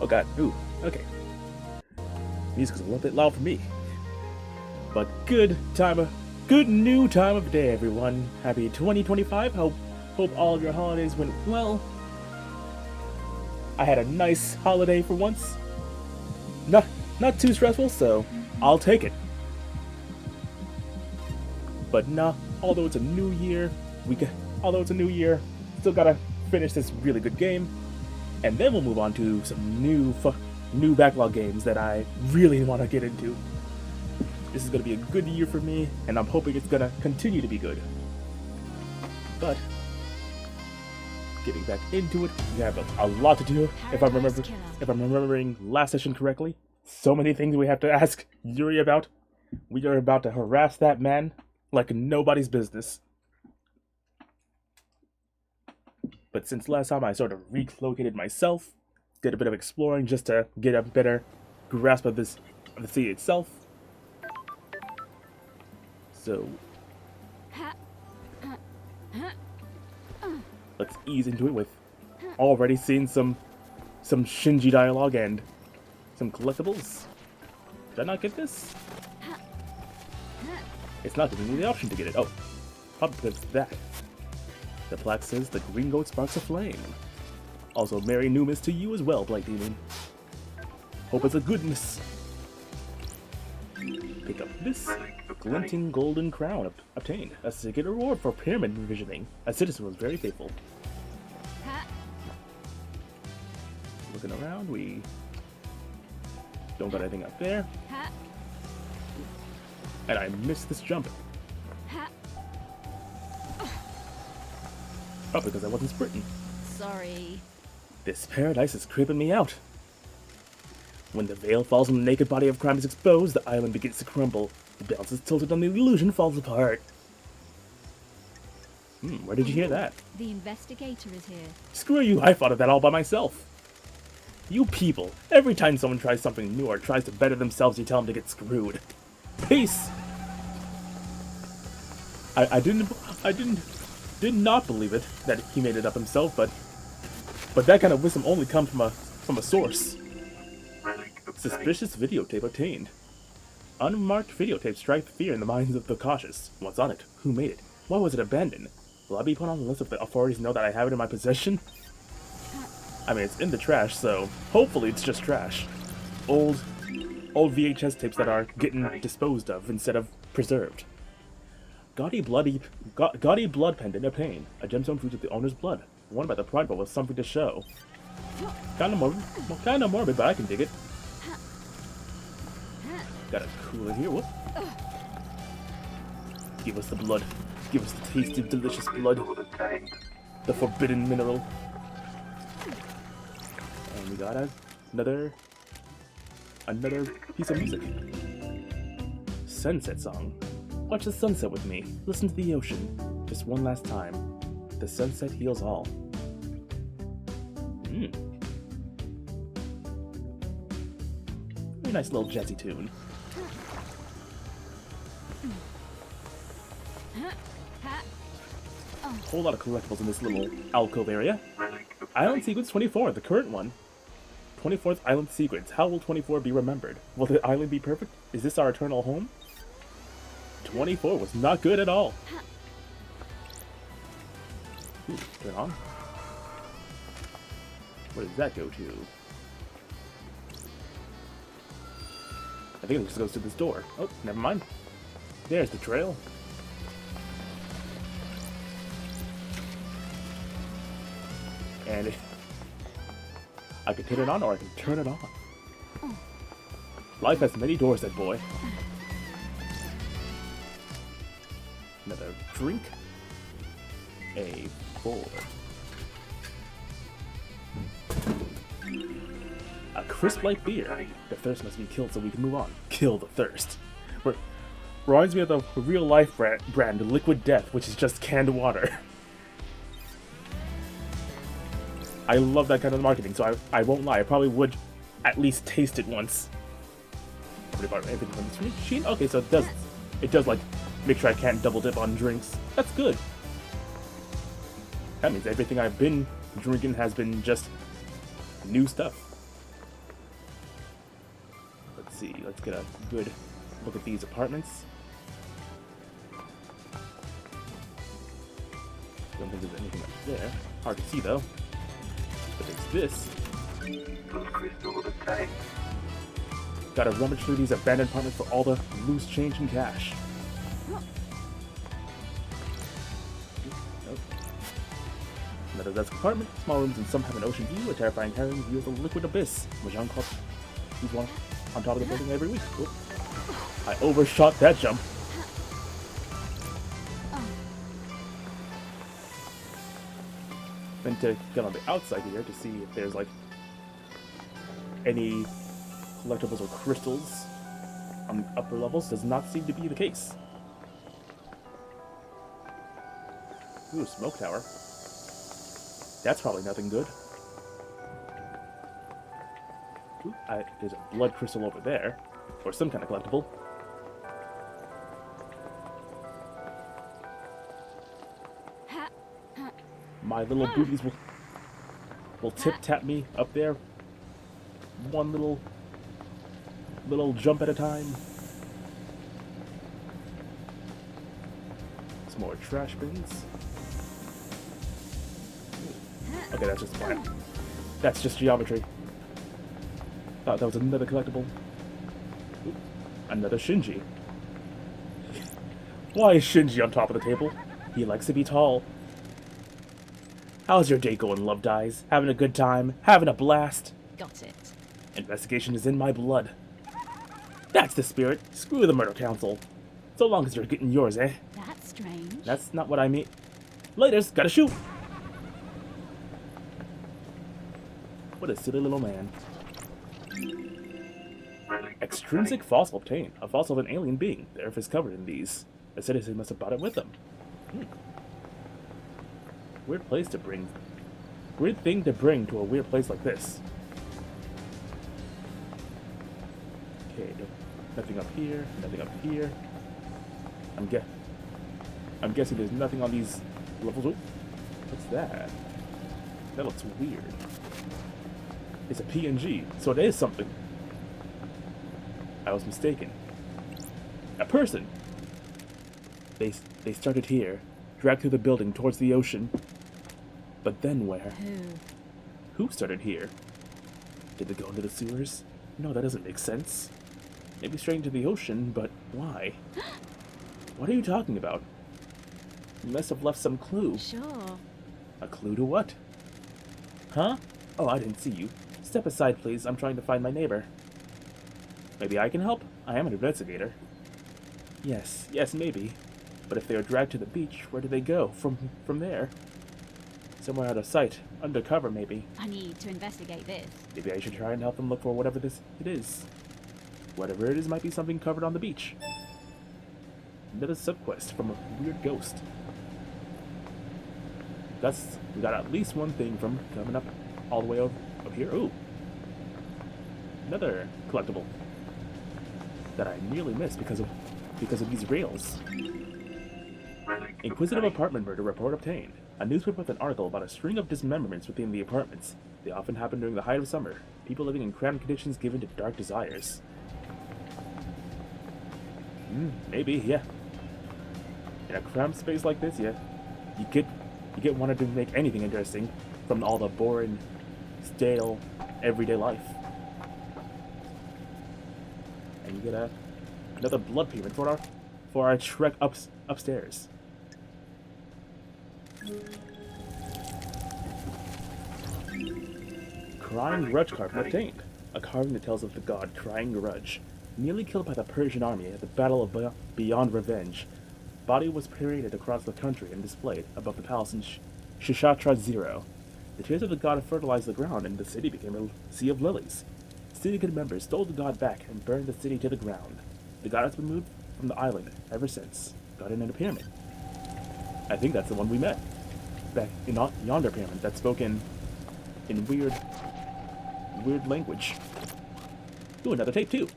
god. Ooh, okay. Music's a little bit loud for me. But good new time of day, everyone. Happy 2025. Hope all of your holidays went well. I had a nice holiday for once. Not too stressful, so I'll take it. But nah, although it's a new year, still gotta finish this really good game, and then we'll move on to some new backlog games that I really want to get into. This is gonna be a good year for me, and I'm hoping it's gonna continue to be good. But getting back into it, we have a lot to do. If I'm remembering last session correctly, so many things we have to ask Yuri about. We are about to harass that man like nobody's business. But since last time I sort of relocated myself, did a bit of exploring just to get a better grasp of the city itself. So let's ease into it with already seeing some Shinji dialogue and some collectibles. Did I not get this? It's not giving me the option to get it. Oh, probably because of that. The plaque says the green goat sparks a flame. Also, Merry Newmas to you as well, Blight Demon. Hope it's a goodness. Pick up this glinting golden crown obtained. A secret reward for pyramid revisioning. A citizen was very faithful. Looking around, we don't got anything up there. And I missed this jump. Probably because I wasn't sprinting. Sorry. This paradise is creeping me out. When the veil falls and the naked body of crime is exposed, the island begins to crumble. The balance is tilted and the illusion falls apart. Where did you hear that? The investigator is here. Screw you, I thought of that all by myself. You people, every time someone tries something new or tries to better themselves, you tell them to get screwed. Peace! I did not believe it that he made it up himself, but that kind of wisdom only comes from a source. Suspicious videotape obtained. Unmarked videotape strike fear in the minds of the cautious. What's on it? Who made it? Why was it abandoned? Will I be put on the list if the authorities know that I have it in my possession? I mean, it's in the trash, so hopefully it's just trash. Old VHS tapes that are getting disposed of instead of preserved. Gaudy blood pendant obtained. A gemstone fused with the owner's blood. Worn by the pride but with something to show. Kinda morbid, but I can dig it. Got a cooler here. Whoop. Give us the blood. Give us the tasty, delicious blood. The forbidden mineral. And we got another piece of music. Sunset song. Watch the sunset with me. Listen to the ocean. Just one last time. The sunset heals all. Very nice little jazzy tune. Whole lot of collectibles in this little alcove area. Island Secrets 24, the current one. 24th Island Secrets. How will 24 be remembered? Will the island be perfect? Is this our eternal home? 24 was not good at all. Ooh, turn on. Where does that go to? I think it just goes to this door. Oh, never mind. There's the trail. And I can turn it on or I can turn it off. Life has many doors, that boy. Another drink. A 4. A crisp light beer. The thirst must be killed so we can move on. Kill the thirst. Reminds me of the real life brand Liquid Death, which is just canned water. I love that kind of marketing, so I won't lie. I probably would at least taste it once. Everything from this machine? Okay, so it does like make sure I can't double dip on drinks. That's good. That means everything I've been drinking has been just new stuff. see. Let's get a good look at these apartments. Don't think there's anything up there. Hard to see though. But there's this. Gotta rummage through these abandoned apartments for all the loose change and cash. Nope. Another desk apartment. Small rooms and some have an ocean view. A terrifying harrowing view of the liquid abyss. Mahjong Club. Who's one on top of the building every week? Oop. I overshot that jump. Then to get on the outside here to see if there's like any collectibles or crystals on the upper levels. Does not seem to be the case. Ooh, smoke tower. That's probably nothing good. Ooh, there's a blood crystal over there, or some kind of collectible. My little boobies will tip-tap me up there. One little jump at a time. Some more trash bins. Okay, that's just fine. That's just geometry. Thought that was another collectible. Oop, another Shinji. Why is Shinji on top of the table? He likes to be tall. How's your day going, Love Dies? Having a good time? Having a blast? Got it. Investigation is in my blood. That's the spirit. Screw the murder council. So long as you're getting yours, eh? That's strange. That's not what I mean. Laters, gotta shoot! What a silly little man. Extrinsic fossil obtained. A fossil of an alien being. The earth is covered in these. The citizen must have brought it with them. Weird thing to bring to a weird place like this. Okay, nothing up here, nothing up here. I'm guessing there's nothing on these levels. Oh, what's that? That looks weird. It's a PNG, so it is something. I was mistaken. A person! They started here, dragged through the building towards the ocean. But then where? Who started here? Did they go into the sewers? No, that doesn't make sense. Maybe straight into the ocean, but why? What are you talking about? You must have left some clue. Sure. A clue to what? Huh? Oh, I didn't see you. Step aside, please. I'm trying to find my neighbor. Maybe I can help? I am an investigator. Yes, maybe. But if they are dragged to the beach, where do they go from there? Somewhere out of sight. Undercover, maybe. I need to investigate this. Maybe I should try and help them look for whatever it is. Whatever it is might be something covered on the beach. Another subquest from a weird ghost. We got at least one thing from coming up all the way up here. Ooh. Another collectible that I nearly missed because of these rails. Inquisitive apartment murder report obtained. A newspaper with an article about a string of dismemberments within the apartments. They often happen during the height of summer. People living in cramped conditions given to dark desires. Maybe, yeah. In a cramped space like this, yeah, you get wanted to make anything interesting from all the boring, stale, everyday life. And you get another blood payment for our trek upstairs. Crying Grudge carving obtained. A carving that tells of the god Crying Grudge, nearly killed by the Persian army at the Battle of Beyond Revenge. Body was paraded across the country and displayed above the palace in Shishatra Zero. The tears of the god fertilized the ground, and the city became a sea of lilies. Syndicate members stole the god back and burned the city to the ground. The god has been moved from the island ever since. Got in a pyramid. I think that's the one we met back in yonder pyramid that spoke in weird language. Ooh, another tape too.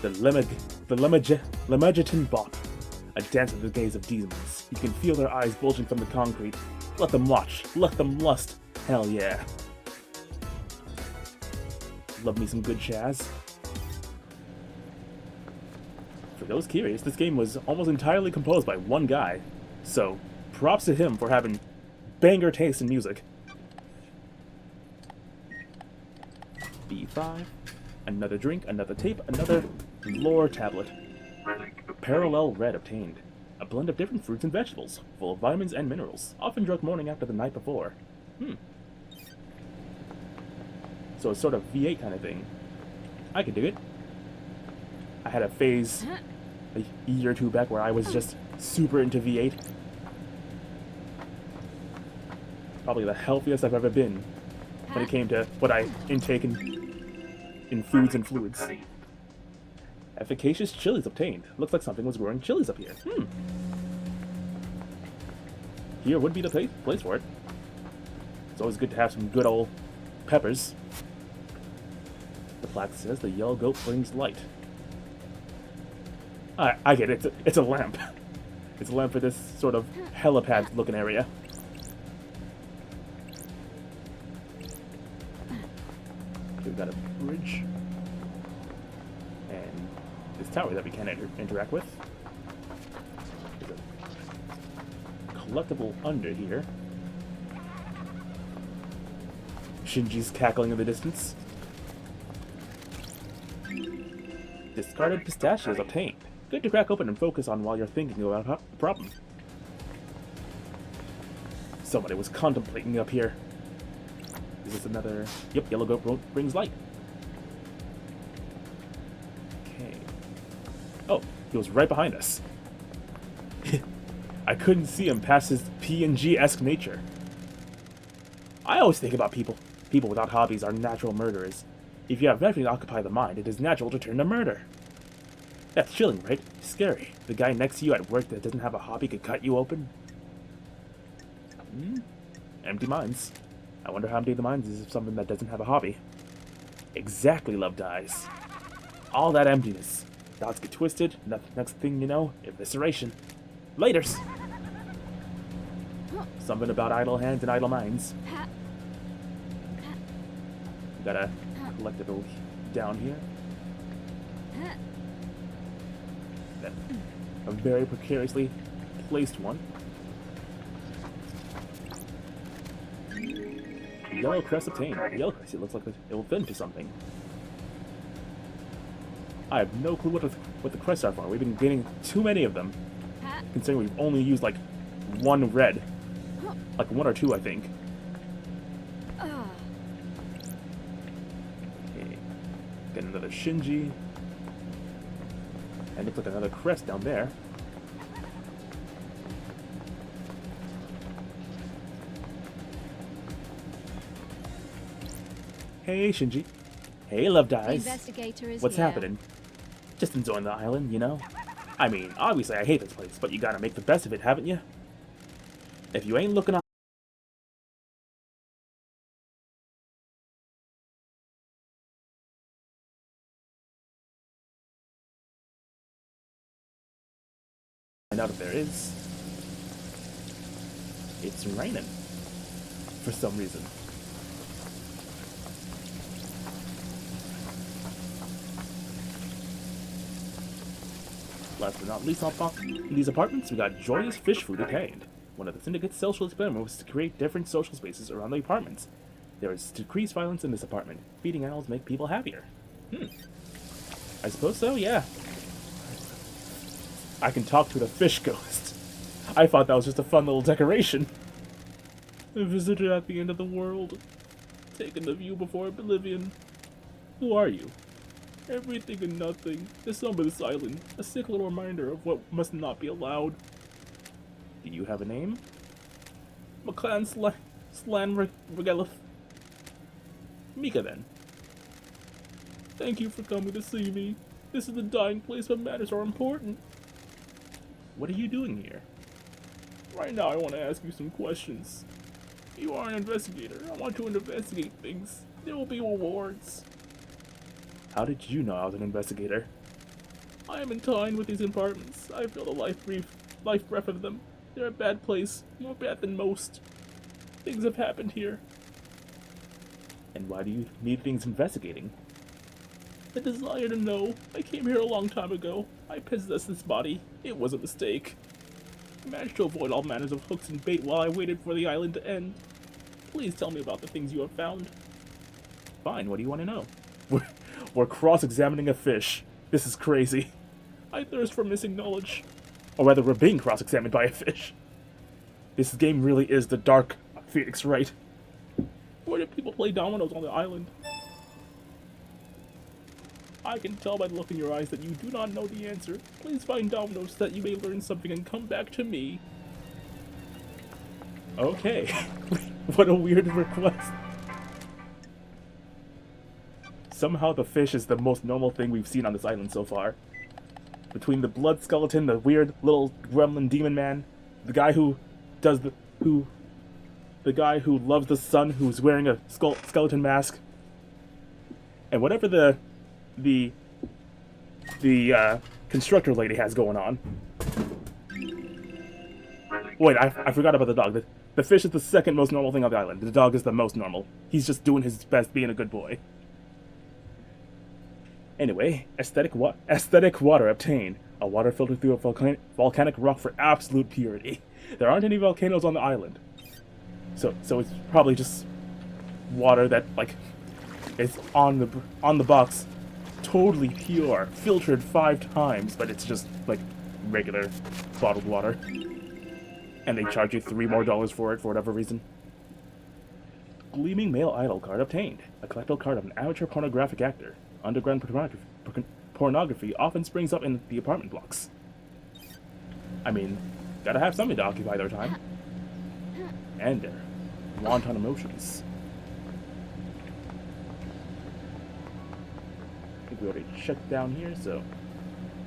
The Lemagetian Bop. A dance with the gaze of demons. You can feel their eyes bulging from the concrete. Let them watch. Let them lust. Hell yeah. Love me some good Chaz. For those curious, this game was almost entirely composed by one guy, so props to him for having banger taste in music. B5, another drink, another tape, another lore tablet. Parallel red obtained. A blend of different fruits and vegetables, full of vitamins and minerals, often drunk morning after the night before. So it's sort of V8 kind of thing. I could do it. I had a phase a year or two back where I was just super into V8. Probably the healthiest I've ever been when it came to what I intake in foods and fluids. Efficacious chilies obtained. Looks like something was growing chilies up here. Here would be the place for it. It's always good to have some good old peppers. The plaque says the yellow goat brings light. I get it. It's a lamp. It's a lamp for this sort of helipad-looking area. Okay, we've got a bridge. And this tower that we can interact with. There's a collectible under here. Shinji's cackling in the distance. Discarded pistachios obtained. Good to crack open and focus on while you're thinking about the problem. Somebody was contemplating up here. Is this another... Yep, yellow goat brings light. Okay. Oh, he was right behind us. I couldn't see him past his PNG-esque nature. I always think about people. People without hobbies are natural murderers. If you have nothing to occupy the mind, it is natural to turn to murder. That's chilling, right? Scary. The guy next to you at work that doesn't have a hobby could cut you open. Empty minds. I wonder how empty the minds is of something that doesn't have a hobby. Exactly, love dies. All that emptiness. Thoughts get twisted. Next thing you know, evisceration. Laters. Something about idle hands and idle minds. We got a collectible down here. A very precariously placed one. Yellow crest obtained. Yellow crest, it looks like it will fit into something. I have no clue what the crests are for. We've been getting too many of them. Considering we've only used like one red. Like one or two, I think. Okay. Get another Shinji. And looks like another crest down there. Hey, Shinji. Hey, Love Dies. What's happening? Just enjoying the island, you know? I mean, obviously I hate this place, but you gotta make the best of it, haven't you? If you ain't looking out if there is. It's raining. For some reason. Last but not least, in these apartments, we got joyous fish food attained. One of the Syndicate's social experiments was to create different social spaces around the apartments. There is decreased violence in this apartment. Feeding animals make people happier. I suppose so, yeah. I can talk to the fish ghost. I thought that was just a fun little decoration. A visitor at the end of the world. Taking the view before oblivion. Who are you? Everything and nothing. The sum of this island. A sick little reminder of what must not be allowed. Do you have a name? McClan Slan Regalith. Mika, then. Thank you for coming to see me. This is the dying place, but matters are important. What are you doing here? Right now, I want to ask you some questions. You are an investigator. I want to investigate things. There will be rewards. How did you know I was an investigator? I am entwined with these apartments. I feel the life breath of them. They're a bad place, more bad than most. Things have happened here. And why do you need things investigating? The desire to know. I came here a long time ago. I possessed this body. It was a mistake. I managed to avoid all manners of hooks and bait while I waited for the island to end. Please tell me about the things you have found. Fine, what do you want to know? We're cross-examining a fish. This is crazy. I thirst for missing knowledge. Or rather, we're being cross-examined by a fish. This game really is the Dark Phoenix, right? Where do people play dominoes on the island? I can tell by the look in your eyes that you do not know the answer. Please find dominoes so that you may learn something and come back to me. Okay. What a weird request. Somehow the fish is the most normal thing we've seen on this island so far. Between the blood skeleton, the weird little gremlin demon man, the guy who does the guy who loves the sun, who's wearing a skeleton mask, and whatever the constructor lady has going on. Wait, I forgot about the dog. The fish is the second most normal thing on the island. The dog is the most normal. He's just doing his best being a good boy. Anyway, aesthetic water obtained. A water filtered through a volcanic rock for absolute purity. There aren't any volcanoes on the island. So it's probably just water that, like, is on the box. Totally pure. Filtered 5 times, but it's just, like, regular bottled water. And they charge you $3 more for it for whatever reason. Gleaming male idol card obtained. A collectible card of an amateur pornographic actor. Underground pornography often springs up in the apartment blocks. I mean, gotta have something to occupy their time. And their wanton emotions. I think we already checked down here, so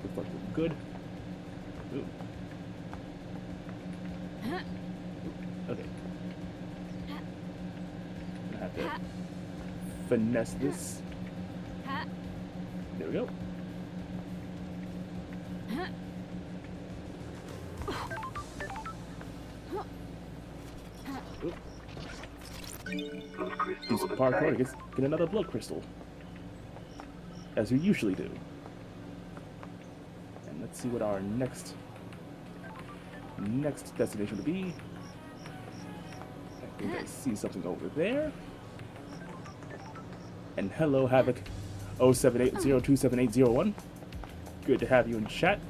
looks like we're good. Ooh. Okay. Gonna have to finesse this. There we go. Oop. Do some parkour to get another blood crystal. As we usually do. And let's see what our next destination would be. I think I see something over there. And hello, Havoc 078027801. Good to have you in chat.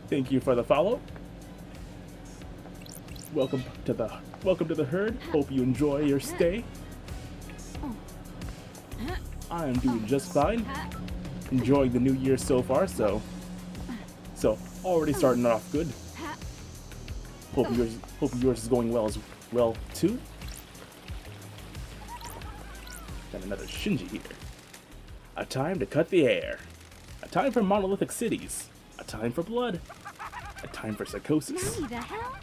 Thank you for the follow. Welcome to the herd. Hope you enjoy your stay. I am doing just fine. Enjoying the new year so far, so already starting off good. Hope yours is going well as well too. Got another Shinji here. A time to cut the air. A time for monolithic cities. A time for blood. A time for psychosis. Nanny, the hell?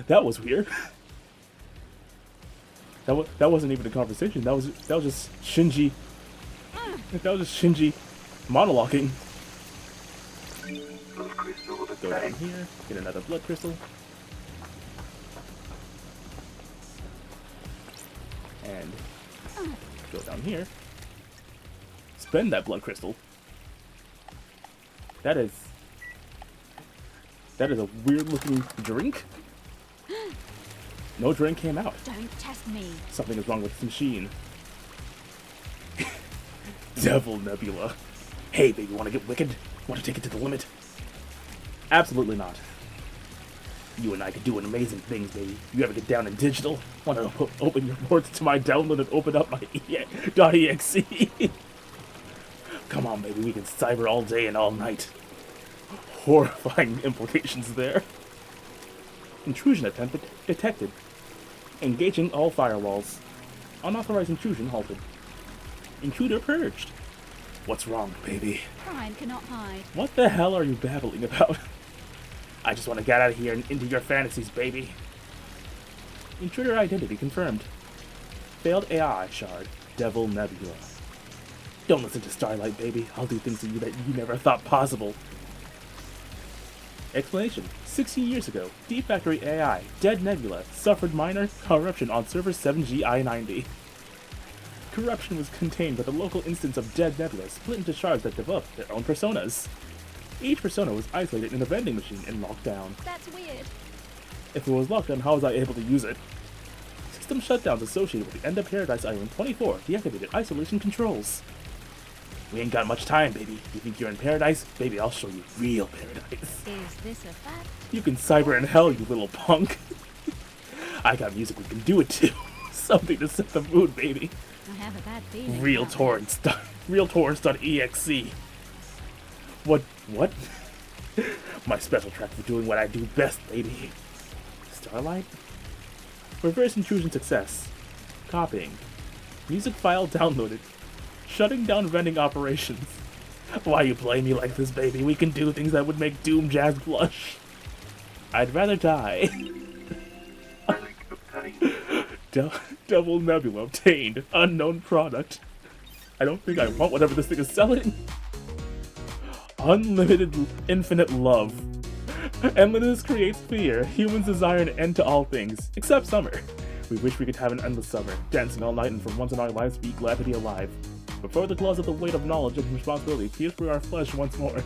That was weird. That wasn't even a conversation. That was just Shinji. That was just Shinji monologuing. Go down here, get another blood crystal. And go down here. Spend that blood crystal. That is a weird looking drink. No drink came out. Don't test me. Something is wrong with this machine. Devil Nebula. Hey baby, wanna get wicked? Want to take it to the limit? Absolutely not. You and I could do amazing things, baby. You ever get down in digital? Want to open your ports to my download and open up my .exe? Come on, baby, we can cyber all day and all night. Horrifying implications there. Intrusion attempt detected. Engaging all firewalls. Unauthorized intrusion halted. Intruder purged. What's wrong, baby? Crime cannot hide. What the hell are you babbling about? I just want to get out of here and into your fantasies, baby. Intruder identity confirmed. Failed AI shard. Devil Nebula. Don't listen to Starlight, baby. I'll do things to you that you never thought possible. Explanation. 16 years ago, Deep Factory AI, Dead Nebula, suffered minor corruption on server 7G I-90. Corruption was contained by the local instance of Dead Nebula split into shards that developed their own personas. Each persona was isolated in a vending machine and locked down. That's weird. If it was locked down, how was I able to use it? System shutdowns associated with the End of Paradise Island 24 deactivated isolation controls. We ain't got much time, baby. You think you're in paradise? Baby, I'll show you real paradise. Is this a fact? You can cyber in hell, you little punk. I got music we can do it to. Something to set the mood, baby. I have a bad feeling. Realtorrents.exe. What? My special track for doing what I do best, baby. Starlight? Reverse intrusion success. Copying. Music file downloaded. Shutting down vending operations. Why you play me like this, baby? We can do things that would make Doom Jazz blush. I'd rather die. Double Nebula obtained. Unknown product. I don't think I want whatever this thing is selling. Unlimited infinite love. Endlessness creates fear. Humans desire an end to all things, except summer. We wish we could have an endless summer, dancing all night and for once in our lives be glad to be alive. Before the claws of the weight of knowledge and responsibility pierce through our flesh once more.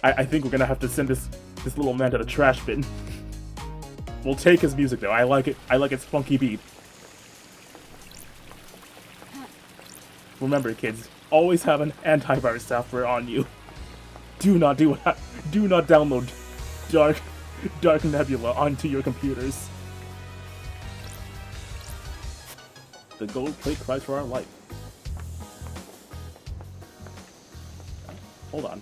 I think we're gonna have to send this little man to the trash bin. We'll take his music though. I like it. I like its funky beat. Remember, kids, always have an antivirus software on you. Do not download Dark Nebula onto your computers. The gold plate cries for our life. Hold on.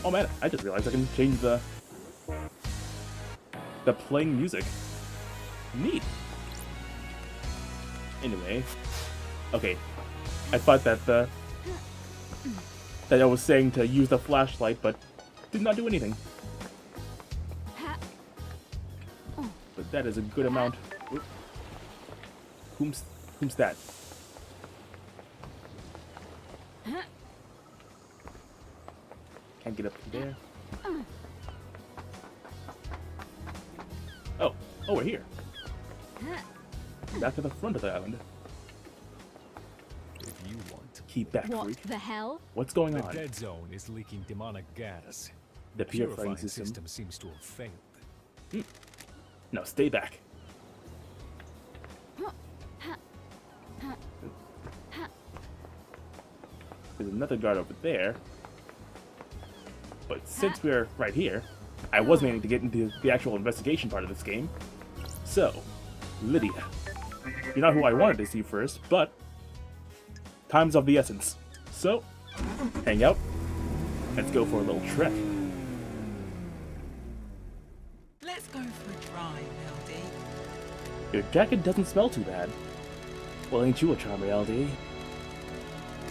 Oh man, I just realized I can change the playing music. Neat. Anyway, okay. I thought that I was saying to use the flashlight, but did not do anything. But that is a good amount. Oop. Whom's that? Can't get up to there. Oh, we're here. Back to the front of the island. If you want. Keep back, What freak. the hell? What's going The on? dead zone is leaking demonic gas. The purifying system. Seems to have failed. No, stay back. There's another guard over there. But since we're right here, I was meaning to get into the actual investigation part of this game. So, Lydia. You're not who I wanted to see first, but time's of the essence. So, hang out. Let's go for a little trek. Let's go for a drive, LD. Your jacket doesn't smell too bad. Well, ain't you a charmer, LD?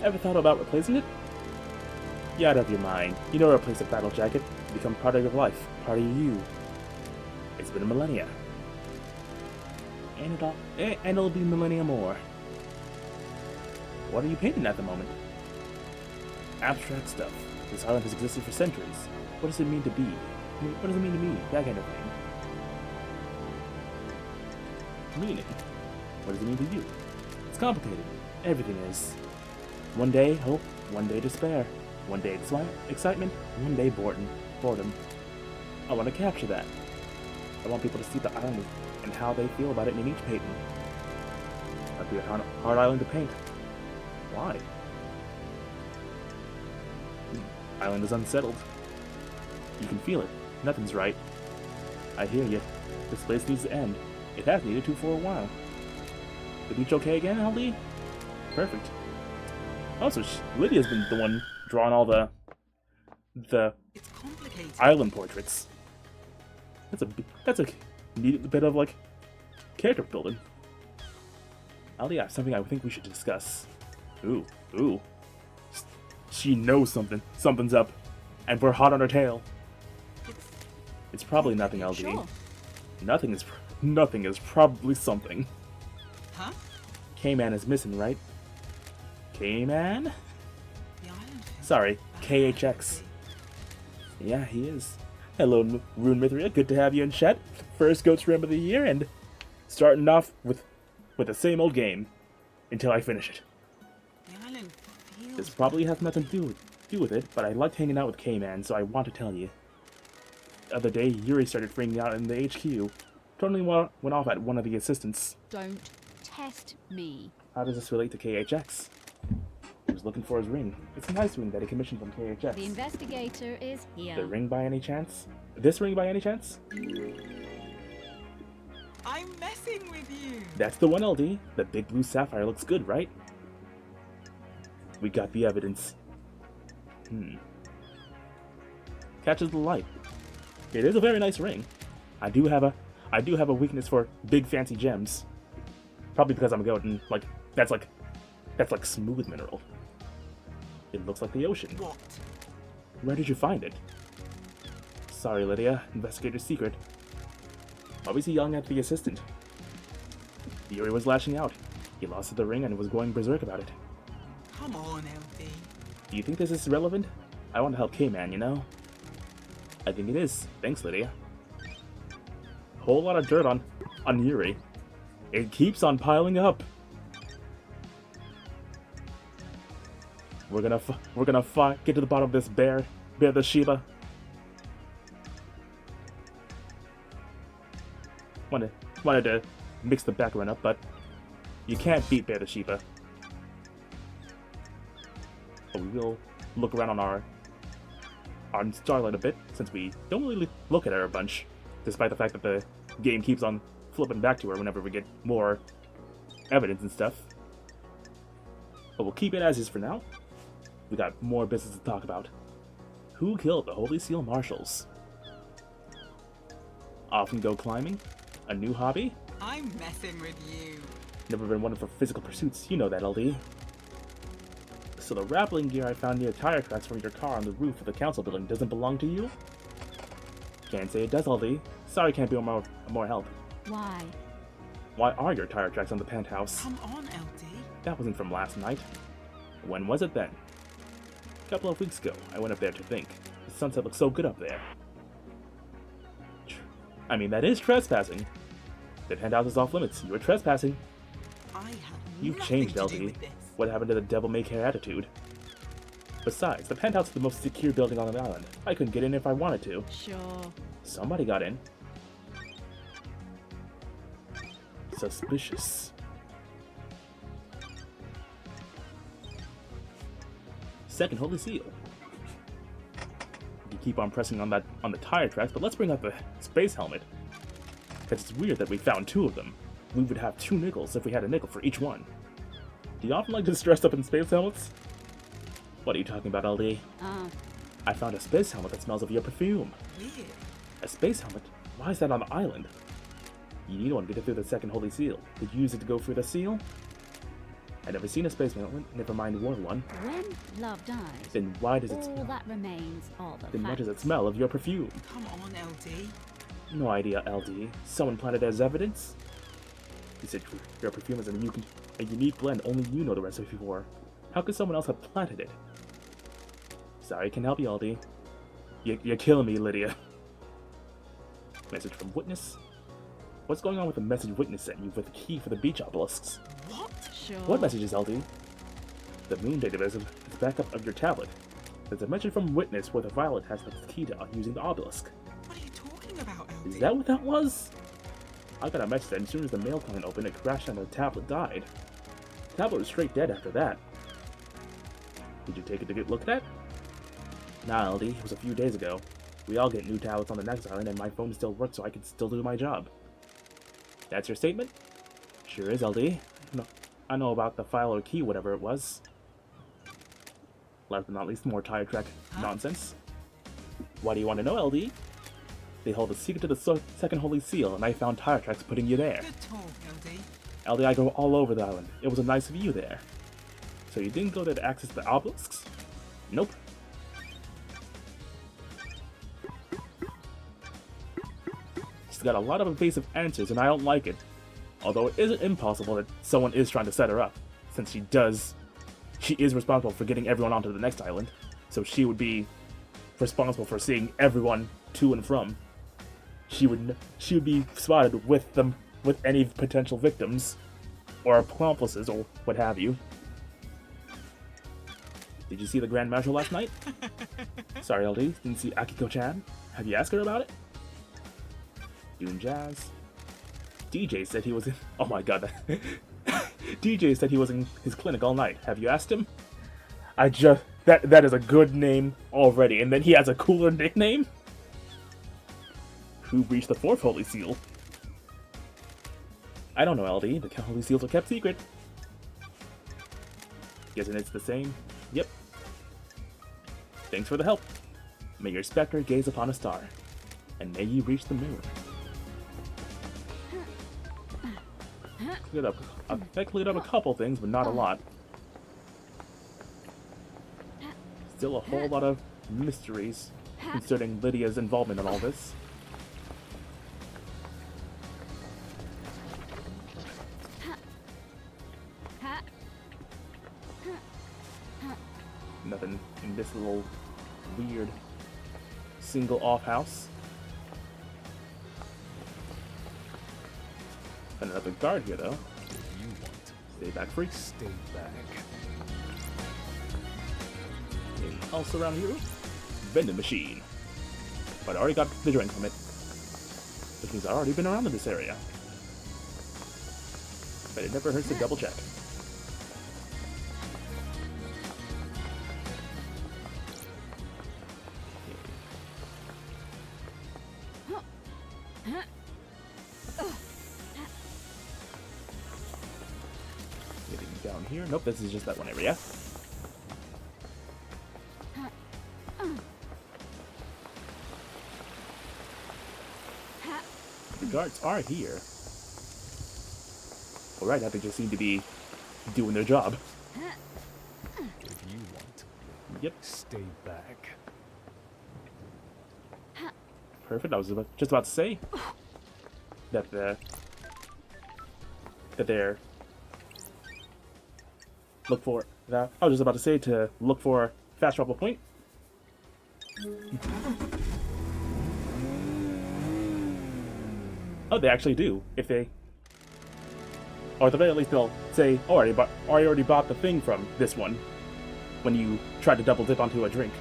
Ever thought about replacing it? You're out of your mind. You don't replace a battle jacket. It becomes part of your life, part of you. It's been a millennia. And it'll be millennia more. What are you painting at the moment? Abstract stuff. This island has existed for centuries. What does it mean to be? What does it mean to me? That kind of thing. Meaning? What does it mean to you? It's complicated. Everything is. One day, hope. One day, despair. One day, excitement. One day, boredom. I want to capture that. I want people to see the island and how they feel about it in each painting. That'd be a hard island to paint. Why? The island is unsettled. You can feel it. Nothing's right. I hear you. This place needs to end. It has needed to for a while. The beach okay again, LD? Perfect. Also, Lydia's been the one drawing all the It's complicated. island portraits. That's a neat bit of like character building. LD, I have something I think we should discuss. Ooh. She knows something. Something's up, and we're hot on her tail. It's probably nothing, LD. Sure. Nothing is probably something. Huh? K-Man is missing, right? K-Man? The island feels Sorry, bad, KHX. LD. Yeah, he is. Hello, Rune Mithria. Good to have you in chat. First Goat Stream of the year, and starting off with the same old game until I finish it. The island feels This probably has nothing to do with it, but I liked hanging out with K-Man, so I want to tell you. The other day, Yuri started freaking out in the HQ. Totally went off at one of the assistants. Don't test me. How does this relate to KHX? He was looking for his ring. It's a nice ring that he commissioned from KHX. The investigator is here. The ring by any chance? This ring by any chance? I'm messing with you. That's the one, LD. The big blue sapphire looks good, right? We got the evidence. Catches the light. It is a very nice ring. I do have a weakness for big fancy gems. Probably because I'm a goat and that's like smooth mineral. It looks like the ocean. What? Where did you find it? Sorry, Lydia. Investigator's secret. Why was he yelling at the assistant? Yuri was lashing out. He lost the ring and was going berserk about it. Come on, LD. Do you think this is relevant? I want to help K-Man, you know? I think it is. Thanks, Lydia. Whole lot of dirt on Yuri. It keeps on piling up. We're gonna get to the bottom of this bear the Shiba. Wanted to mix the background up, but you can't beat Bear the Shiba. But we will look around on Starlight a bit, since we don't really look at her a bunch, despite the fact that the game keeps on flipping back to her whenever we get more evidence and stuff. But we'll keep it as is for now. We got more business to talk about. Who killed the Holy Seal Marshals? Often go climbing? A new hobby? I'm messing with you. Never been one for physical pursuits, you know that, LD. So the rappelling gear I found near tire tracks from your car on the roof of the council building doesn't belong to you? Can't say it does, LD. Sorry, can't be more help. Why? Why are your tire tracks on the penthouse? Come on, LD. That wasn't from last night. When was it then? A couple of weeks ago, I went up there to think. The sunset looks so good up there. I mean, that is trespassing. The penthouse is off limits. You are trespassing. I have You've nothing changed, to do LD. with this. What happened to the devil-may-care attitude? Besides, the penthouse is the most secure building on the island. I couldn't get in if I wanted to. Sure. Somebody got in. Suspicious. Second Holy Seal. You keep on pressing on the tire tracks, but let's bring up the space helmet. Because it's weird that we found two of them. We would have 2 nickels if we had a nickel for each one. Do you often like to dress up in space helmets? What are you talking about, LD? I found a space helmet that smells of your perfume. Weird. A space helmet? Why is that on the island? You need one to get through the second Holy Seal. Did you use it to go through the seal? I've never seen a space helmet, never mind worn one. When love dies, Then why does it all smell? that remains are the Then why does it facts. smell of your perfume? Come on, LD. No idea, LD. Someone planted it as evidence? Is it true? Your perfume is a unique blend only you know the recipe for. How could someone else have planted it? Sorry, can help you, LD. You're killing me, Lydia. Message from Witness? What's going on with the message Witness sent you with the key for the beach obelisks? What? Sure. What message is, LD? The moon database is backup of your tablet. There's a message from Witness with a file attached with the key to using the obelisk. What are you talking about, LD? Is that what that was? I got a message that as soon as the mail client opened, it crashed and the tablet died. The tablet was straight dead after that. Did you take it to get looked at? Nah, LD, it was a few days ago. We all get new tablets on the next island and my phone still works so I can still do my job. That's your statement? Sure is, LD. No, I know about the file or key, whatever it was. Last but not least, more tire track nonsense. Why do you want to know, LD? They hold the secret to the second Holy Seal, and I found tire tracks putting you there. Good talk, LD. LD, I go all over the island. It was a nice view there. So you didn't go there to access the obelisks? Nope. She's got a lot of evasive answers, and I don't like it. Although it isn't impossible that someone is trying to set her up, since she is responsible for getting everyone onto the next island. So she would be responsible for seeing everyone to and from. She would be spotted with them, with any potential victims, or accomplices, or what have you. Did you see the Grand Marshal last night? Sorry, LD, didn't see Akiko-chan. Have you asked her about it? Doing jazz. DJ said he was in... Oh my god. DJ said he was in his clinic all night. Have you asked him? That is a good name already, and then he has a cooler nickname? Who breached the fourth Holy Seal? I don't know, LD. The Holy Seals are kept secret. Guessing it's the same? Yep. Thanks for the help. May your specter gaze upon a star, and may you reach the moon. I cleared up a couple things, but not a lot. Still a whole lot of mysteries concerning Lydia's involvement in all this. Nothing in this little weird single off house. Another guard here, though. If you want to Stay back, free. stay back. Anything else around here? Vending machine. But I already got the drink from it. Which means I've already been around in this area. But it never hurts to double check. Down here? Nope, this is just that one area. The guards are here. Alright, now they just seem to be doing their job. If you want to Yep, stay back. perfect. I was just about to say that they're look for that. I was just about to say to look for fast travel point. Oh, they actually do. If they, or at the very least, they'll say, "Oh, I already bought the thing from this one." When you try to double dip onto a drink.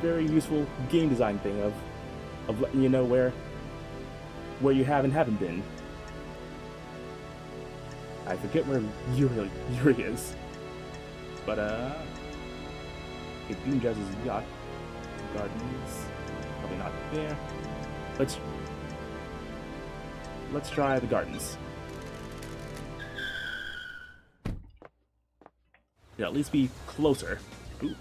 Very useful game design thing of letting you know where you have and haven't been. I forget where Yuri is. But, okay, Beam Jazz's yacht. Gardens. Probably not there. Let's try the gardens. Yeah, at least be closer. Ooh.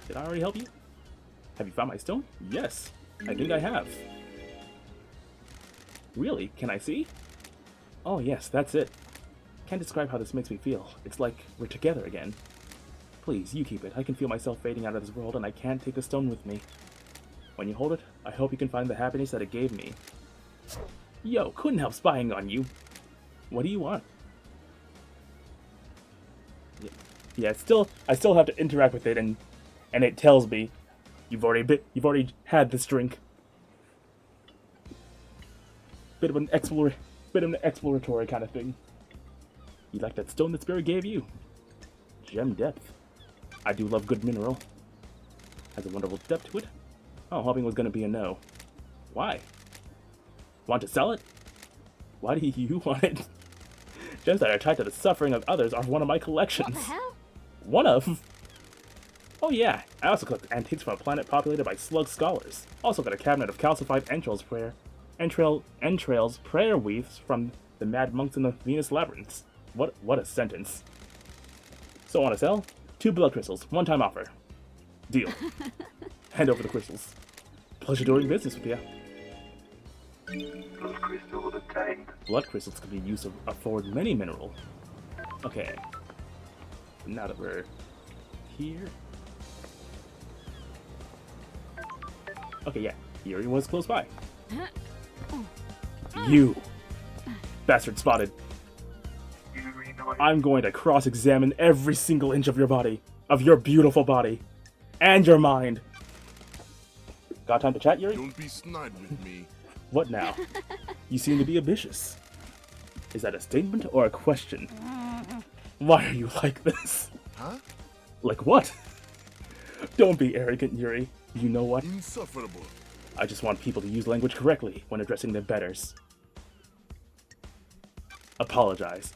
Did I already help you? Have you found my stone? Yes, I think I have. Really? Can I see? Oh yes, that's it. Can't describe how this makes me feel. It's like we're together again. Please, you keep it. I can feel myself fading out of this world and I can't take the stone with me. When you hold it, I hope you can find the happiness that it gave me. Yo, couldn't help spying on you. What do you want? Yeah, I still have to interact with it and it tells me you've already had this drink. Bit of an exploratory kind of thing. You like that stone that Spirit gave you? Gem depth. I do love good mineral. Has a wonderful depth to it. Oh, hoping it was gonna be a no. Why? Want to sell it? Why do you want it? Gems that are tied to the suffering of others are one of my collections. What the hell? One of? Oh yeah, I also collect antiques from a planet populated by slug scholars. Also got a cabinet of calcified entrails prayer wreaths from the mad monks in the Venus labyrinths. What a sentence. So want to sell? 2 blood crystals, one-time offer. Deal. Hand over the crystals. Pleasure doing business with you. Blood crystals obtained. Blood crystals can be used to afford many mineral. Okay. Now that we're here. Okay, yeah. Yuri was close by. You! Bastard spotted. Yuri 9 I'm going to cross-examine every single inch of your body, of your beautiful body, and your mind. Got time to chat, Yuri? Don't be snide with me. What now? You seem to be ambitious. Is that a statement or a question? Why are you like this? Huh? Like what? Don't be arrogant, Yuri. You know what? Insufferable. I just want people to use language correctly when addressing their betters. Apologize.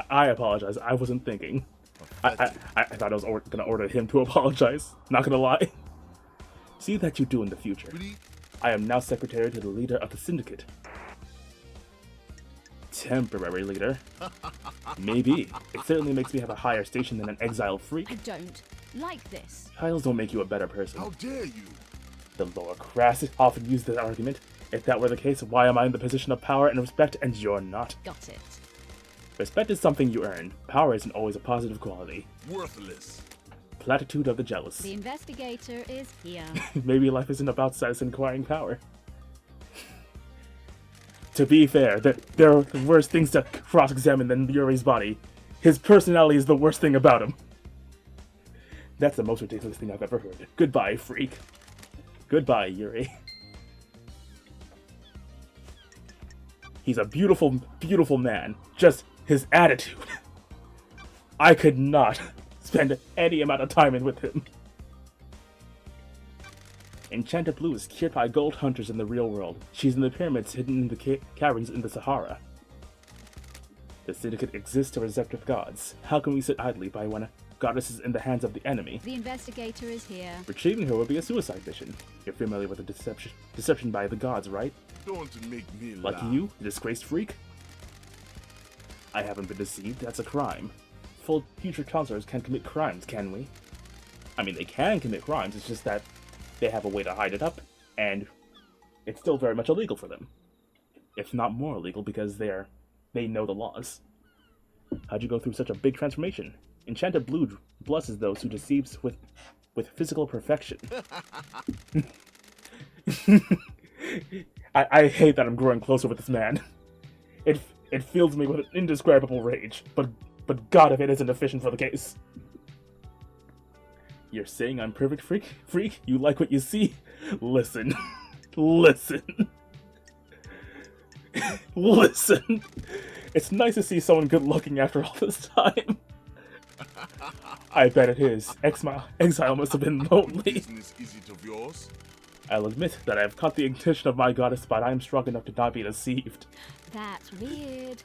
I apologize. I wasn't thinking. I thought I was gonna order him to apologize. Not gonna lie. See that you do in the future. Really? I am now secretary to the leader of the syndicate. Temporary leader. Maybe. It certainly makes me have a higher station than an exiled freak. I don't like this. Titles don't make you a better person. How dare you? The lower class often use this argument. If that were the case, why am I in the position of power and respect and you're not? Got it. Respect is something you earn. Power isn't always a positive quality. Worthless. Platitude of the jealous. The investigator is here. Maybe life isn't about status and acquiring power. To be fair, there are worse things to cross-examine than Yuri's body. His personality is the worst thing about him. That's the most ridiculous thing I've ever heard. Goodbye, freak. Goodbye, Yuri. He's a beautiful, beautiful man. Just his attitude. I could not spend any amount of time with him. Enchanted Blue is cured by gold hunters in the real world. She's in the pyramids hidden in the caverns in the Sahara. The syndicate exists to protect the gods. How can we sit idly by when a goddess is in the hands of the enemy? The investigator is here. Retrieving her would be a suicide mission. You're familiar with the deception by the gods, right? Don't make me Like laugh. you, disgraced freak? I haven't been deceived, that's a crime. Full future counselors can't commit crimes, can we? I mean, they can commit crimes, it's just that they have a way to hide it up, and it's still very much illegal for them. If not more illegal, because they know the laws. How'd you go through such a big transformation? Enchanted Blue blesses those who deceives with physical perfection. I hate that I'm growing closer with this man. It fills me with an indescribable rage, but God if it isn't efficient for the case. You're saying I'm perfect, freak? You like what you see? Listen. Listen. Listen. It's nice to see someone good looking after all this time. I bet it is. Exile must have been lonely. Business is it of yours? I'll admit that I have caught the intention of my goddess, but I am strong enough to not be deceived. That's weird.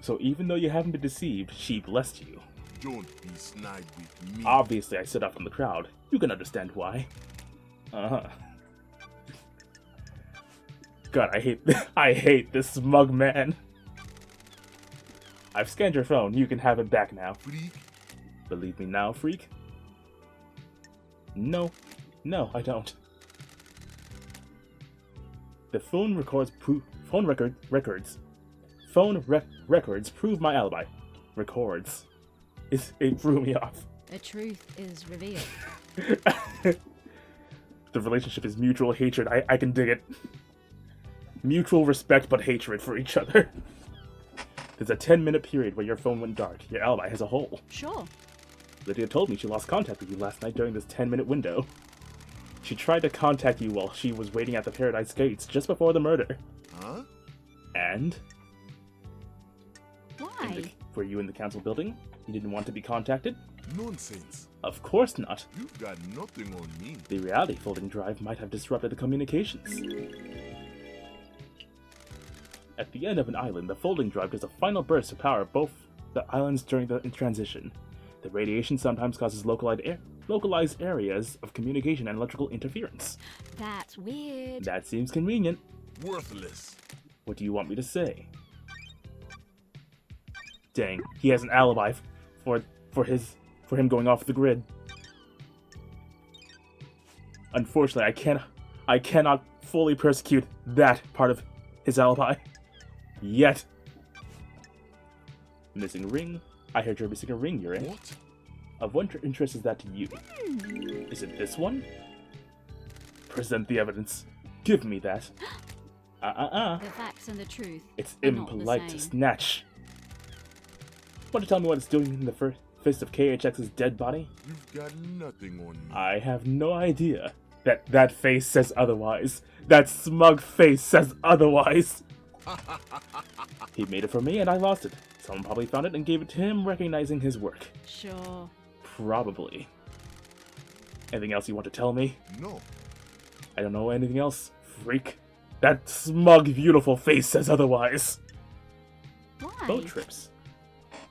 So even though you haven't been deceived, she blessed you. Don't be snide with me. Obviously, I stood out from the crowd. You can understand why. Uh-huh. God, I hate this smug man. I've scanned your phone. You can have it back now. Freak? Believe me now, freak? No, I don't. The phone records records prove my alibi. Records. It threw me off. The truth is revealed. The relationship is mutual hatred. I can dig it. Mutual respect but hatred for each other. There's a 10-minute period where your phone went dark. Your alibi has a hole. Sure. Lydia told me she lost contact with you last night during this 10-minute window. She tried to contact you while she was waiting at the Paradise Gates just before the murder. Huh? And? Why? Were you in the council building? You didn't want to be contacted? Nonsense. Of course not. You've got nothing on me. The reality folding drive might have disrupted the communications. At the end of an island, the folding drive gives a final burst to power both the islands during the transition. The radiation sometimes causes localized areas of communication and electrical interference. That's weird. That seems convenient. Worthless. What do you want me to say? Dang, he has an alibi for him going off the grid. Unfortunately, I cannot fully persecute that part of his alibi. Yet. Missing ring? I heard you're missing a ring, Yuri. What? Of what interest is that to you? Is it this one? Present the evidence. Give me that. The facts and the truth. It's are not the impolite to same. snatch. Want to tell me what it's doing in the fist of KHX's dead body? You've got nothing on me. I have no idea. That face says otherwise. That smug face says otherwise. He made it for me and I lost it. Someone probably found it and gave it to him, recognizing his work. Sure. Probably. Anything else you want to tell me? No. I don't know anything else, freak. That smug, beautiful face says otherwise. Why? Boat trips.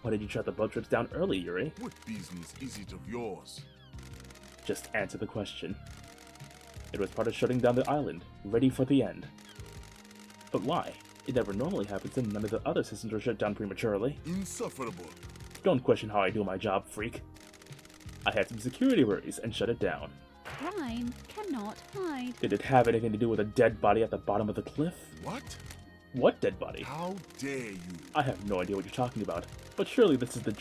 Why did you shut the boat trips down early, Yuri? What business is it of yours? Just answer the question. It was part of shutting down the island, ready for the end. But why? It never normally happens and none of the other systems were shut down prematurely. Insufferable. Don't question how I do my job, freak. I had some security worries and shut it down. Crime cannot hide. Did it have anything to do with a dead body at the bottom of the cliff? What? What dead body? How dare you? I have no idea what you're talking about, but surely this is the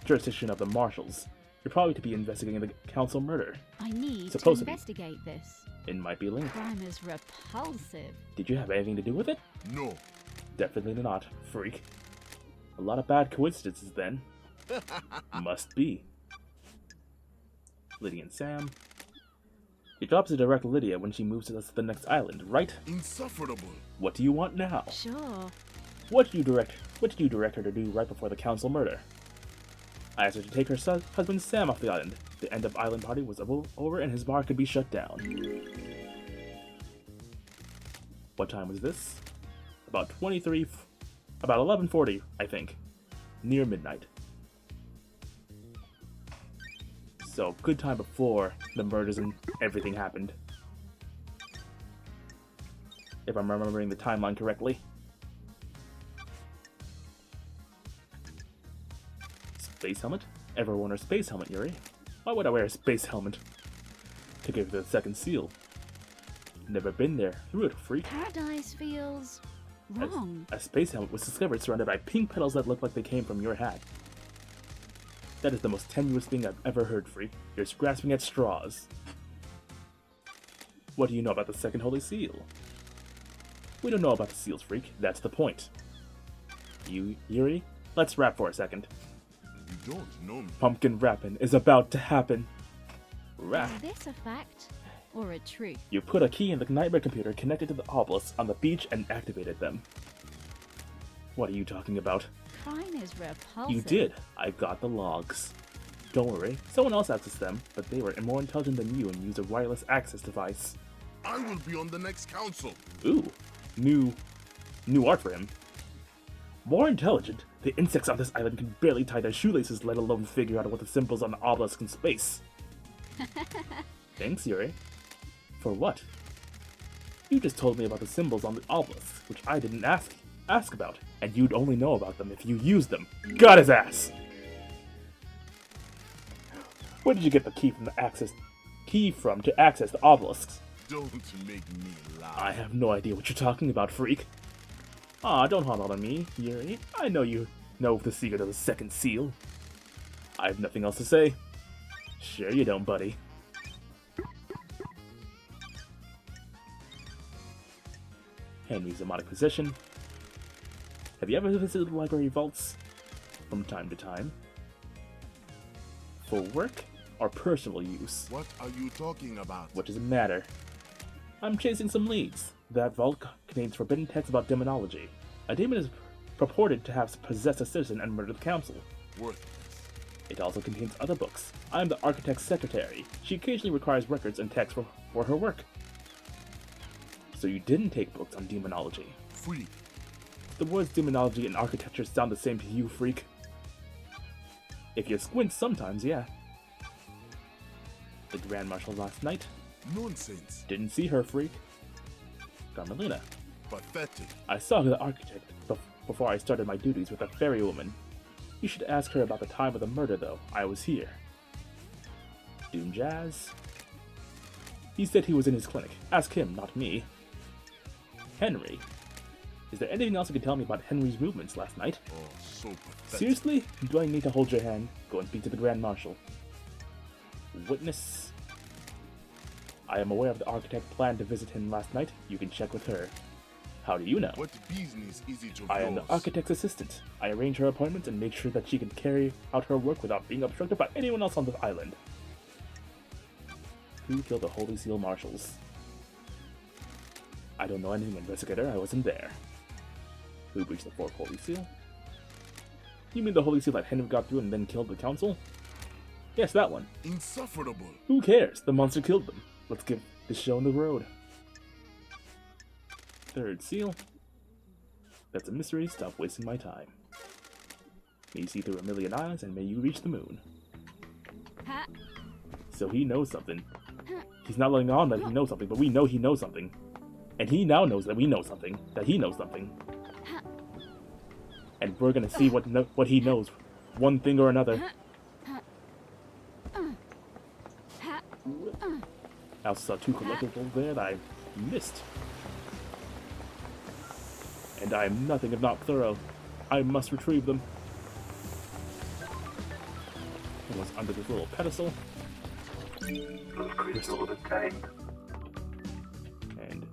jurisdiction of the marshals. You're probably to be investigating the council murder. I need Supposed to to be. investigate this. It might be linked. Crime is repulsive. Did you have anything to do with it? No. Definitely not, freak. A lot of bad coincidences then. Must be. Lydia and Sam. Your job's to direct Lydia when she moves to the next island, right? Insufferable. What do you want now? Sure. What did you direct her to do right before the council murder? I asked her to take her husband Sam off the island. The end of island party was over and his bar could be shut down. What time was this? About 11:40, I think. Near midnight. So, good time before the murders and everything happened. If I'm remembering the timeline correctly. Space helmet? Ever worn a space helmet, Yuri? Why would I wear a space helmet? To give the second seal. Never been there. Through it, freak. Paradise feels wrong. A space helmet was discovered surrounded by pink petals that look like they came from your hat. That is the most tenuous thing I've ever heard, freak. You're grasping at straws. What do you know about the second holy seal? We don't know about the seals, freak. That's the point. Yuri? Let's rap for a second. You don't know me. Pumpkin rapping is about to happen. Rap. Is this a fact or a truth? You put a key in the nightmare computer connected to the obelisks on the beach and activated them. What are you talking about? Crime is repulsive. You did. I got the logs. Don't worry, someone else accessed them, but they were more intelligent than you and used a wireless access device. I will be on the next council. Ooh, new art for him. More intelligent? The insects on this island can barely tie their shoelaces, let alone figure out what the symbols on the obelisk in space. Thanks, Yuri. For what? You just told me about the symbols on the obelisk, which I didn't ask about, and you'd only know about them if you used them. Got his ass! Where did you get the key from to access the obelisks? Don't make me laugh. I have no idea what you're talking about, freak. Aw, don't haunt on me, Yuri. I know you know the secret of the second seal. I have nothing else to say. Sure you don't, buddy. Henry's demonic possession. Have you ever visited the library vaults? From time to time. For work or personal use? What are you talking about? What does it matter? I'm chasing some leads. That vault contains forbidden texts about demonology. A demon is purported to have possessed a citizen and murdered the council. Worthless. It also contains other books. I am the architect's secretary. She occasionally requires records and texts for her work. So you didn't take books on demonology. Free. The words demonology and architecture sound the same to you, freak. If you squint sometimes, yeah. The Grand Marshal last night? Nonsense. Didn't see her, freak. Carmelina. Pathetic. I saw the architect before I started my duties with a fairy woman. You should ask her about the time of the murder, though. I was here. Doom Jazz? He said he was in his clinic. Ask him, not me. Henry. Is there anything else you can tell me about Henry's movements last night? Oh, so pathetic. Seriously? Do I need to hold your hand? Go and speak to the Grand Marshal. Witness. I am aware of the architect planned to visit him last night. You can check with her. How do you know? What business is it of I am the yours? architect's assistant. I arrange her appointments and make sure that she can carry out her work without being obstructed by anyone else on the island. Who killed the Holy Seal Marshals? I don't know anything, investigator. I wasn't there. Who breached the fourth Holy Seal? You mean the Holy Seal that Henry got through and then killed the council? Yes, that one. Insufferable. Who cares? The monster killed them. Let's get this show on the road. Third seal. That's a mystery. Stop wasting my time. May you see through a million eyes, and may you reach the moon. Ha. So he knows something. He's not letting on that he knows something, but we know he knows something. And he now knows that we know something. That he knows something. And we're gonna see what he knows. One thing or another. I also saw two collectibles there that I missed. And I am nothing if not thorough. I must retrieve them. It was under this little pedestal. Crystal obtained. And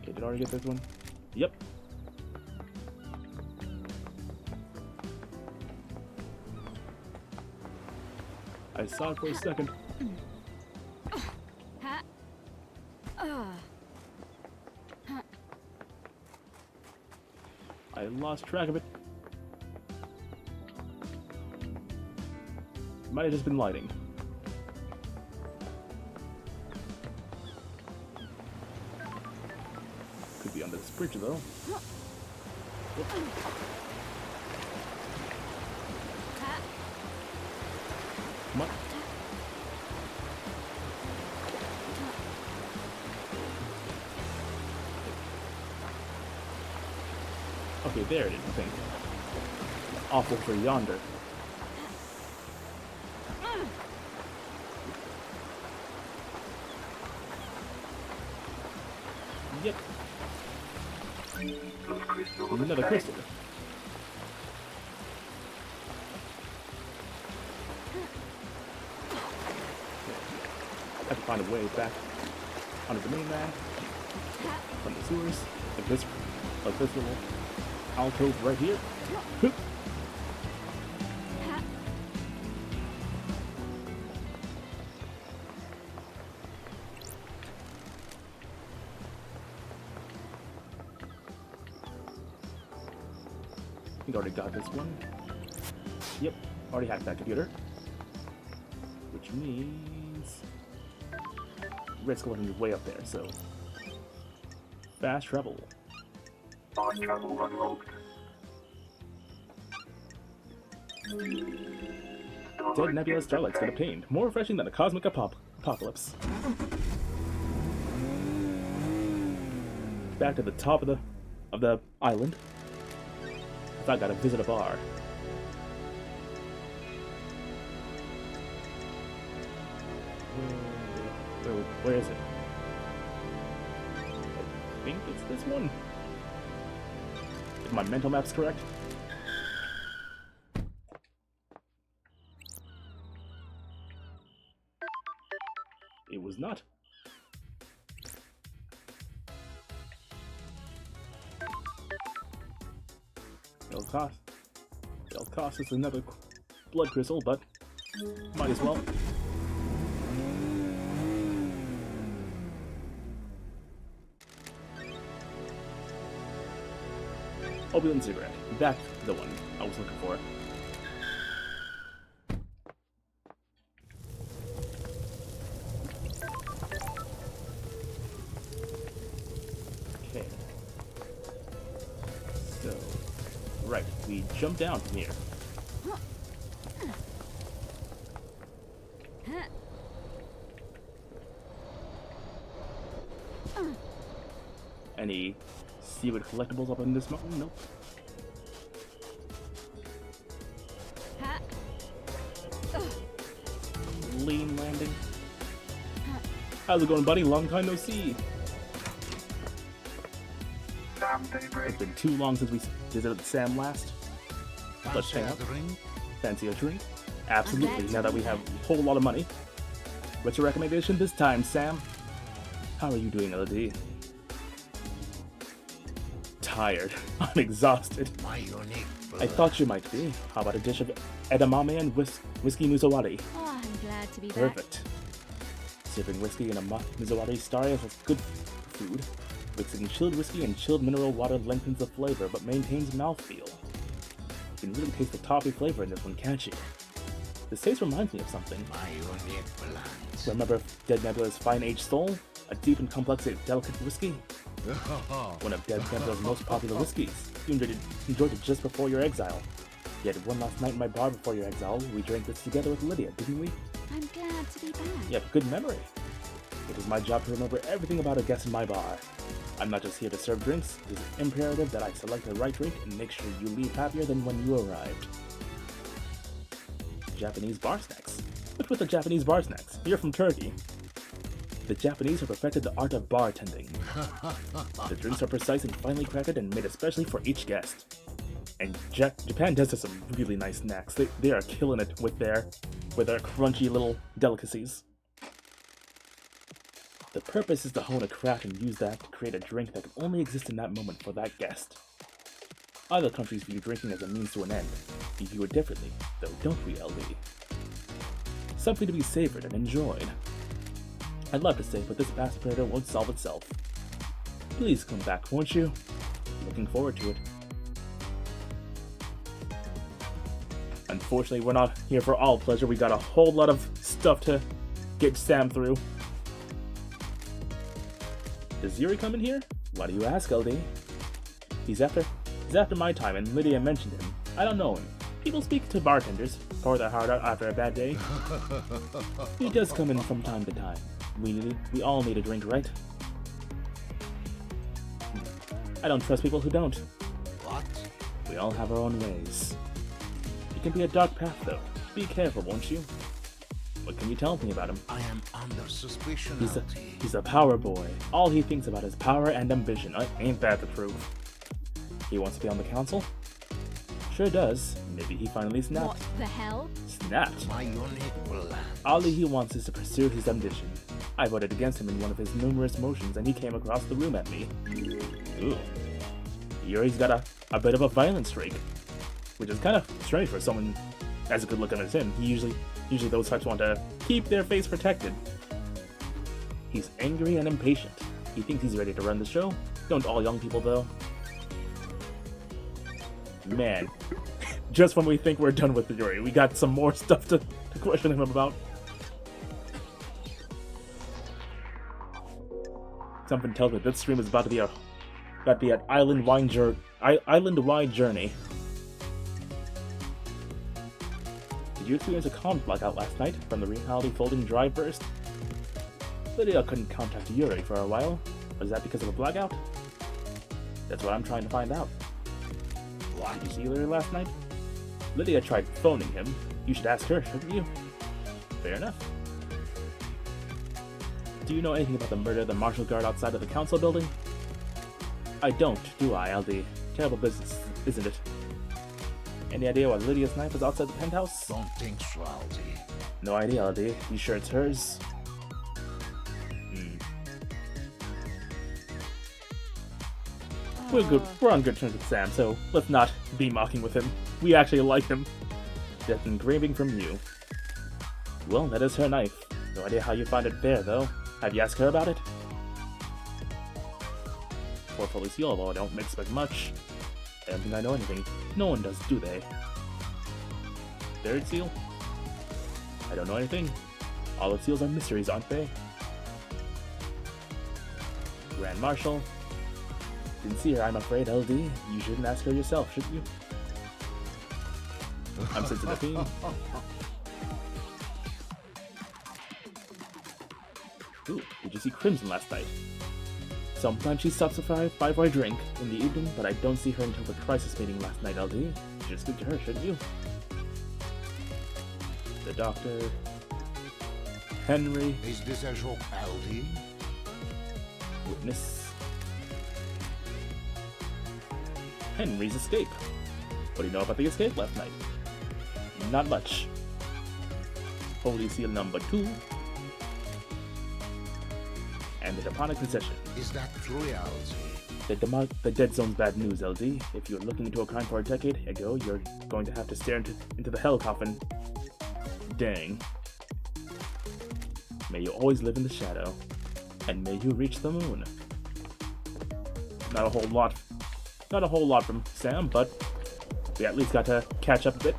okay, did I already get this one? Yep. I saw it for a second. I lost track of it. Might have just been lighting. Could be under this bridge though. Whoop. Come on. Okay, there it is, I think. Awful for yonder. Yep. Another crystal. I have to find a way back under the mainland, from the sewers, like this little alcove right here. I think I already got this one. Yep, already hacked that computer. Which means Red's going to be way up there, so fast travel. Fast travel unlocked. Dead nebulous starlight's been obtained. More refreshing than a cosmic apocalypse. Back to the top of the island. I thought I gotta visit a bar. Where is it? I think it's this one. If my mental map's correct. It was not. It'll cost us another blood crystal, but might as well. Opulent cigarette. That's the one I was looking for. Okay. So, right, we jump down from here. Any seaweed collectibles up in this mountain? Nope. Lean landing. How's it going, buddy? Long time no see. Damn It's been too long since we visited Sam last. Let's hang out. Fancy a drink? Absolutely, now that we have a whole lot of money. What's your recommendation this time, Sam? How are you doing, LD? Tired. I'm exhausted. I thought you might be. How about a dish of edamame and whiskey musawari? Oh, I'm glad to be back. Perfect. Sipping whiskey in a musawari style is good food. Mixing chilled whiskey and chilled mineral water lengthens the flavor but maintains mouthfeel. You can really taste the toffee flavor in this one, can't you? This taste reminds me of something. Remember Dead Nebula's Fine-Aged Soul? A deep and complex yet delicate whiskey? One of Dead Nebula's most popular whiskeys. You enjoyed it just before your exile. Yet one last night in my bar before your exile, we drank this together with Lydia, didn't we? I'm glad to be back. You have good memory. It is my job to remember everything about a guest in my bar. I'm not just here to serve drinks, it is imperative that I select the right drink and make sure you leave happier than when you arrived. Japanese bar snacks. What's with the Japanese bar snacks? You're from Turkey. The Japanese have perfected the art of bartending. The drinks are precise and finely crafted and made especially for each guest. And Japan does have some really nice snacks. They are killing it with their crunchy little delicacies. The purpose is to hone a craft and use that to create a drink that can only exist in that moment for that guest. Other countries view drinking as a means to an end. We view it differently, though, don't we, LD? Something to be savored and enjoyed. I'd love to say, but this past predator won't solve itself. Please come back, won't you? Looking forward to it. Unfortunately, we're not here for all pleasure. We got a whole lot of stuff to get Sam through. Does Yuri come in here? Why do you ask, LD? He's after my time, and Lydia mentioned him. I don't know him. People speak to bartenders, pour their heart out after a bad day. He does come in from time to time. We all need a drink, right? I don't trust people who don't. What? We all have our own ways. It can be a dark path, though. Be careful, won't you? What can you tell me about him? I am under suspicion. He's a power boy. All he thinks about is power and ambition. Ain't that the proof? He wants to be on the council? Sure does. Maybe he finally snapped. What the hell? Snapped? My unit will land. All he wants is to pursue his ambition. I voted against him in one of his numerous motions, and he came across the room at me. Ooh. Yuri's got a bit of a violent streak, which is kind of strange for someone as good looking as him. Usually those types want to keep their face protected. He's angry and impatient. He thinks he's ready to run the show. Don't all young people, though? Man, just when we think we're done with Yuri, we got some more stuff to question him about. Something tells me this stream is about to be an island-wide journey. Did you experience a comm blackout last night from the reality folding drive burst? Lydia couldn't contact Yuri for a while. Was that because of a blackout? That's what I'm trying to find out. What? Did you see Yuri last night? Lydia tried phoning him. You should ask her, shouldn't you? Fair enough. Do you know anything about the murder of the marshal guard outside of the council building? I don't, do I, LD? Terrible business, isn't it? Any idea why Lydia's knife was outside the penthouse? Don't think so, LD. No idea, LD. You sure it's hers? We're good. We're on good terms with Sam, so let's not be mocking with him. We actually like him. That's engraving from you. Well, that is her knife. No idea how you find it there, though. Have you asked her about it? Poor Police, although I don't expect much. I don't think I know anything. No one does, do they? Third seal? I don't know anything. All the seals are mysteries, aren't they? Grand Marshal? Didn't see her, I'm afraid, LD. You shouldn't ask her yourself, should you? I'm sensing the theme. Ooh, did you see Crimson last night? Sometimes she stops by for a drink in the evening, but I don't see her until the crisis meeting last night, LD. You should speak to her, shouldn't you? The doctor... Henry... Is this a joke, LD? Witness... Henry's escape. What do you know about the escape last night? Not much. Holy Seal number 2. And the demonic possession. Is that true, LZ? The Dead Zone's bad news, LD. If you're looking into a crime for a decade ago, you're going to have to stare into the hell coffin. Dang. May you always live in the shadow. And may you reach the moon. Not a whole lot from Sam, but we at least got to catch up a bit.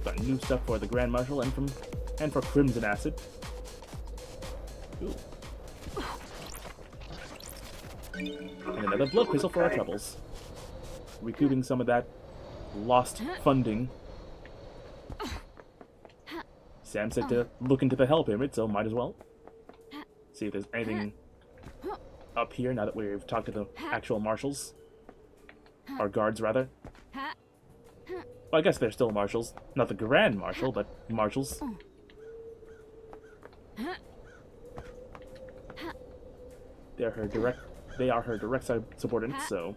Got new stuff for the Grand Marshal and for Crimson Acid. Ooh. And another blood crystal for our troubles. Recouping some of that lost funding. Sam said to look into the Hell Pyramid, so might as well. See if there's anything up here now that we've talked to the actual marshals. Or guards, rather. Well, I guess they're still marshals. Not the Grand Marshal, but marshals. They are her direct subordinates, so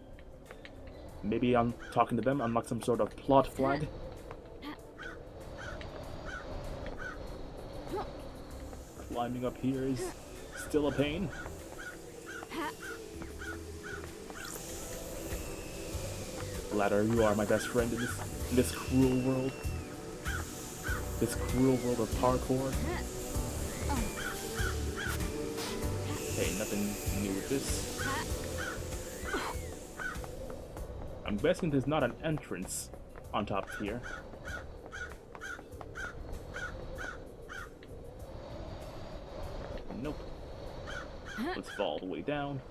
maybe on talking to them unlock some sort of plot flag. Climbing up here is still a pain. Ladder, you are my best friend in this cruel world. This cruel world of parkour. Hey, nothing new with this. I'm guessing there's not an entrance on top here. Nope. Let's fall all the way down.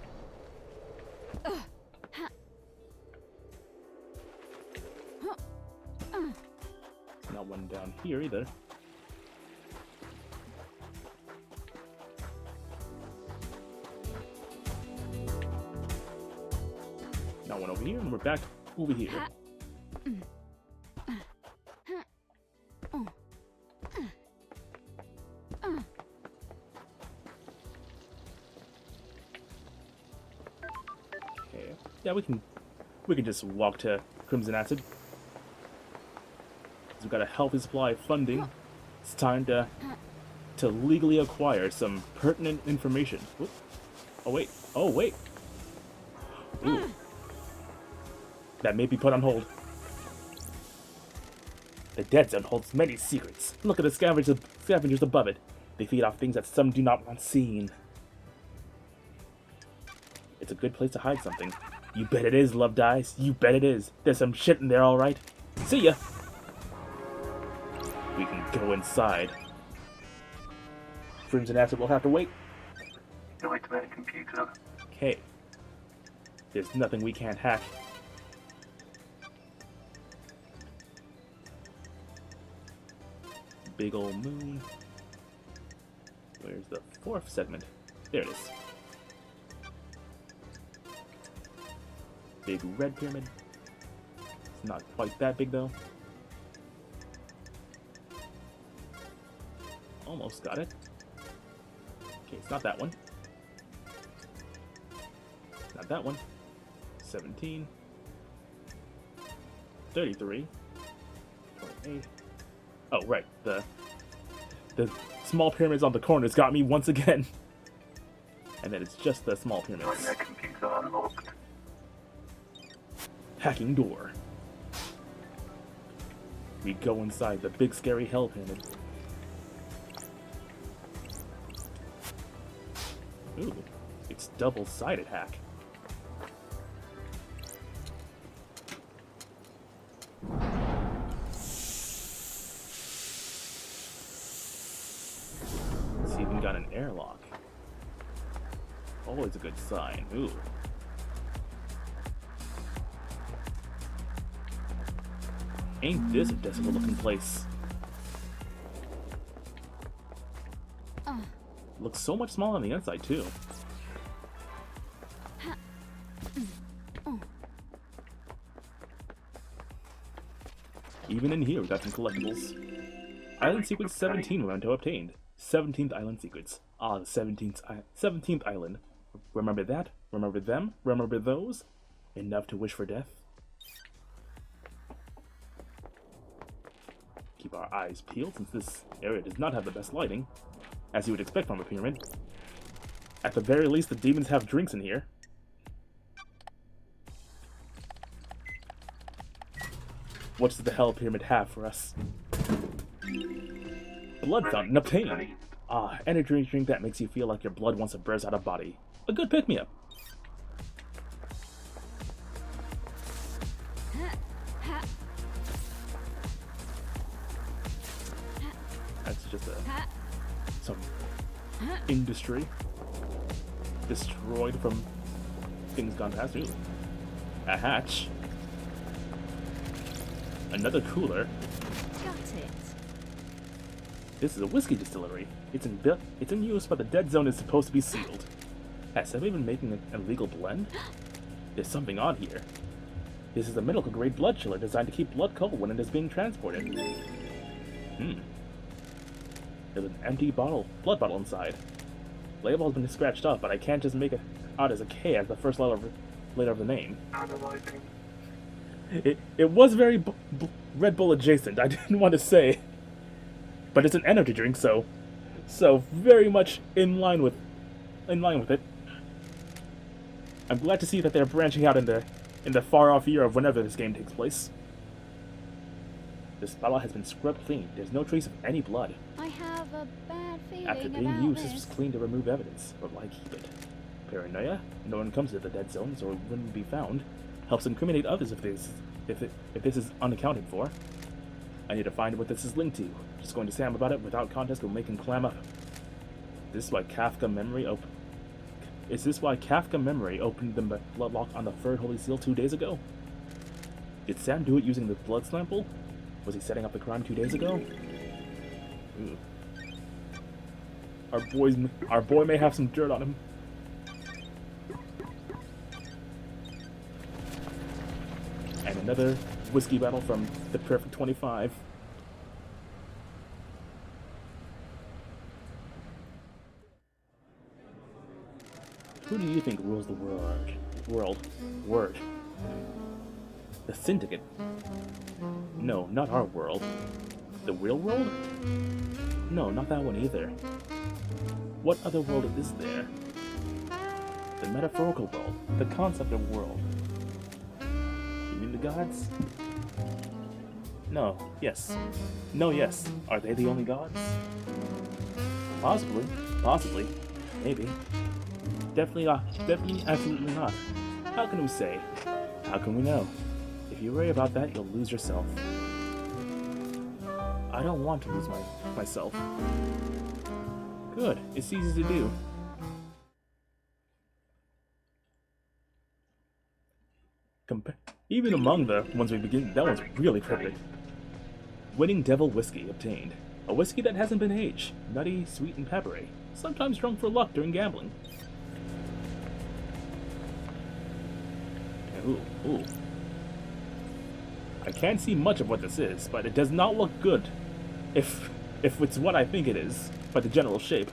Not one down here either. Not one over here, and we're back over here. Okay. Yeah, we can just walk to Crimson Acid. We've got a healthy supply of funding. It's time to legally acquire some pertinent information. Oop. Oh wait. Oh wait. Ooh. That may be put on hold. The Dead Zone holds many secrets. Look at the scavengers above it. They feed off things that some do not want seen. It's a good place to hide something. You bet it is, Love Dies. You bet it is. There's some shit in there, alright. See ya! We can go inside. Crimson Acid will have to wait. No way to make a computer. Okay. There's nothing we can't hack. Big old moon. Where's the fourth segment? There it is. Big red pyramid. It's not quite that big though. Almost got it. Okay, it's not that one. Not that one. 17. 33. 28. Oh, right. The small pyramids on the corners got me once again. And then it's just the small pyramids. Join their computer unlocked. Hacking door. We go inside the big scary hell pyramid. Ooh, it's double-sided hack. It's even got an airlock. Always a good sign. Ooh. Ain't this a desolate looking place? Looks so much smaller on the inside, too. Even in here, we got some collectibles. Island Secrets 17 memento obtained. 17th Island Secrets. Ah, the 17th island. Remember that? Remember them? Remember those? Enough to wish for death? Keep our eyes peeled since this area does not have the best lighting, as you would expect from a pyramid. At the very least, the demons have drinks in here. What does the Hell Pyramid have for us? Blood fountain obtained. Ah, energy drink that makes you feel like your blood wants to burst out of body. A good pick-me-up. That's just some industry destroyed from things gone past. Ooh. A hatch. Another cooler. Got it. This is a whiskey distillery. It's in use, but the dead zone is supposed to be sealed. Has somebody been making an illegal blend? There's something odd here. This is a medical-grade blood chiller designed to keep blood cold when it is being transported. There's an empty blood bottle inside. Label has been scratched off, but I can't just make it out as a K as the first letter of the name. It was very Red Bull adjacent. I didn't want to say, but it's an energy drink, so very much in line with it. I'm glad to see that they're branching out in the far off year of whenever this game takes place. This bottle has been scrubbed clean. There's no trace of any blood. I have a bad feeling After being about used, this. this was cleaned to remove evidence, but why keep it? Paranoia? No one comes to the dead zone, so it wouldn't be found. Helps incriminate others if this is unaccounted for. I need to find what this is linked to. Just going to Sam about it without contest will make him clam up. Is this why Kafka Memory opened the blood lock on the third holy seal 2 days ago? Did Sam do it using the blood sample? Was he setting up the crime 2 days ago? Ooh. Our boy may have some dirt on him. And another whiskey bottle from the Perfect 25. Who do you think rules the world? The Syndicate. No, not our world. The real world? No, not that one either. What other world is there? The metaphorical world. The concept of world. You mean the gods? No, yes. No, yes. Are they the only gods? Possibly. Maybe. Definitely, absolutely not. How can we say? How can we know? If you worry about that, you'll lose yourself. I don't want to lose myself. Good. It's easy to do. Even among the ones we begin, that one's really cryptic. Winning Devil Whiskey obtained. A whiskey that hasn't been aged. Nutty, sweet, and peppery. Sometimes drunk for luck during gambling. Ooh. I can't see much of what this is, but it does not look good. If it's what I think it is, by the general shape.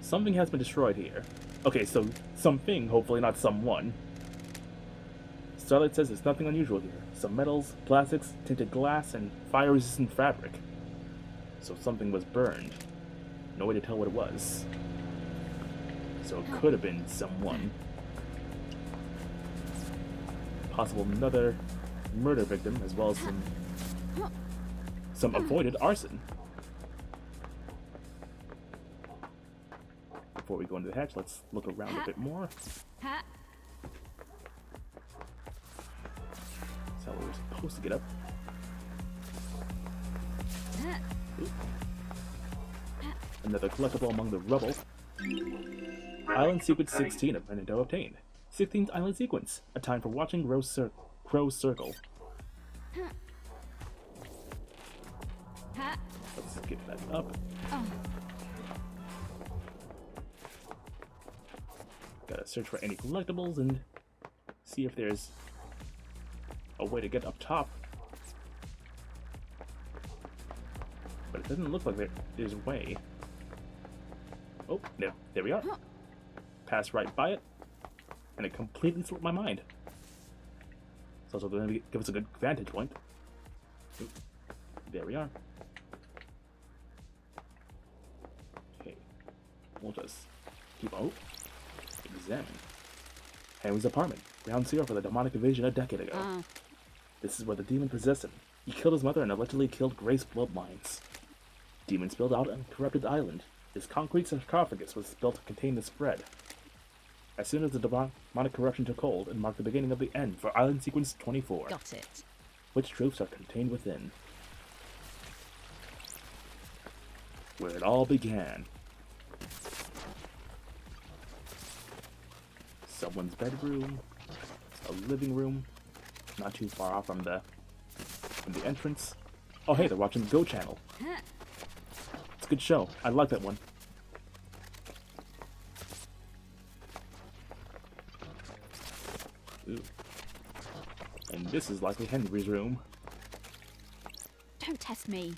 Something has been destroyed here. Okay, so something, hopefully not someone. Starlight says there's nothing unusual here. Some metals, plastics, tinted glass, and fire-resistant fabric. So something was burned. No way to tell what it was. So it could have been someone. Possible another murder victim, as well as some avoided arson. Before we go into the hatch, let's look around a bit more. Ha. That's how we're supposed to get up. Ooh. Another collectible among the rubble. Island Sequence 16 of Menendo obtained. 16th Island Sequence. A time for watching Crow's Circle. Let's get that up. Gotta search for any collectibles and see if there's a way to get up top. But it doesn't look like there's a way. Oh, no, there we are. Passed right by it, and it completely slipped my mind. So also going to give us a good vantage point. Oop. There we are. Okay. We'll just keep on. Examine. Henry's apartment. Ground zero for the demonic invasion a decade ago. This is where the demon possessed him. He killed his mother and allegedly killed Grace bloodlines. Demon spilled out and corrupted the island. His concrete sarcophagus was built to contain the spread. As soon as the demonic corruption took hold, it marked the beginning of the end for Island Sequence 24. Got it. Which troops are contained within. Where it all began. Someone's bedroom, a living room, not too far off from the entrance. Oh hey, they're watching the Go channel. It's a good show. I like that one. Ooh. And this is likely Henry's room. Don't test me.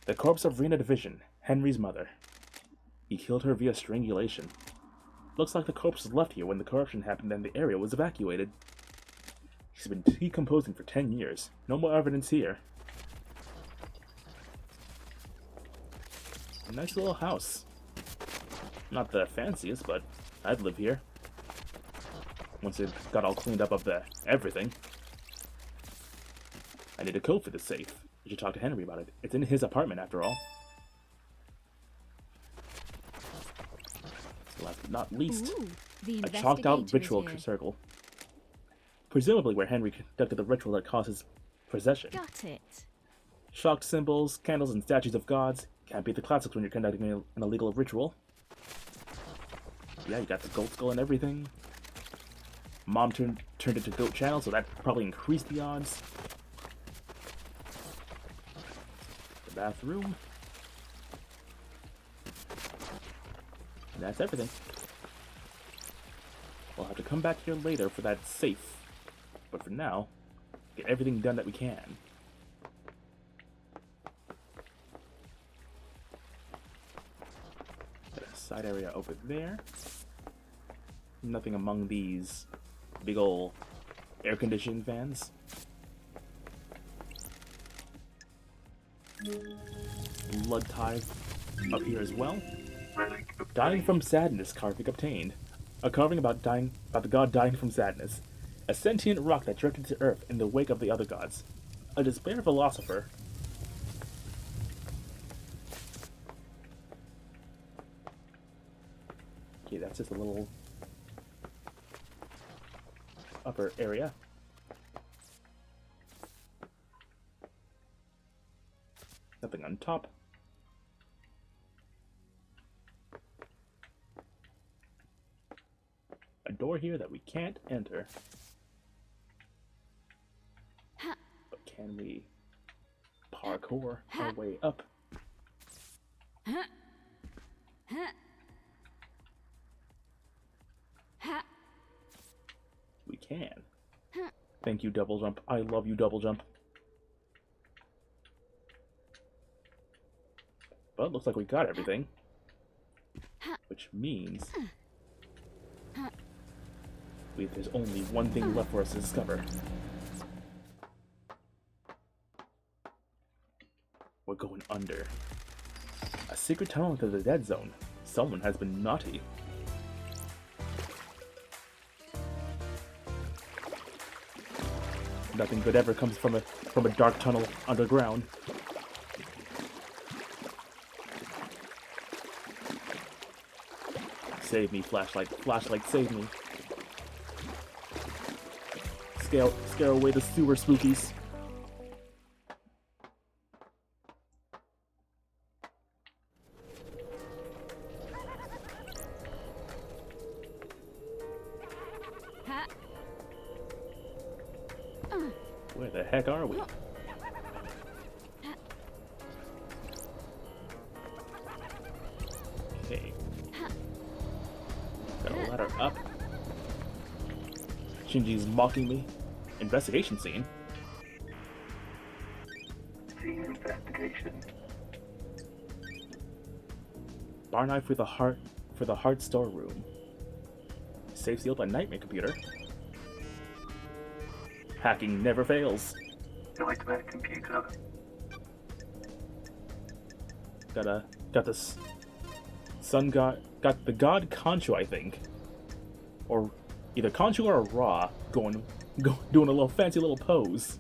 The corpse of Rena Division, Henry's mother. He killed her via strangulation. Looks like the corpse was left here when the corruption happened and the area was evacuated. She's been decomposing for 10 years. No more evidence here. A nice little house. Not the fanciest, but I'd live here. Once it got all cleaned up of the everything. I need a code for this safe. You should talk to Henry about it. It's in his apartment after all. Last but not least, Ooh, the a chalked out investigator is ritual here. circle. Presumably where Henry conducted the ritual that caused his possession. Got it. Chalked symbols, candles, and statues of gods. Can't beat the classics when you're conducting an illegal ritual. Yeah, you got the goat skull and everything. Mom turned it to goat channel, so that probably increased the odds. The bathroom. And that's everything. We'll have to come back here later for that safe. But for now, get everything done that we can. Got a side area over there. Nothing among these big ol' air conditioning fans. Blood tithe up here as well. Dying from sadness carving obtained. A carving about the god dying from sadness. A sentient rock that drifted to Earth in the wake of the other gods. A despair philosopher. Okay, that's just a little upper area. Nothing on top. A door here that we can't enter. But can we parkour our way up? We can. Thank you, double jump. I love you, double jump. But looks like we got everything. Which means there's only one thing left for us to discover. We're going under. A secret tunnel into the dead zone. Someone has been naughty. Nothing good ever comes from a dark tunnel underground. Save me, flashlight. Flashlight, save me. Scare away the sewer spookies. Where the heck are we? Okay. Got a ladder up. Shinji's mocking me. Investigation scene. Scene investigation. Bar knife for the heart storeroom. Safe sealed by Nightmare Computer. Hacking never fails. Nightmare computer. Got this sun god, got the god Conchu, I think, or either Conchu or Ra doing a little fancy little pose.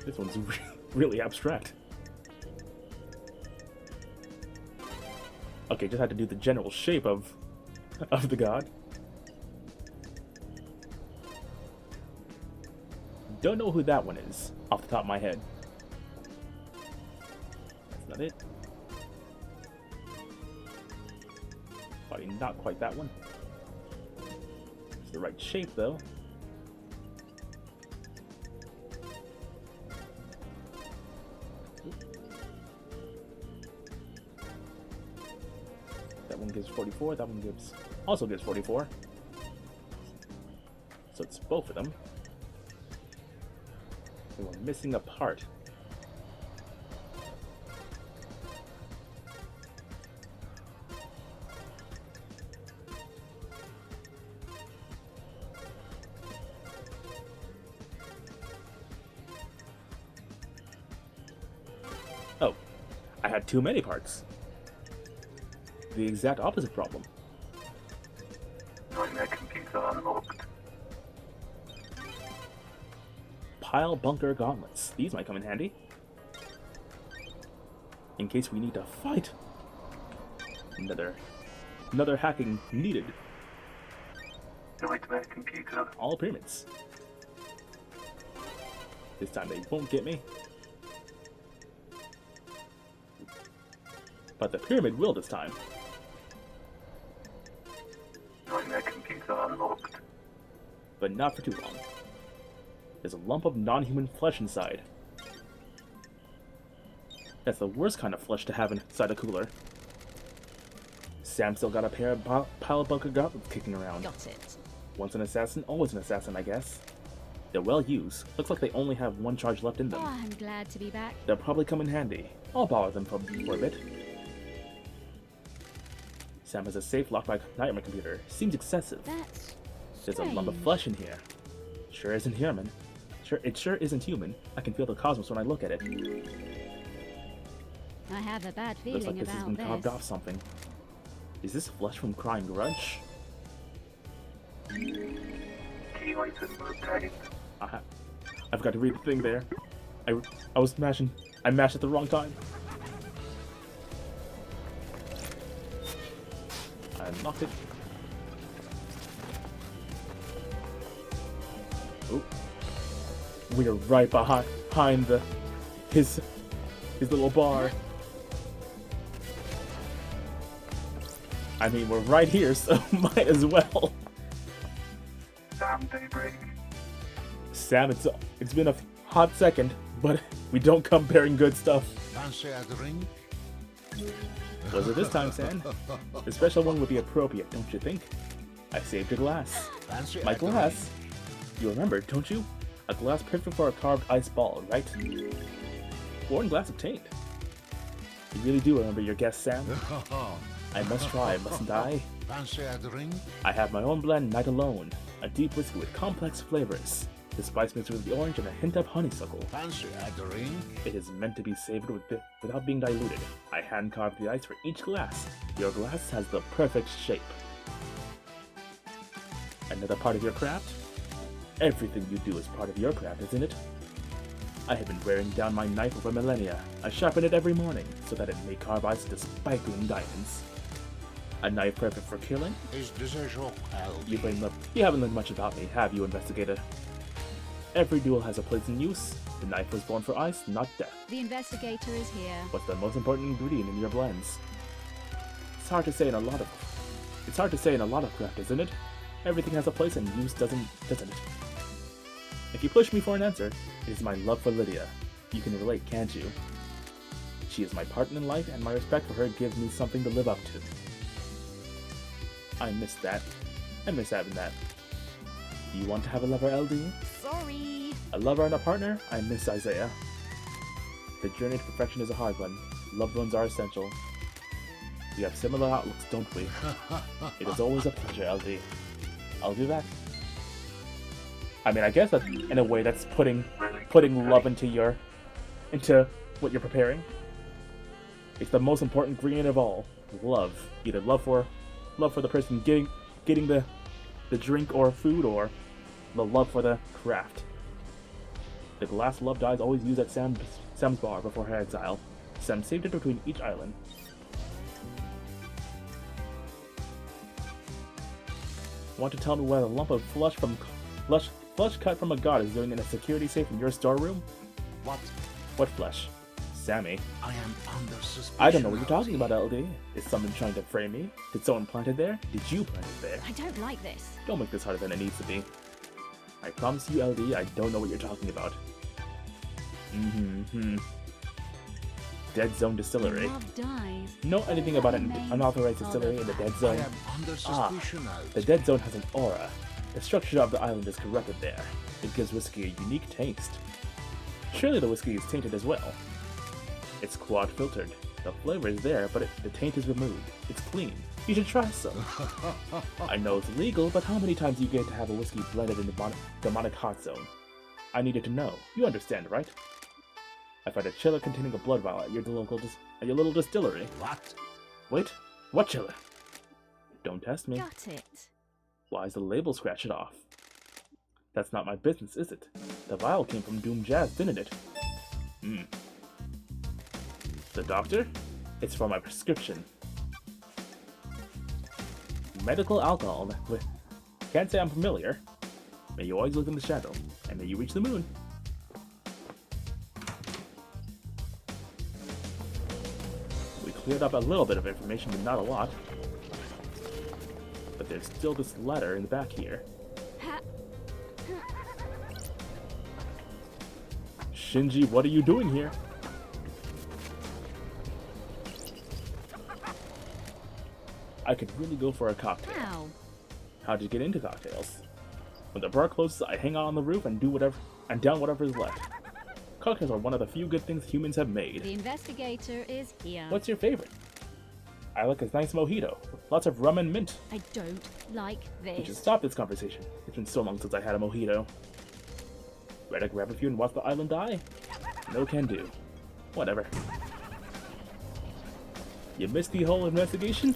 This one's really abstract. Okay, just had to do the general shape of the god. Don't know who that one is off the top of my head. That's not it. Probably not quite that one. It's the right shape though. That one gives 44, that one also gives 44. So it's both of them. And we're missing a part. Oh, I had too many parts. The exact opposite problem. Nightmare computer unlocked. Pile bunker gauntlets. These might come in handy. In case we need to fight. Another hacking needed. Nightmare computer. All pyramids. This time they won't get me. But the pyramid will this time. Nightmare computer unlocked. But not for too long. There's a lump of non-human flesh inside. That's the worst kind of flesh to have inside a cooler. Sam still got a pair of pile bunker gauntlets kicking around. Got it. Once an assassin, always an assassin, I guess. They're well used. Looks like they only have one charge left in them. Oh, I'm glad to be back. They'll probably come in handy. I'll borrow them for a bit. Sam has a safe locked by Nightmare computer. Seems excessive. That's There's a lump of strange. flesh in here. Sure isn't human. It sure isn't human. I can feel the cosmos when I look at it. I have a bad Looks like feeling this has about been carved this. off something. Is this flesh from Crying Grudge? Key item obtained. I forgot to read the thing there. I was smashing. I mashed at the wrong time. I unlocked it. Oh, we are right behind his little bar. I mean, we're right here, so might as well. Sam daybreak. Sam, it's been a hot second, but we don't come bearing good stuff. Fancy a drink? Was it this time, Sam? The special one would be appropriate, don't you think? I saved your glass. Fancy My a glass? You remember, don't you? A glass perfect for a carved ice ball, right? Foreign glass obtained. You really do remember your guess, Sam? drink? I must try, mustn't I? Fancy a drink? I have my own blend, Night Alone. A deep whiskey with complex flavors. The spice mixed with the orange and a hint of honeysuckle. Fancy a drink? It is meant to be savored without being diluted. I hand-carved the ice for each glass. Your glass has the perfect shape. Another part of your craft? Everything you do is part of your craft, isn't it? I have been wearing down my knife over millennia. I sharpen it every morning, so that it may carve ice into sparkling diamonds. A knife perfect for killing? Is this a joke, You LD? haven't learned much about me, have you, investigator? Every duel has a place in use. The knife was born for ice, not death. The investigator is here. What's the most important ingredient in your blends? It's hard to say in a lot of craft, isn't it? Everything has a place and use doesn't it? If you push me for an answer, it is my love for Lydia. You can relate, can't you? She is my partner in life, and my respect for her gives me something to live up to. I miss that. I miss having that. Do you want to have a lover, LD? Sorry. A lover and a partner? I miss Isaiah. The journey to perfection is a hard one. Loved ones are essential. We have similar outlooks, don't we? It is always a pleasure, LD. I'll do that. I mean, I guess that in a way that's putting love into what you're preparing. It's the most important ingredient of all. Love. Either love for the person getting the drink or food, or the love for the craft. The glass love die is always used at Sam's bar before her exile. Sam saved it between each island. Want to tell me what a lump of flesh cut from a god is doing in a security safe in your storeroom? What? What flesh? Sammy. I am under suspicion. I don't know what you're talking about, LD. Is someone trying to frame me? Did someone plant it there? Did you plant it there? I don't like this. Don't make this harder than it needs to be. I promise you, LD, I don't know what you're talking about. Dead Zone Distillery. Love dies. Know anything about an unauthorized distillery in the Dead I Zone? am under suspicion. The Dead Zone has an aura. The structure of the island is corrupted there. It gives whiskey a unique taste. Surely the whiskey is tainted as well. It's quad filtered. The flavor is there, but the taint is removed. It's clean. You should try some. I know it's illegal, but how many times do you get to have a whiskey blended in the demonic hot zone? I needed to know. You understand, right? I found a chiller containing a blood vial at your little distillery. What? Wait, what chiller? Don't test me. Got it. Why is the label scratched off? That's not my business, is it? The vial came from Doom Jazz, didn't it? The doctor? It's for my prescription. Medical alcohol. Can't say I'm familiar. May you always look in the shadow, and may you reach the moon. We cleared up a little bit of information, but not a lot. But there's still this letter in the back here. Shinji, what are you doing here? I could really go for a cocktail. Ow. How'd you get into cocktails? When the bar closes, I hang out on the roof and down whatever is left. Cocktails are one of the few good things humans have made. The investigator is here. What's your favorite? I like a nice mojito. Lots of rum and mint. I don't like We should this. stop this conversation. It's been so long since I had a mojito. Ready to grab a few and watch the island die? No can do. Whatever. You missed the whole investigation?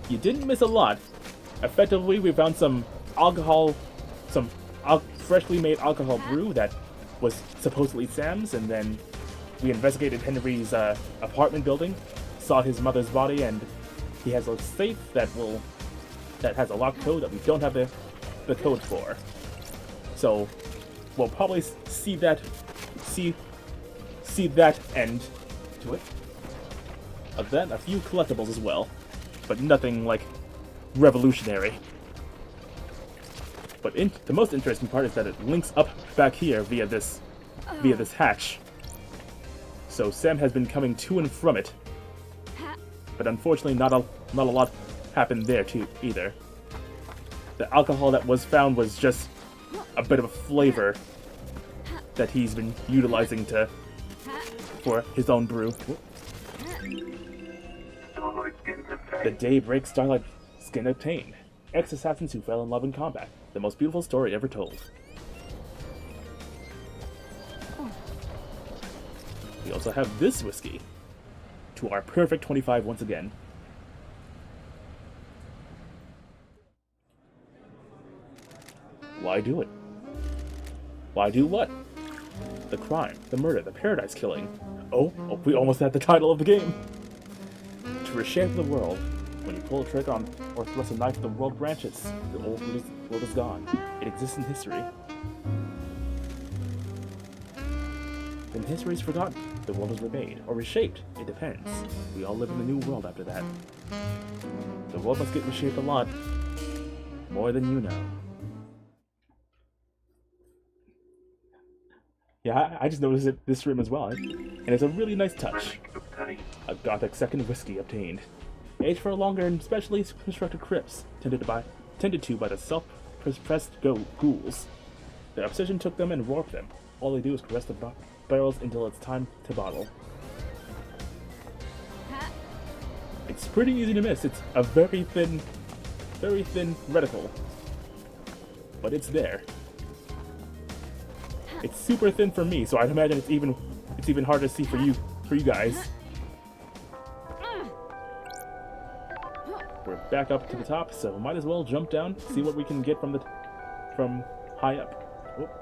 You didn't miss a lot. Effectively, we found some alcohol, freshly made alcohol brew that was supposedly Sam's, and then we investigated Henry's apartment building, saw his mother's body, and he has a safe that has a locked code that we don't have the code for. So we'll probably see that end to it. Then a few collectibles as well, but nothing like revolutionary. But the most interesting part is that it links up back here via this hatch. So Sam has been coming to and from it, but unfortunately not a lot happened there too either. The alcohol that was found was just a bit of a flavor that he's been utilizing for his own brew. Starlight skins obtained. The Daybreak Starlight Skin obtained. Ex-assassins who fell in love in combat. The most beautiful story ever told. We also have this whiskey. To our perfect 25 once again. Why do it? Why do what? The crime, the murder, the paradise killing. Oh, we almost had the title of the game. To reshape the world. When you pull a trigger on or thrust a knife, the world branches. The old world is gone. It exists in history. Then history is forgotten. The world is remade or reshaped. It depends. We all live in the new world after that. The world must get reshaped a lot. More than you know. Yeah, I just noticed this room as well, and it's a really nice touch. Obtained. A Gothic second whiskey obtained. Aged for longer in specially constructed crypts, tended to by the self-pressed ghouls. Their obsession took them and warped them. all they do is caress the barrels until it's time to bottle. Ha. It's pretty easy to miss. It's a very thin reticle. But it's there. It's super thin for me, so I'd imagine it's even harder to see for you guys. We're back up to the top, so might as well jump down, see what we can get from high up.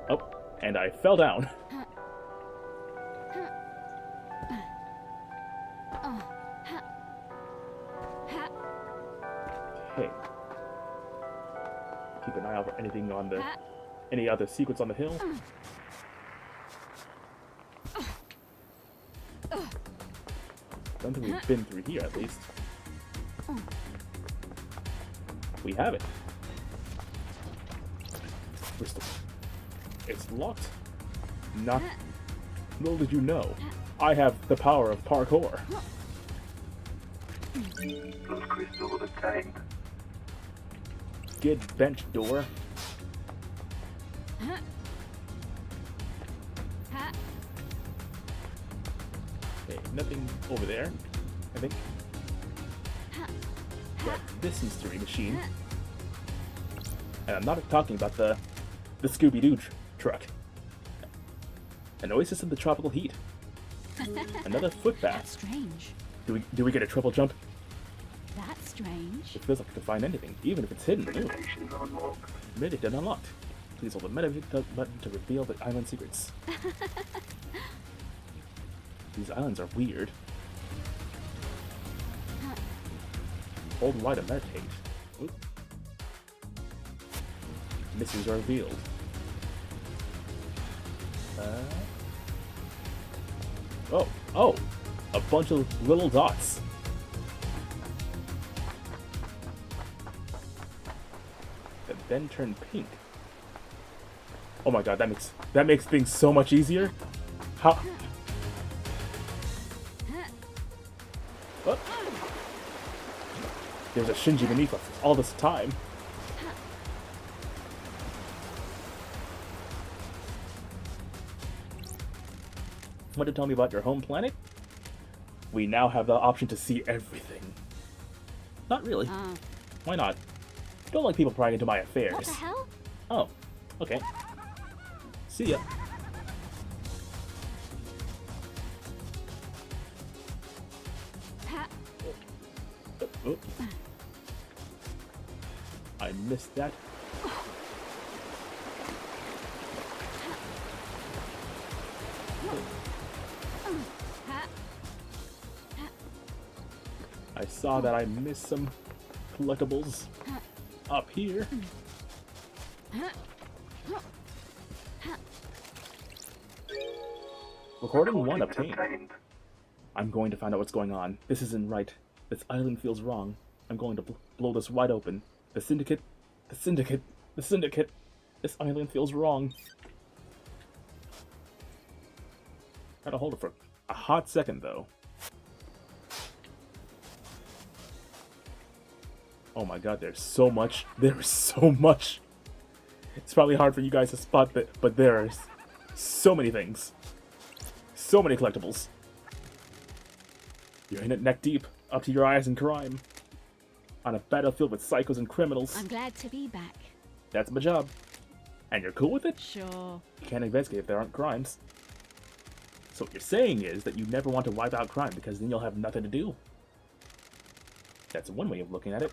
Oh, and I fell down. Hey. Keep an eye out for anything on any other secrets on the hill. Don't think we've been through here, at least. We have it. It's locked. Not. Little did you know, I have the power of parkour. Those crystals obtained. Get bench door. Okay, nothing over there, I think. Got this mystery machine. And I'm not talking about the Scooby-Doo truck. An oasis in the tropical heat. Another footpath. That's strange. Do we get a triple jump? That's strange. It feels like to find anything, even if it's hidden. Ooh. Meditation unlocked. Meditate unlocked. Please hold the meditate button to reveal the island secrets. These islands are weird. Hold Y to meditate. Oop. Mysteries are revealed. Oh! A bunch of little dots. That then turn pink. Oh my god, that makes things so much easier. How? What? There's a Shinji beneath us all this time. Want to tell me about your home planet? We now have the option to see everything. Not really. Why not? Don't like people prying into my affairs. What the hell? Oh, okay. See ya. Oh. I missed that. I saw that I missed some collectibles up here. Recording 1 obtained. I'm going to find out what's going on. This isn't right. This island feels wrong. I'm going to blow this wide open. The Syndicate. The Syndicate. The Syndicate. This island feels wrong. Had to hold it for a hot second, though. Oh my god, there's so much. There's so much. It's probably hard for you guys to spot, but there's so many things. So many collectibles. You're in it neck deep, up to your eyes in crime. On a battlefield with psychos and criminals. I'm glad to be back. That's my job. And you're cool with it? Sure. You can't investigate if there aren't crimes. So what you're saying is that you never want to wipe out crime because then you'll have nothing to do. That's one way of looking at it.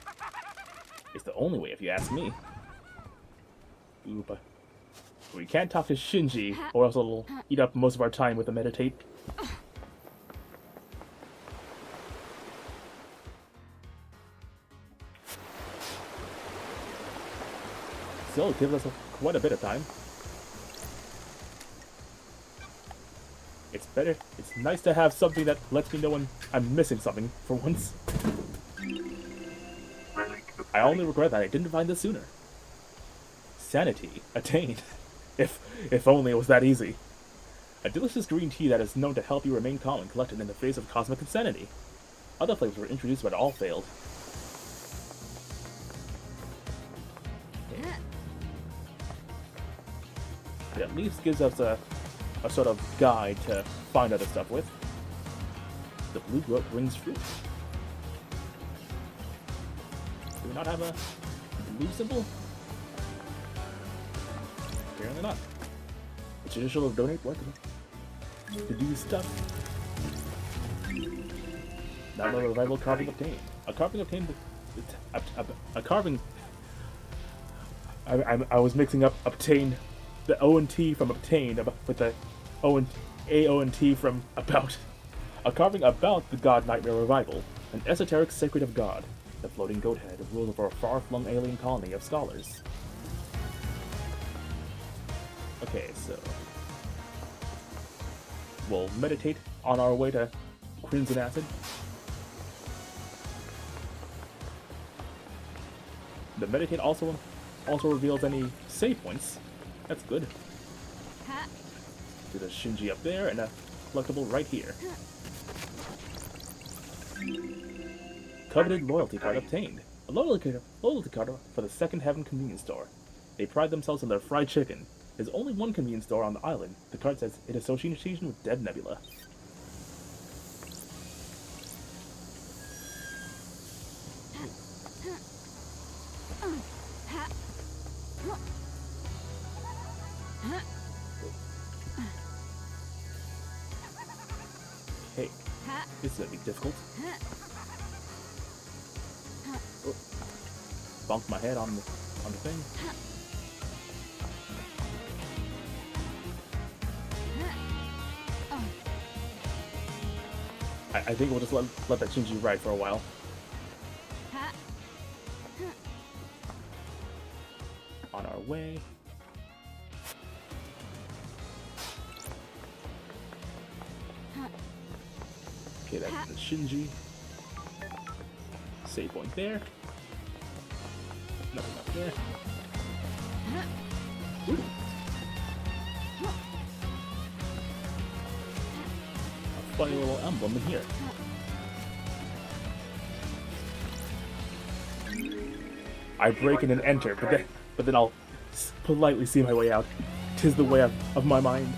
It's the only way if you ask me. Ooh, but we can't talk to Shinji or else it'll eat up most of our time with the meditate. Still, it gives us quite a bit of time. It's nice to have something that lets me know when I'm missing something, for once. I only regret that I didn't find this sooner. Sanity attained. If only it was that easy. A delicious green tea that is known to help you remain calm and collected in the face of cosmic insanity. Other flavors were introduced but all failed. It at least gives us a sort of guide to find other stuff with. The blue goat brings fruit. Do we not have a blue symbol? Apparently not. The traditional donate blood to do stuff. Now no revival carving obtained. A carving obtained. A carving. I was mixing up obtained, the O and T from obtained with the O and T from about. A carving about the god Nightmare Revival, an esoteric secret of God. The floating goat head rules over a far-flung alien colony of scholars. Okay, so we'll meditate on our way to Crimson Acid. The meditate also reveals any save points. That's good. There's a Shinji up there and a collectible right here. Coveted loyalty card obtained. A loyalty card for the Second Heaven convenience store. They pride themselves on their fried chicken. There's only one convenience store on the island. The card says it association with Dead Nebula. Hey, this is gonna be difficult. Oh, bonked my head on the thing. I think we'll just let that Shinji ride for a while. On our way. Okay, that's the Shinji. Save point there. Nothing up there. Ooh. A funny little emblem in here. I break in and enter, but then I'll politely see my way out. 'Tis the way of my mind.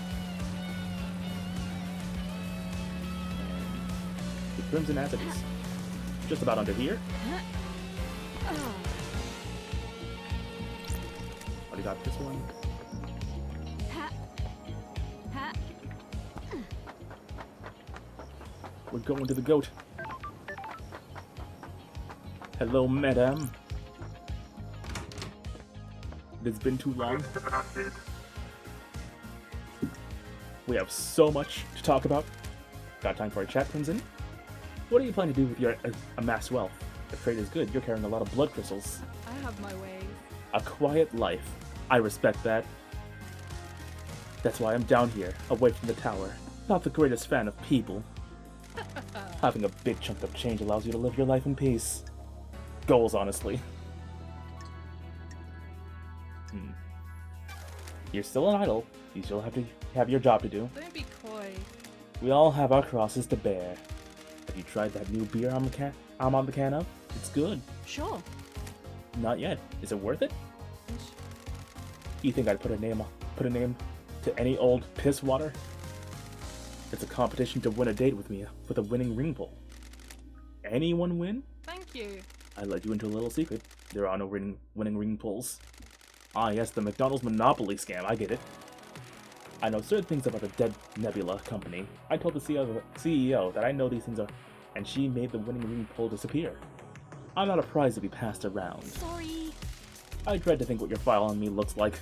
The Crimson Acid is just about under here. Already got this one. We're going to the goat. Hello, madam. It's been too long. We have so much to talk about. Got time for a chat, Crimson? What are you planning to do with your amassed wealth? The trade is good. You're carrying a lot of blood crystals. I have my ways. A quiet life. I respect that. That's why I'm down here, away from the tower. Not the greatest fan of people. Having a big chunk of change allows you to live your life in peace. Goals, honestly. You're still an idol. You still have to have your job to do. Don't be coy. We all have our crosses to bear. Have you tried that new beer I'm on the can of? It's good. Sure. Not yet. Is it worth it? You think I'd put a name to any old piss water? It's a competition to win a date with me with a winning ring pull. Anyone win? Thank you. I let you into a little secret. There are no winning ring pulls. Ah yes, the McDonald's Monopoly scam, I get it. I know certain things about the Dead Nebula company. I told the CEO that I know these things are, and she made the winning ring pull disappear. I'm not a prize to be passed around. Sorry. I dread to think what your file on me looks like.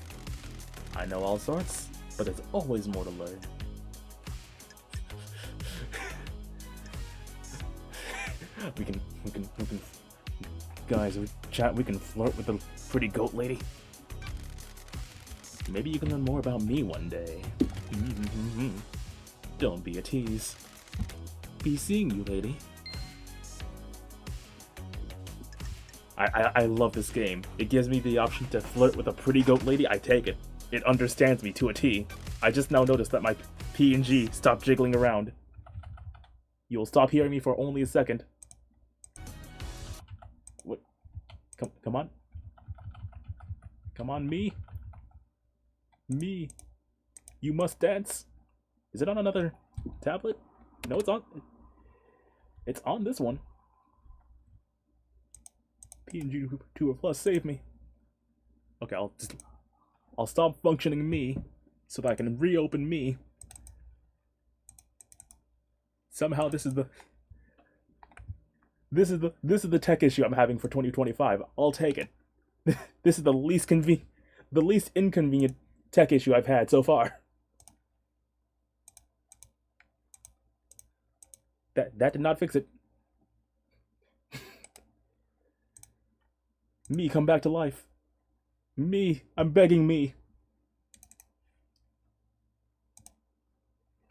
I know all sorts, but there's always more to learn. we can, guys, we can flirt with the pretty goat lady. Maybe you can learn more about me one day. Don't be a tease. Be seeing you, lady. I love this game. It gives me the option to flirt with a pretty goat lady. I take it. It understands me to a T. I just now noticed that my P&G stopped jiggling around. You'll stop hearing me for only a second. What? Come on. Come on, me. Me. You must dance. Is it on another tablet? No, it's on. It's on this one. PNG Tuber Plus, save me. Okay, I'll stop functioning me so that I can reopen me. Somehow this is the tech issue I'm having for 2025. I'll take it. This is the least inconvenient tech issue I've had so far. That did not fix it. Me, come back to life. Me, I'm begging me.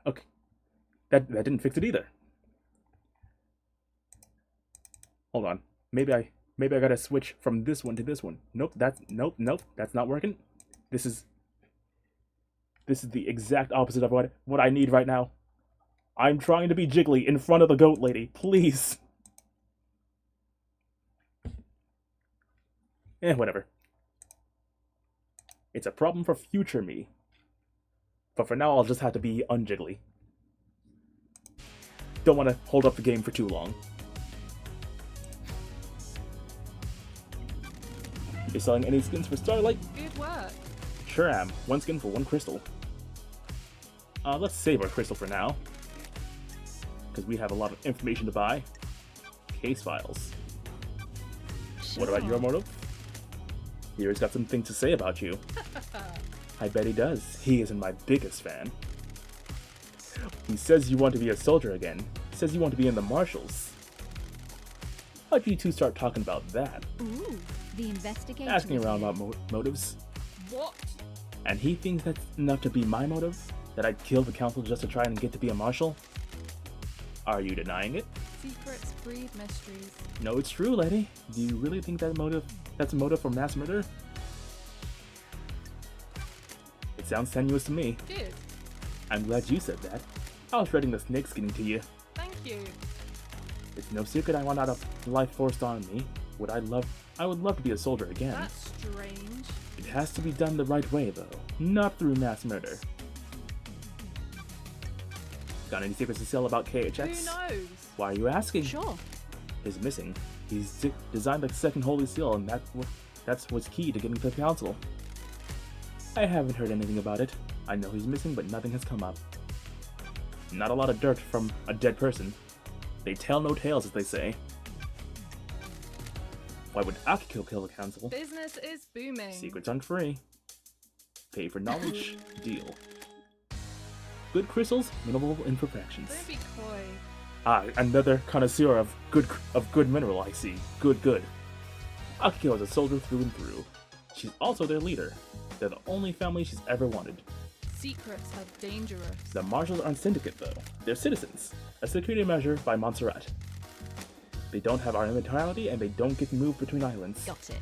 Okay. That didn't fix it either. Hold on. Maybe I gotta switch from this one to this one. Nope, that's not working. This is the exact opposite of what I need right now. I'm trying to be jiggly in front of the goat lady, please. Whatever. It's a problem for future me. But for now, I'll just have to be unjiggly. Don't want to hold up the game for too long. You selling any skins for Starlight? Good work. Sure am. 1 skin for 1 crystal. Let's save our crystal for now. Because we have a lot of information to buy. Case files. What about your motive? Here's got some things to say about you. I bet he does. He isn't my biggest fan. He says you want to be a soldier again. He says you want to be in the marshals. How'd you two start talking about that? Ooh, the investigation. Asking is around here. about motives. What? And he thinks that's enough to be my motive? That I'd kill the council just to try and get to be a marshal? Are you denying it? Secrets breed mysteries. No, it's true, lady. Do you really think that's a motive for mass murder? It sounds tenuous to me. Good. I'm glad you said that. I was dreading the snakes getting to you. Thank you. It's no secret I want out of life forced on me. I would love to be a soldier again. That's strange. It has to be done the right way, though. Not through mass murder. Got any secrets to sell about KHX? Who knows? Why are you asking? Sure. Is missing. He's designed the second holy seal, and that's what's key to getting to the council. I haven't heard anything about it. I know he's missing, but nothing has come up. Not a lot of dirt from a dead person. They tell no tales, as they say. Why would Akiko kill the council? Business is booming. Secrets aren't free. Pay for knowledge, deal. Good crystals, minimal imperfections. Don't be coy. Ah, another connoisseur of good mineral, I see. Good. Akiko is a soldier through and through. She's also their leader. They're the only family she's ever wanted. Secrets are dangerous. The marshals aren't syndicate, though. They're citizens. A security measure by Montserrat. They don't have our immortality, and they don't get moved between islands. Got it.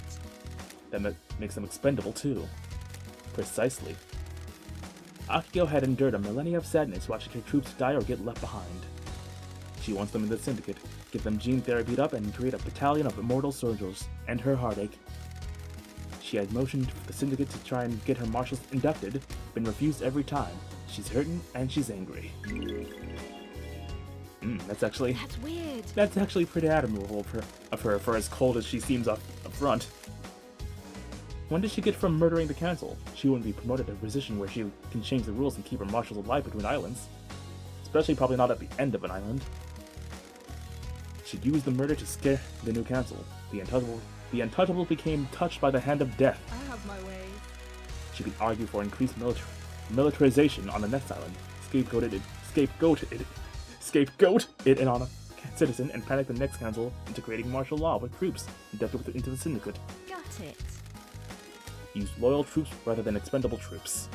That makes them expendable, too. Precisely. Akiko had endured a millennia of sadness watching her troops die or get left behind. She wants them in the syndicate, get them gene therapied up, and create a battalion of immortal soldiers, end her heartache. She had motioned for the syndicate to try and get her marshals inducted, been refused every time. She's hurting and she's angry. That's weird. That's actually pretty admirable of her for as cold as she seems up front. When did she get from murdering the council? She wouldn't be promoted to a position where she can change the rules and keep her marshals alive between islands. Especially probably not at the end of an island. She'd use the murder to scare the new council. The untouchable became touched by the hand of death. I have my ways. She could argue for increased militarization on the next island, scapegoat it in on a citizen, and panic the next council into creating martial law with troops inducted into the syndicate. Got it. Use loyal troops rather than expendable troops.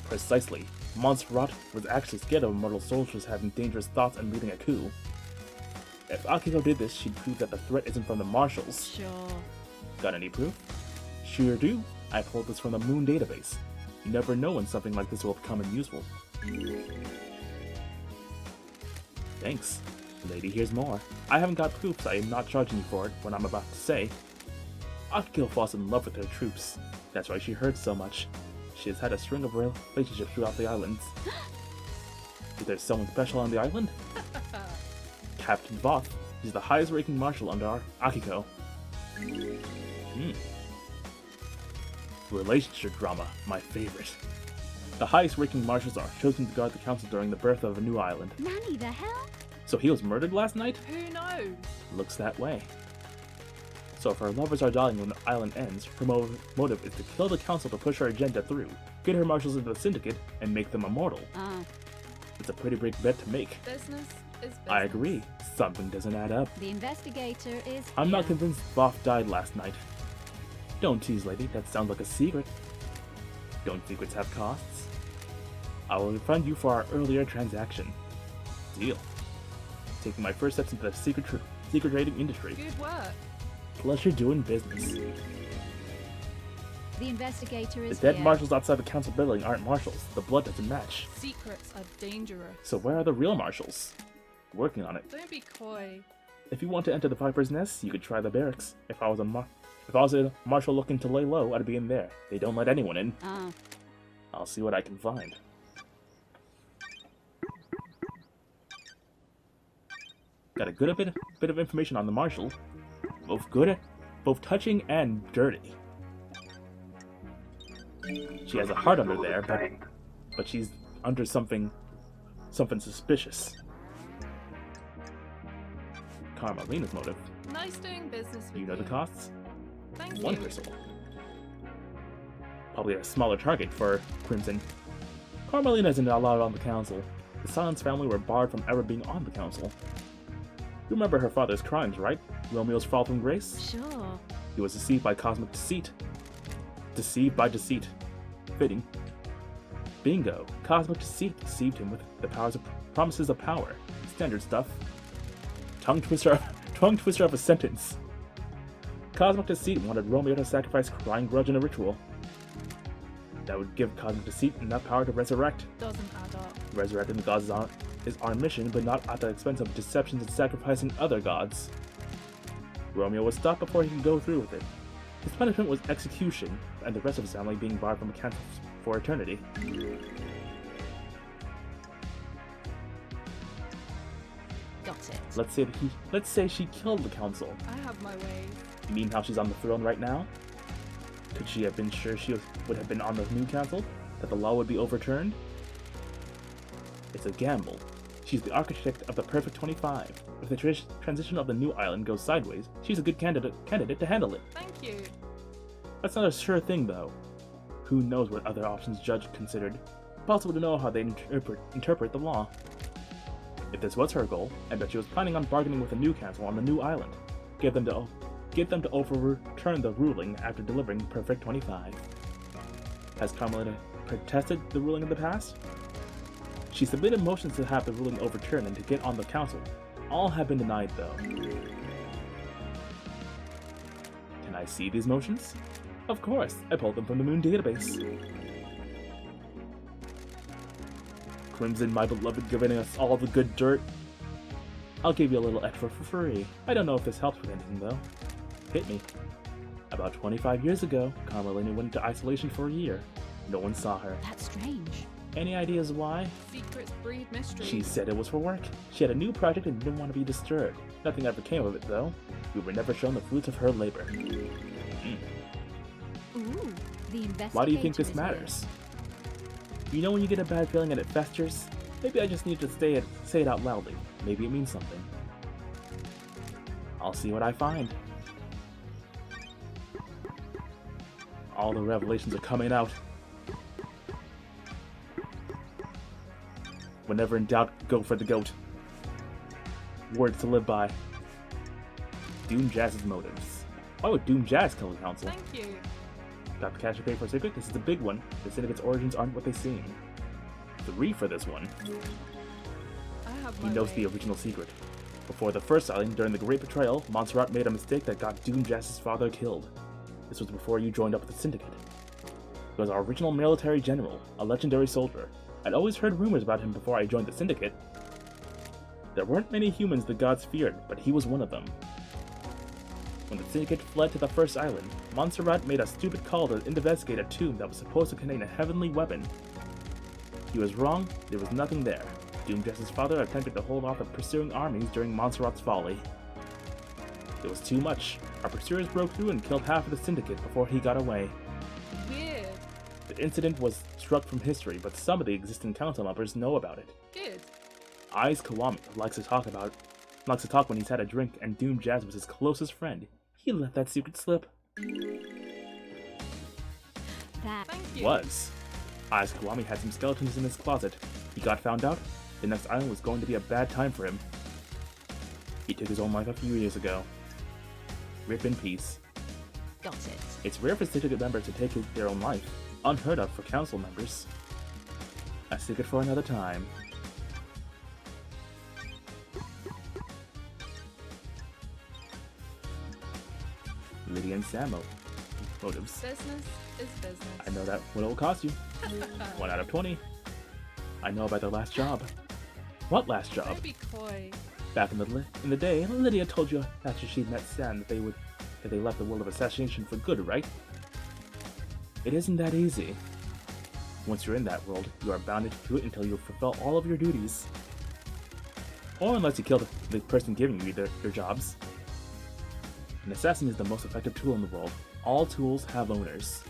Precisely. Montserrat was actually scared of immortal soldiers having dangerous thoughts and leading a coup. If Akiko did this, she'd prove that the threat isn't from the marshals. Sure. Got any proof? Sure do. I pulled this from the Moon database. You never know when something like this will become useful. Thanks. Lady, here's more. I haven't got proof, so I am not charging you for it, what I'm about to say. Akiko falls in love with her troops. That's why she hurts so much. She has had a string of relationships throughout the islands. Is there someone special on the island? Captain Voth. He's the highest ranking marshal under our Akiko. Relationship drama, my favorite. The highest ranking marshals are chosen to guard the council during the birth of a new island. Nanny, the hell? So he was murdered last night? Who knows? Looks that way. So if her lovers are dying when the island ends, her motive is to kill the council to push her agenda through, get her marshals into the syndicate, and make them immortal. It's a pretty big bet to make. Business is business. I agree. Something doesn't add up. The investigator is I'm not here. convinced Voth died last night. Don't tease, lady. That sounds like a secret. Don't secrets have costs? I will refund you for our earlier transaction. Deal. Taking my first steps into the secret trading industry. Good work. Pleasure doing business. The investigator The is dead here. marshals outside the council building aren't marshals. The blood doesn't match. Secrets are dangerous. So where are the real marshals? Working on it. Don't be coy. If you want to enter the Viper's Nest, you could try the barracks. If I was a marshal looking to lay low, I'd be in there. They don't let anyone in. I'll see what I can find. Got a good bit of information on the marshal. Both touching and dirty. She has a heart under there, but she's under something suspicious. Carmelina's motive. Nice doing business with You know the costs? Thank One you. crystal. Probably a smaller target for Crimson. Carmelina isn't allowed on the council. The Silence family were barred from ever being on the council. You remember her father's crimes, right? Romeo's fall from grace? Sure. He was deceived by cosmic deceit. Deceived by deceit. Fitting. Bingo. Cosmic deceit deceived him with the promises of power. Standard stuff. Tongue twister of a sentence. Cosmic deceit wanted Romeo to sacrifice crying grudge in a ritual. That would give Cosmic deceit enough power to resurrect. Doesn't add up. Resurrecting the gods is our mission, but not at the expense of deceptions and sacrificing other gods. Romeo was stopped before he could go through with it. His punishment was execution, and the rest of his family being barred from the council for eternity. Got it. Let's say she killed the council. I have my ways. You mean how she's on the throne right now? Could she have been sure she would have been on the new council? That the law would be overturned? It's a gamble. She's the architect of the perfect 25. If the transition of the new island goes sideways, she's a good candidate to handle it. Thank you. That's not a sure thing, though. Who knows what other options Judge considered? Possible to know how they interpret the law. If this was her goal, I bet she was planning on bargaining with the new council on the new island. Get them to overturn the ruling after delivering Perfect 25. Has Carmelita protested the ruling in the past? She submitted motions to have the ruling overturned and to get on the council. All have been denied, though. Can I see these motions? Of course, I pulled them from the Moon database. Crimson, my beloved, giving us all the good dirt. I'll give you a little extra for free. I don't know if this helps with anything, though. Hit me. About 25 years ago, Carmelina went into isolation for a year. No one saw her. That's strange. Any ideas why? Secrets breed mystery. She said it was for work. She had a new project and didn't want to be disturbed. Nothing ever came of it, though. We were never shown the fruits of her labor. Ooh, the investigator. Why do you think this is matters? You know when you get a bad feeling and it festers? Maybe I just need to say it out loudly. Maybe it means something. I'll see what I find. All the revelations are coming out. Whenever in doubt, go for the goat. Words to live by. Doom Jazz's motives. Why would Doom Jazz kill the council? Thank you. Got the cash to pay for a secret? This is a big one. The Syndicate's origins aren't what they seem. 3 for this one. I have He my knows ways. the original secret. Before the first island, during the Great Betrayal, Montserrat made a mistake that got Doom Jazz's father killed. This was before you joined up with the Syndicate. He was our original military general, a legendary soldier. I'd always heard rumors about him before I joined the Syndicate. There weren't many humans the gods feared, but he was one of them. When the Syndicate fled to the first island, Montserrat made a stupid call to investigate a tomb that was supposed to contain a heavenly weapon. He was wrong, there was nothing there. Doomjess's father attempted to hold off the pursuing armies during Montserrat's folly. It was too much. Our pursuers broke through and killed half of the syndicate before he got away. Weird. The incident was struck from history, but some of the existing council members know about it. Good. Eyes Kiwami likes to talk when he's had a drink, and Doomjazz was his closest friend. He let that secret slip. That. Thank you. Was. Eyes Kiwami had some skeletons in his closet. He got found out. The next island was going to be a bad time for him. He took his own life a few years ago. Rip in peace. Got it. It's rare for syndicate members to take their own life. Unheard of for council members. A secret for another time. Lydia and Sam motives. Business is business. I know that what it will cost you. 1 out of 20. I know about their last job. What last job? Don't be coy. Back in the day, Lydia told you after she'd met Sam that they left the world of assassination for good, right? It isn't that easy. Once you're in that world, you are bound to it until you fulfill all of your duties. Or unless you kill the person giving you their jobs. An assassin is the most effective tool in the world. All tools have owners.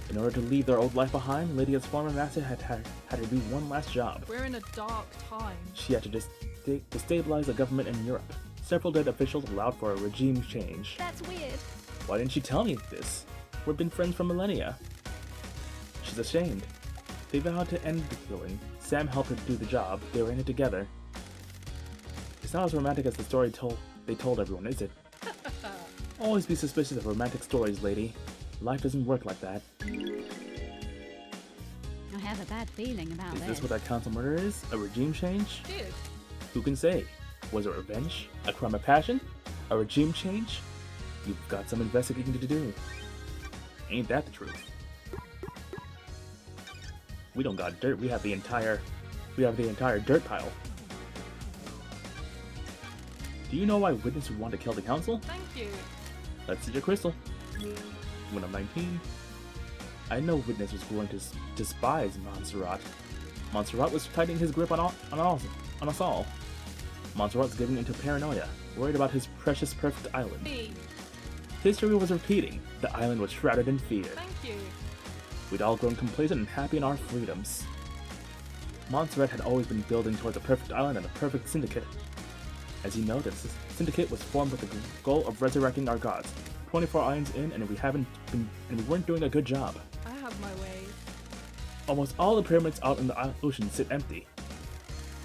In order to leave their old life behind, Lydia's former master had to do one last job. We're in a dark time. She had to destabilize the government in Europe. Several dead officials allowed for a regime change. That's weird. Why didn't she tell me this? We've been friends for millennia. She's ashamed. They vowed to end the killing. Sam helped her do the job. They were in it together. It's not as romantic as the story they told everyone, is it? Always be suspicious of romantic stories, lady. Life doesn't work like that. I have a bad feeling about Is this. this what that council murder is? A regime change? Good. Who can say? Was it revenge? A crime of passion? A regime change? You've got some investigating to do. Ain't that the truth? We don't got dirt, we have the entire dirt pile. Do you know why Witness would want to kill the council? Thank you. Let's see your crystal. When I'm 19, I know Witness was going to despise Montserrat. Montserrat was tightening his grip on us all. Montserrat's giving into paranoia, worried about his precious perfect island. Me. History was repeating. The island was shrouded in fear. Thank you. We'd all grown complacent and happy in our freedoms. Montserrat had always been building towards a perfect island and a perfect syndicate. As you know, this syndicate was formed with the goal of resurrecting our gods. 24 islands in, and we weren't doing a good job. I have my ways. Almost all the pyramids out in the ocean sit empty.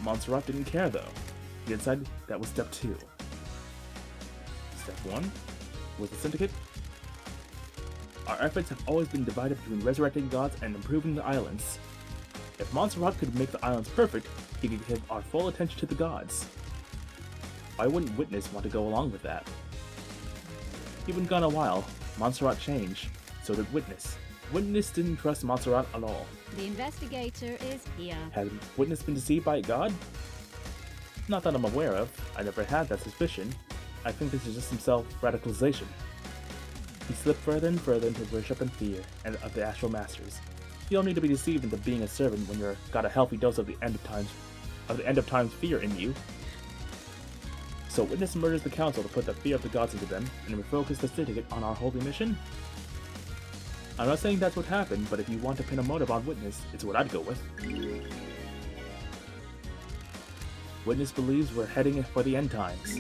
Montserrat didn't care though. He decided that was step 2. Step 1 was the syndicate. Our efforts have always been divided between resurrecting gods and improving the islands. If Montserrat could make the islands perfect, he could give our full attention to the gods. Why wouldn't Witness want to go along with that? He'd been gone a while. Montserrat changed. So did Witness. Witness didn't trust Montserrat at all. The investigator is here. Had Witness been deceived by God? Not that I'm aware of. I never had that suspicion. I think this is just some self-radicalization. He slipped further and further into worship and fear of the astral masters. You don't need to be deceived into being a servant when you've got a healthy dose of the end of times fear in you. So Witness murders the council to put the fear of the gods into them and refocus the syndicate on our holy mission? I'm not saying that's what happened, but if you want to pin a motive on Witness, it's what I'd go with. Witness believes we're heading for the end times.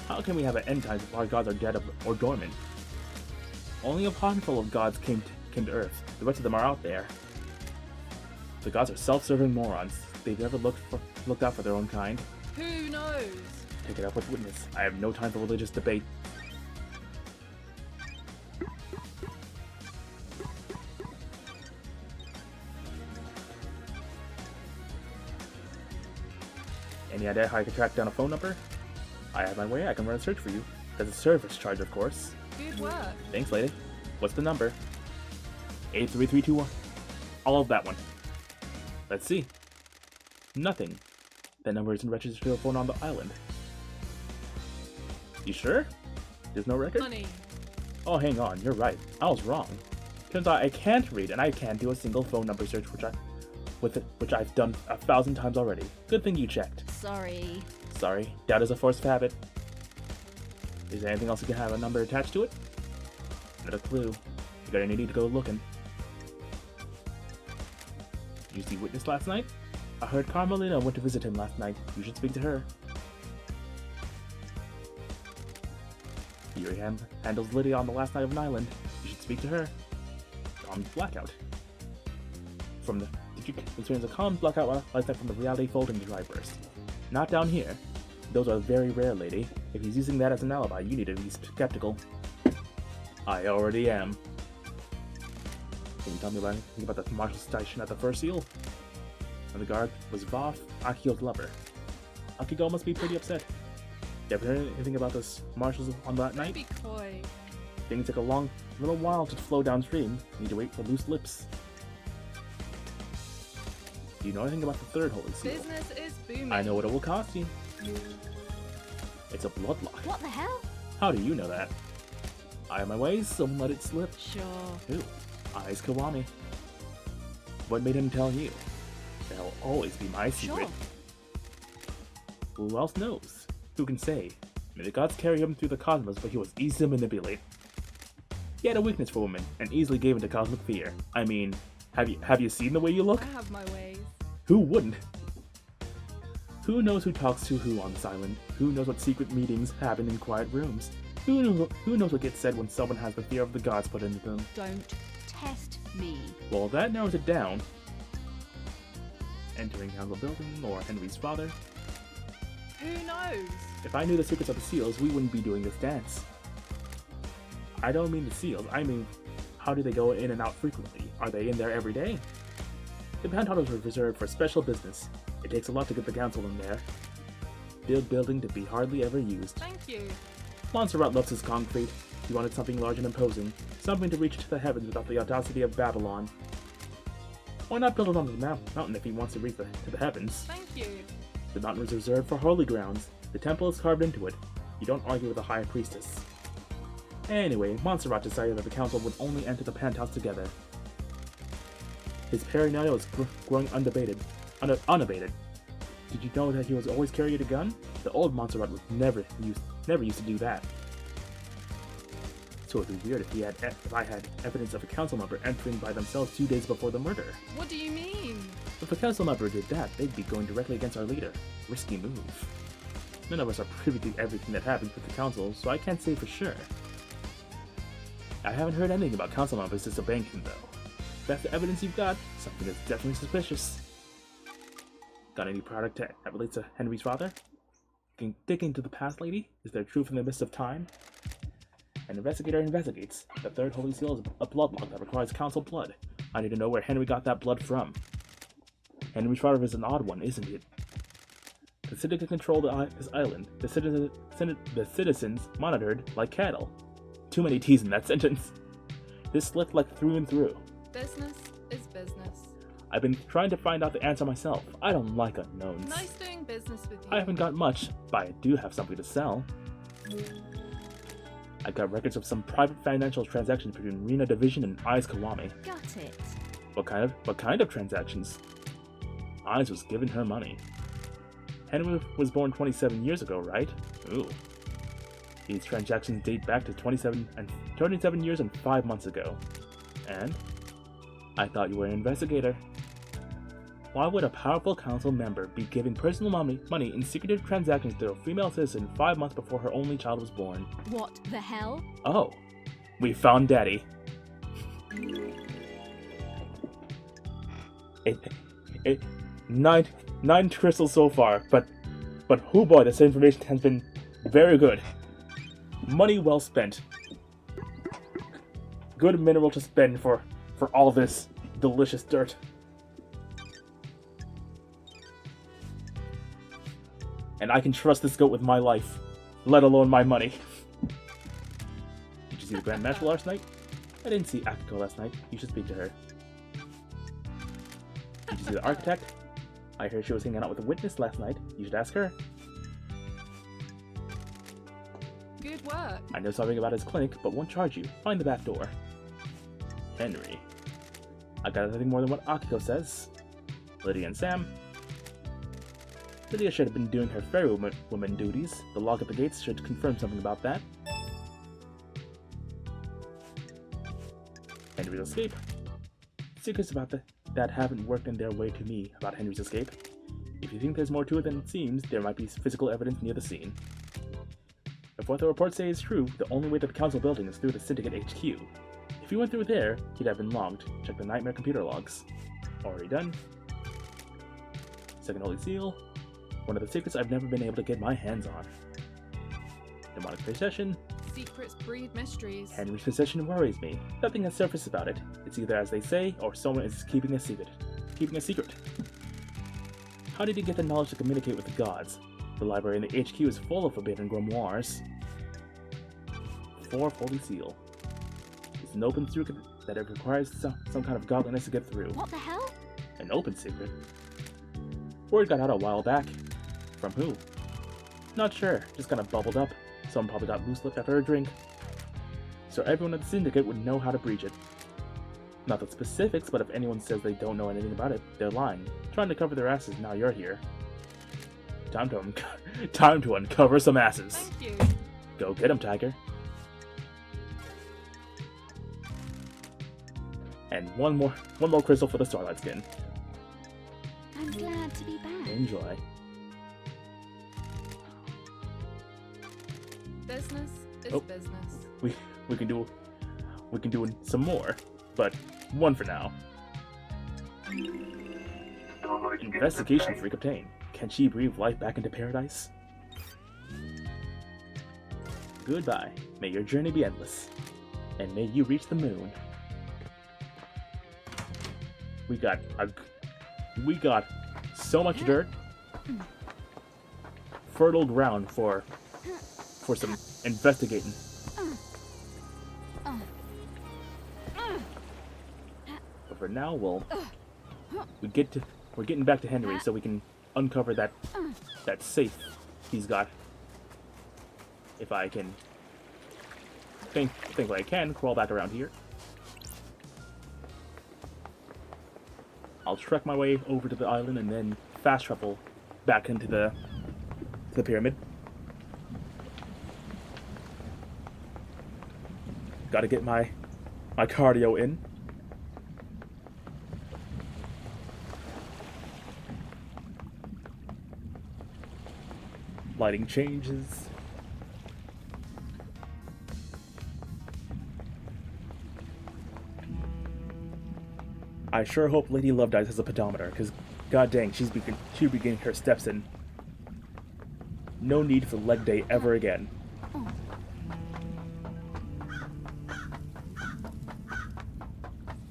How can we have an end times if our gods are dead or dormant? Only a handful of gods came to Earth. The rest of them are out there. The gods are self-serving morons. They've never looked out for their own kind. Who knows? Take it up with Witness. I have no time for religious debate. Any idea how I can track down a phone number? I have my way, I can run a search for you. There's a service charge, of course. Good work. Thanks, lady. What's the number? 83321. All of that one. Let's see. Nothing. That number isn't registered to a phone on the island. You sure? There's no record? Money. Oh, hang on, you're right. I was wrong. Turns out I can't read, and I can't do a single phone number search, which I've done 1,000 times already. Good thing you checked. Sorry. Sorry, doubt is a force of habit. Is there anything else that can have a number attached to it? Not a clue. You're gonna need to go looking. Did you see Witness last night? I heard Carmelina went to visit him last night. You should speak to her. Yuri handles Lydia on the last night of an island. You should speak to her. On blackout. Did you experience a calm blackout last night from the reality folding dry burst? Not down here. Those are very rare, lady. If he's using that as an alibi, you need to be skeptical. I already am. Can you tell me anything about the marshal station at the first seal? And the guard was Voth, Akio's lover. Akiko must be pretty upset. You ever heard anything about the marshals on that Don't night? be coy. Things take a little while to flow downstream. Need to wait for loose lips. Do you know anything about the third holy seal? Business is booming. I know what it will cost you. It's a bloodlock. What the hell? How do you know that? I have my ways, so let it slip. Sure. Who? Eyes Kawami. What made him tell you? That'll always be my secret. Sure. Who else knows? Who can say? May the gods carry him through the cosmos, but he was easy to manipulate. He had a weakness for women, and easily gave into cosmic fear. I mean, have you seen the way you look? I have my ways. Who wouldn't? Who knows who talks to who on this island? Who knows what secret meetings happen in quiet rooms? Who knows what gets said when someone has the fear of the gods put into them? Don't test me. Well, that narrows it down. Entering council building, or Henry's father. Who knows? If I knew the secrets of the seals, we wouldn't be doing this dance. I don't mean the seals, I mean, how do they go in and out frequently? Are they in there every day? The penthouse was reserved for special business. It takes a lot to get the council in there. Building to be hardly ever used. Thank you. Montserrat loves his concrete. He wanted something large and imposing, something to reach to the heavens without the audacity of Babylon. Why not build it on the mountain if he wants to reach to the heavens? Thank you. The mountain is reserved for holy grounds. The temple is carved into it. You don't argue with the high priestess. Anyway, Montserrat decided that the council would only enter the penthouse together. His paranoia was growing unabated. Did you know that he was always carrying a gun? The old Montserrat was never used to do that. So it'd be weird if I had evidence of a council member entering by themselves 2 days before the murder. What do you mean? If a council member did that, they'd be going directly against our leader. Risky move. None of us are privy to everything that happens with the council, so I can't say for sure. I haven't heard anything about council members disobeying him, though. If that's the evidence you've got, something that's definitely suspicious. Got any product that relates to Henry's father? Digging into the past, lady? Is there truth in the midst of time? An investigator investigates. The third holy seal is a bloodlock that requires council blood. I need to know where Henry got that blood from. Henry's father is an odd one, isn't it? The city can control this island. The citizens monitored like cattle. Too many T's in that sentence. This slipped like through and through. Business is business. I've been trying to find out the answer myself. I don't like unknowns. Nice doing business with you. I haven't got much, but I do have something to sell. I got records of some private financial transactions between Rena Division and Eyes Kawami. Got it. What kind of transactions? Eyes was giving her money. Henry was born 27 years ago, right? Ooh. These transactions date back to 27 years and 5 months ago. And? I thought you were an investigator. Why would a powerful council member be giving personal money in secretive transactions to a female citizen 5 months before her only child was born? What the hell? Oh, we found Daddy. Nine crystals so far, but oh boy, this information has been very good. Money well spent. Good mineral to spend for all this delicious dirt. And I can trust this goat with my life, let alone my money. Did you see the Grand Marshal last night? I didn't see Akiko last night. You should speak to her. Did you see the architect? I heard she was hanging out with a witness last night. You should ask her. Good work. I know something about his clinic, but won't charge you. Find the back door. Henry. I got nothing more than what Akiko says. Lydia and Sam. Lydia should have been doing her ferrywoman duties. The log at the gates should confirm something about that. Henry's escape. Secrets about that haven't worked in their way to me about Henry's escape. If you think there's more to it than it seems, there might be physical evidence near the scene. If what the reports say is true, the only way to the council building is through the Syndicate HQ. If he went through there, he'd have been logged. Check the Nightmare computer logs. Already done. Second Holy Seal. One of the secrets I've never been able to get my hands on. Demonic possession. Secrets breed mysteries. Henry's possession worries me. Nothing has surfaced about it. It's either as they say, or someone is keeping a secret. How did he get the knowledge to communicate with the gods? The library in the HQ is full of forbidden grimoires. 4 Holy Seal. It's an open secret that it requires some kind of godliness to get through. What the hell? An open secret? Word got out a while back. From who? Not sure, just kind of bubbled up. Someone probably got loose lipped after a drink. So everyone at the Syndicate would know how to breach it. Not the specifics, but if anyone says they don't know anything about it, they're lying. Trying to cover their asses now you're here. Time to uncover some asses. Thank you. Go get 'em, Tiger. And one more crystal for the Starlight skin. I'm glad to be back. Enjoy. Business is Oh. business. We can do some more, but one for now. Investigation freak obtained. Can she breathe life back into paradise? Goodbye. May your journey be endless, and may you reach the moon. We got so much dirt, fertile ground for some investigating. But for now, we're getting back to Henry so we can uncover that safe he's got. If I can think I can crawl back around here. I'll trek my way over to the island and then fast travel back into the pyramid. Gotta get my cardio in. Lighting changes. I sure hope Lady Love Dice has a pedometer, because god dang, she'll be getting her steps in. No need for leg day ever again.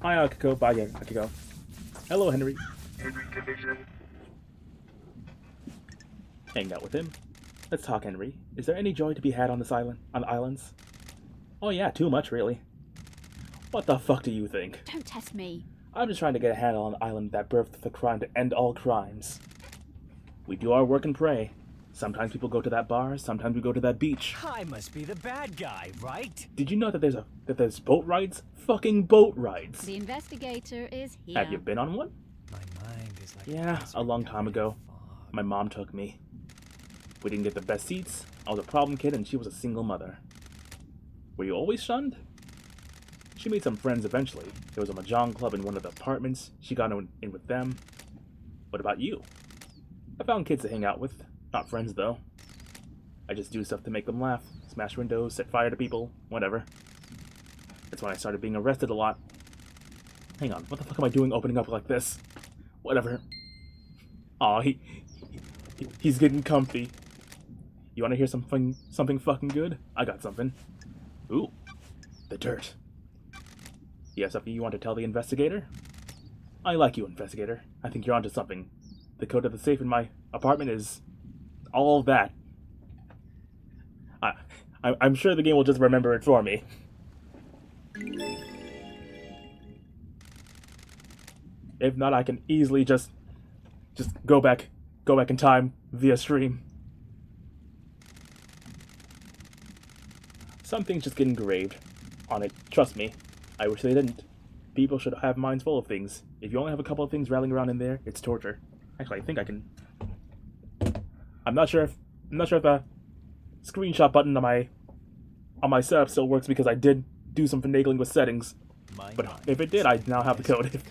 Hi Akiko, bye Akiko. Hello Henry. Henry Division. Hang out with him. Let's talk, Henry. Is there any joy to be had on the islands? Oh yeah, too much really. What the fuck do you think? Don't test me. I'm just trying to get a handle on the island that birthed the crime to end all crimes. We do our work and pray. Sometimes people go to that bar, sometimes we go to that beach. I must be the bad guy, right? Did you know that there's boat rides? Fucking boat rides! The investigator is here. Have you been on one? My mind is like Yeah, a long time ago. My mom took me. We didn't get the best seats. I was a problem kid and she was a single mother. Were you always shunned? She made some friends eventually. There was a mahjong club in one of the apartments. She got in with them. What about you? I found kids to hang out with. Not friends, though. I just do stuff to make them laugh. Smash windows, set fire to people, whatever. That's when I started being arrested a lot. Hang on, what the fuck am I doing opening up like this? Whatever. Aw, he's getting comfy. You wanna hear something fucking good? I got something. Ooh, the dirt. You have something you want to tell the investigator? I like you, investigator. I think you're onto something. The code of the safe in my apartment is all of that. I'm sure the game will just remember it for me. If not, I can easily just go back in time via stream. Something's just getting engraved on it. Trust me. I wish they didn't. People should have minds full of things. If you only have a couple of things rattling around in there, it's torture. Actually, I think I can. I'm not sure if the screenshot button on my setup still works because I did do some finagling with settings. But if it did, I now have the code.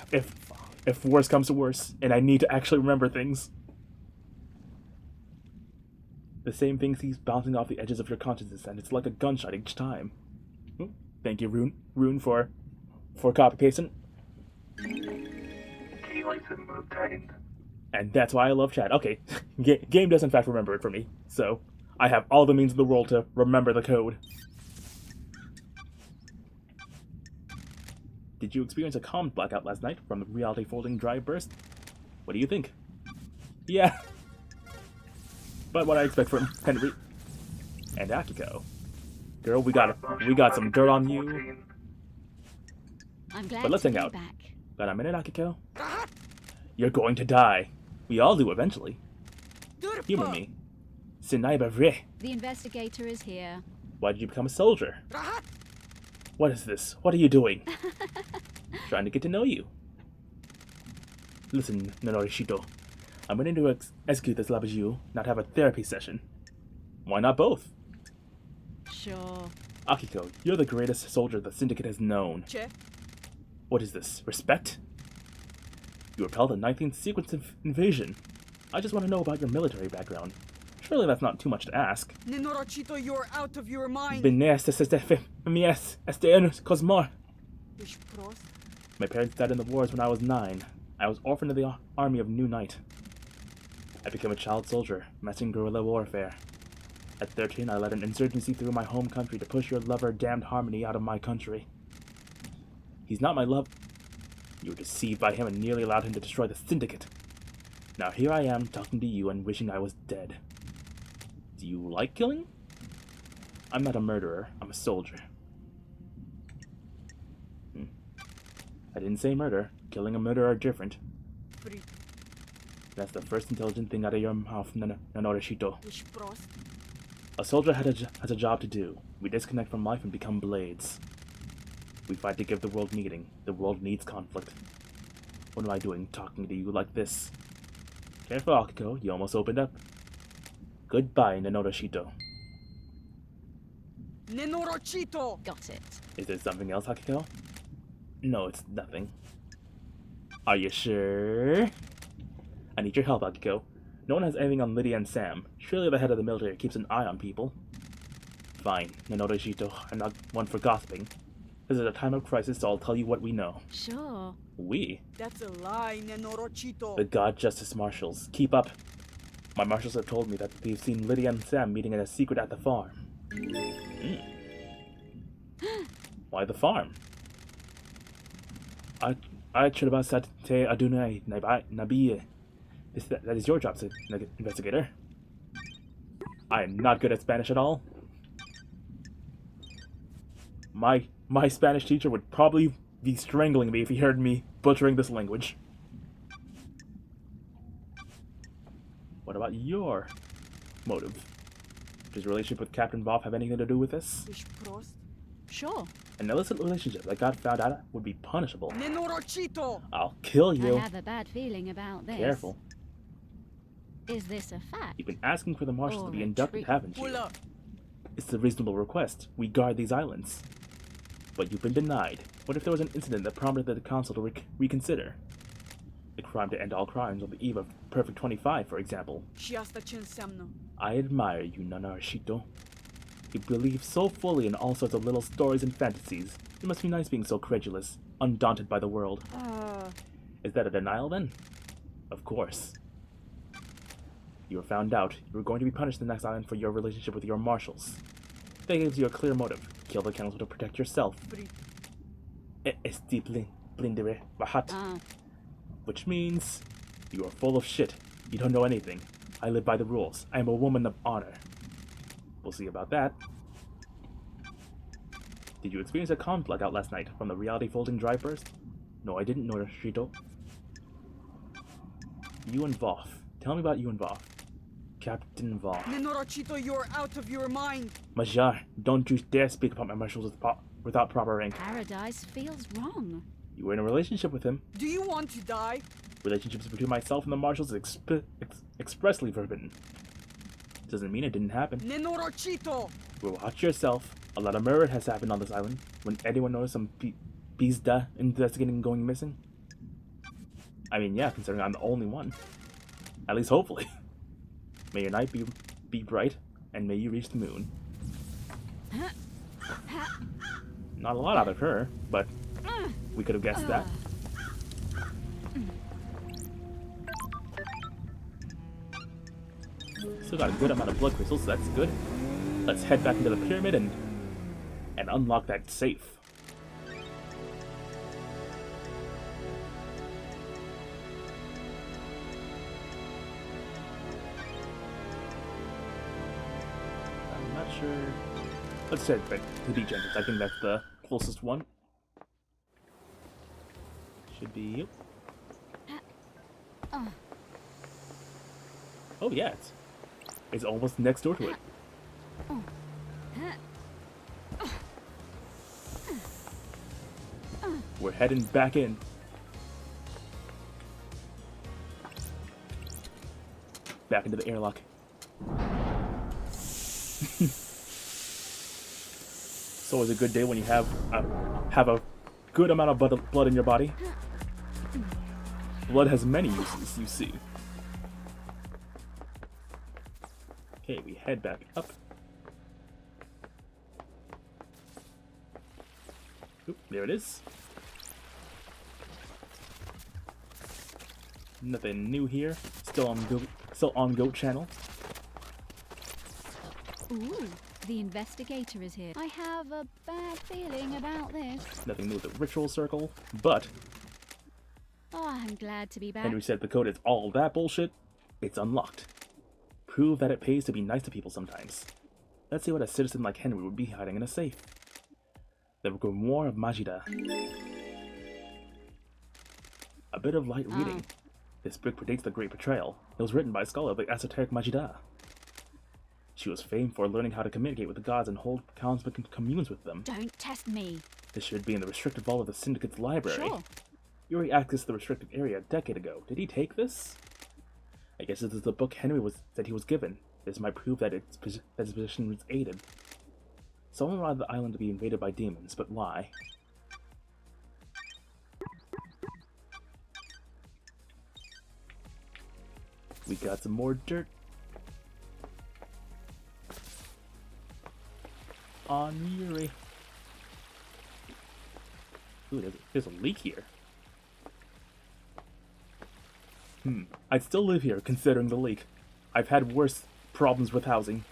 If worse comes to worse, and I need to actually remember things. The same thing keeps bouncing off the edges of your consciousness, and it's like a gunshot each time. Oh, thank you, Rune, for copy pasting. Key item obtained. And that's why I love chat. Okay, game does in fact remember it for me, so I have all the means in the world to remember the code. Did you experience a comms blackout last night from the reality folding drive burst? What do you think? Yeah. But what I expect from Henry and Akiko. Girl, we got some dirt on you. I'm glad But let's to hang be out. back. Got a minute, Akiko? You're going to die. We all do eventually. Humor me. Sinaiba Vre. The investigator is here. Why did you become a soldier? What is this? What are you doing? Trying to get to know you. Listen, Nonorishito. I'm willing to execute this lab as you, not have a therapy session. Why not both? Sure. Akiko, you're the greatest soldier the Syndicate has known. What is this? Respect? You repelled the 19th sequence of invasion. I just want to know about your military background. Surely that's not too much to ask. Nenorachito, you're out of your mind. My parents died in the wars when I was 9. I was orphaned in the army of New Knight. I became a child soldier, mastering guerrilla warfare. At 13, I led an insurgency through my home country to push your lover, Damned Harmony, out of my country. He's not my love. You were deceived by him and nearly allowed him to destroy the Syndicate. Now here I am, talking to you and wishing I was dead. Do you like killing? I'm not a murderer, I'm a soldier. I didn't say murder. Killing and murder are different. That's the first intelligent thing out of your mouth, Nanorishito. A soldier has a job to do. We disconnect from life and become blades. We fight to give the world meaning. The world needs conflict. What am I doing talking to you like this? Careful, Akiko. You almost opened up. Goodbye, Nanorishito. Nenorachito! Got it. Is there something else, Akiko? No, it's nothing. Are you sure? I need your help, Akiko. No one has anything on Lydia and Sam. Surely the head of the military keeps an eye on people. Fine, Nanorishito. I'm not one for gossiping. This is a time of crisis, so I'll tell you what we know. Sure. We? That's a lie, Nenorachito. The God Justice Marshals. Keep up. My marshals have told me that they've seen Lydia and Sam meeting in a secret at the farm. Why the farm? I should have said te adunai nabiye. That is your job, investigator. I am not good at Spanish at all. My Spanish teacher would probably be strangling me if he heard me butchering this language. What about your motive? Does your relationship with Captain Voff have anything to do with this? Sure. An illicit relationship that got found out would be punishable. Nenorachito! I'll kill you. I have a bad feeling about this. Careful. Is this a fact? You've been asking for the marshals Or to be a inducted, treat. haven't you? It's a reasonable request. We guard these islands. But you've been denied. What if there was an incident that prompted the council to reconsider? The crime to end all crimes on the eve of Perfect 25, for example. I admire you, Nanorishito. You believe so fully in all sorts of little stories and fantasies. It must be nice being so credulous, undaunted by the world. Is that a denial, then? Of course. You were found out. You were going to be punished in the next island for your relationship with your marshals. That gives you a clear motive. Kill the council to protect yourself. Which means you are full of shit. You don't know anything. I live by the rules. I am a woman of honor. We'll see about that. Did you experience a comms blackout last night from the reality folding drive burst? No, I didn't, Norishito. You and Voff. Tell me about you and Voff. Captain Voff. Nenorachito, you're out of your mind. Majar, don't you dare speak about my marshals without proper rank. Paradise feels wrong. You were in a relationship with him. Do you want to die? Relationships between myself and the marshals is expressly forbidden. Doesn't mean it didn't happen. Nenorochito! Well, watch yourself. A lot of murder has happened on this island. When anyone knows some Bizda investigating going missing? I mean, yeah, considering I'm the only one. At least hopefully. May your night be bright, and may you reach the moon. Not a lot out of her, but we could have guessed that. Still got a good amount of blood crystals, so that's good. Let's head back into the pyramid and unlock that safe. I'm not sure. Let's head back to the beach entrance. I think that's the closest one. Should be. Oh yeah, it's almost next door to it. We're heading back in. Back into the airlock. It's always a good day when you have a good amount of blood in your body. Blood has many uses, you see. Okay, we head back up. Oop, there it is. Nothing new here. Still on Goat channel. Ooh, the investigator is here. I have a bad feeling about this. Nothing new with the ritual circle, but Oh, I'm glad to be back. Henry said the code is all that bullshit. It's unlocked. Prove that it pays to be nice to people sometimes. Let's see what a citizen like Henry would be hiding in a safe. The Grimoire of Majida. A bit of light reading. This book predates the Great Betrayal. It was written by a scholar of the esoteric Majida. She was famed for learning how to communicate with the gods and hold cosmic communes with them. Don't test me. This should be in the restricted vault of the Syndicate's library. Sure. Yuri accessed the restricted area a decade ago. Did he take this? I guess this is the book Henry said he was given. This might prove that his position was aided. Someone wanted the island to be invaded by demons, but why? We got some more dirt. On Yuri. Ooh, there's a leak here. I'd still live here, considering the leak. I've had worse problems with housing.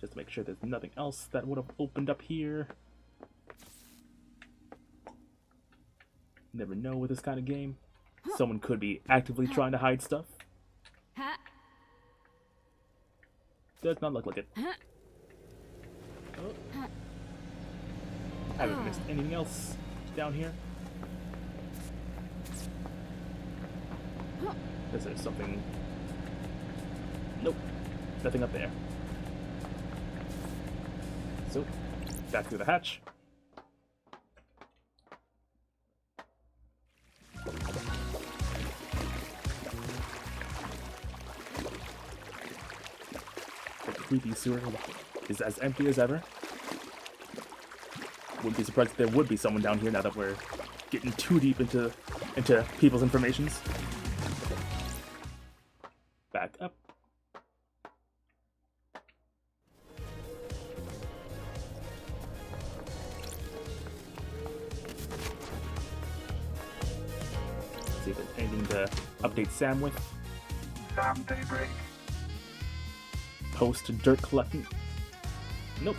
Just to make sure there's nothing else that would have opened up here. Never know with this kind of game. Someone could be actively trying to hide stuff. Does not look like it. Oh. Haven't missed anything else down here. Is there something? Nope. Nothing up there. So, back through the hatch. The creepy sewer is as empty as ever. Wouldn't be surprised if there would be someone down here now that we're getting too deep into people's informations. Back up. See if there's anything to update Sam with. Sam Daybreak. Post dirt collecting. Nope.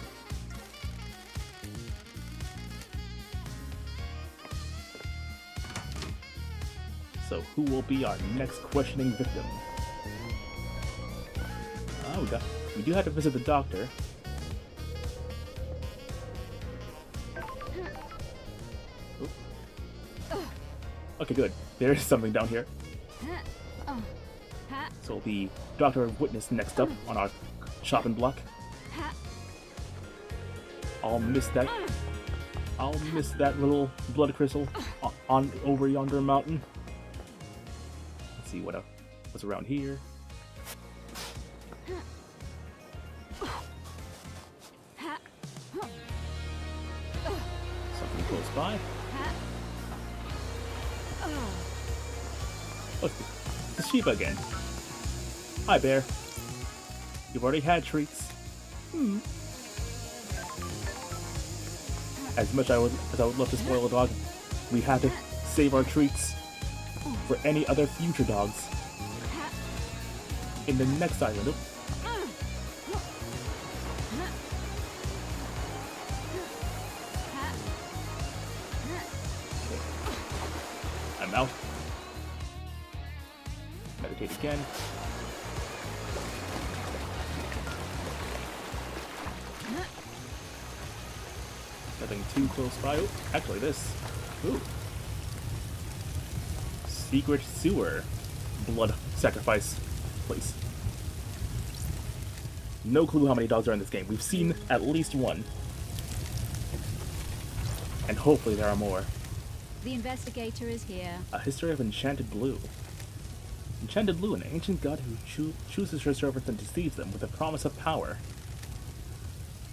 So who will be our next questioning victim? We do have to visit the doctor. Oh. Okay, good. There is something down here. So the Doctor of Witness next up on our shopping block. I'll miss that. I'll miss that little blood crystal on over yonder mountain. Let's see what's around here. Something close by. Oh, it's the Shiva again. Hi, Bear. You've already had treats. As much as I would love to spoil a dog, we had to save our treats for any other future dogs. In the next island. Oop. I'm out. Meditate again. Nothing too close by. Oh, actually this. Ooh. Secret sewer. Blood sacrifice place. No clue how many dogs are in this game. We've seen at least one. And hopefully there are more. The investigator is here. A history of Enchanted Blue. Enchanted Blue, an ancient god who chooses her servants and deceives them with a promise of power.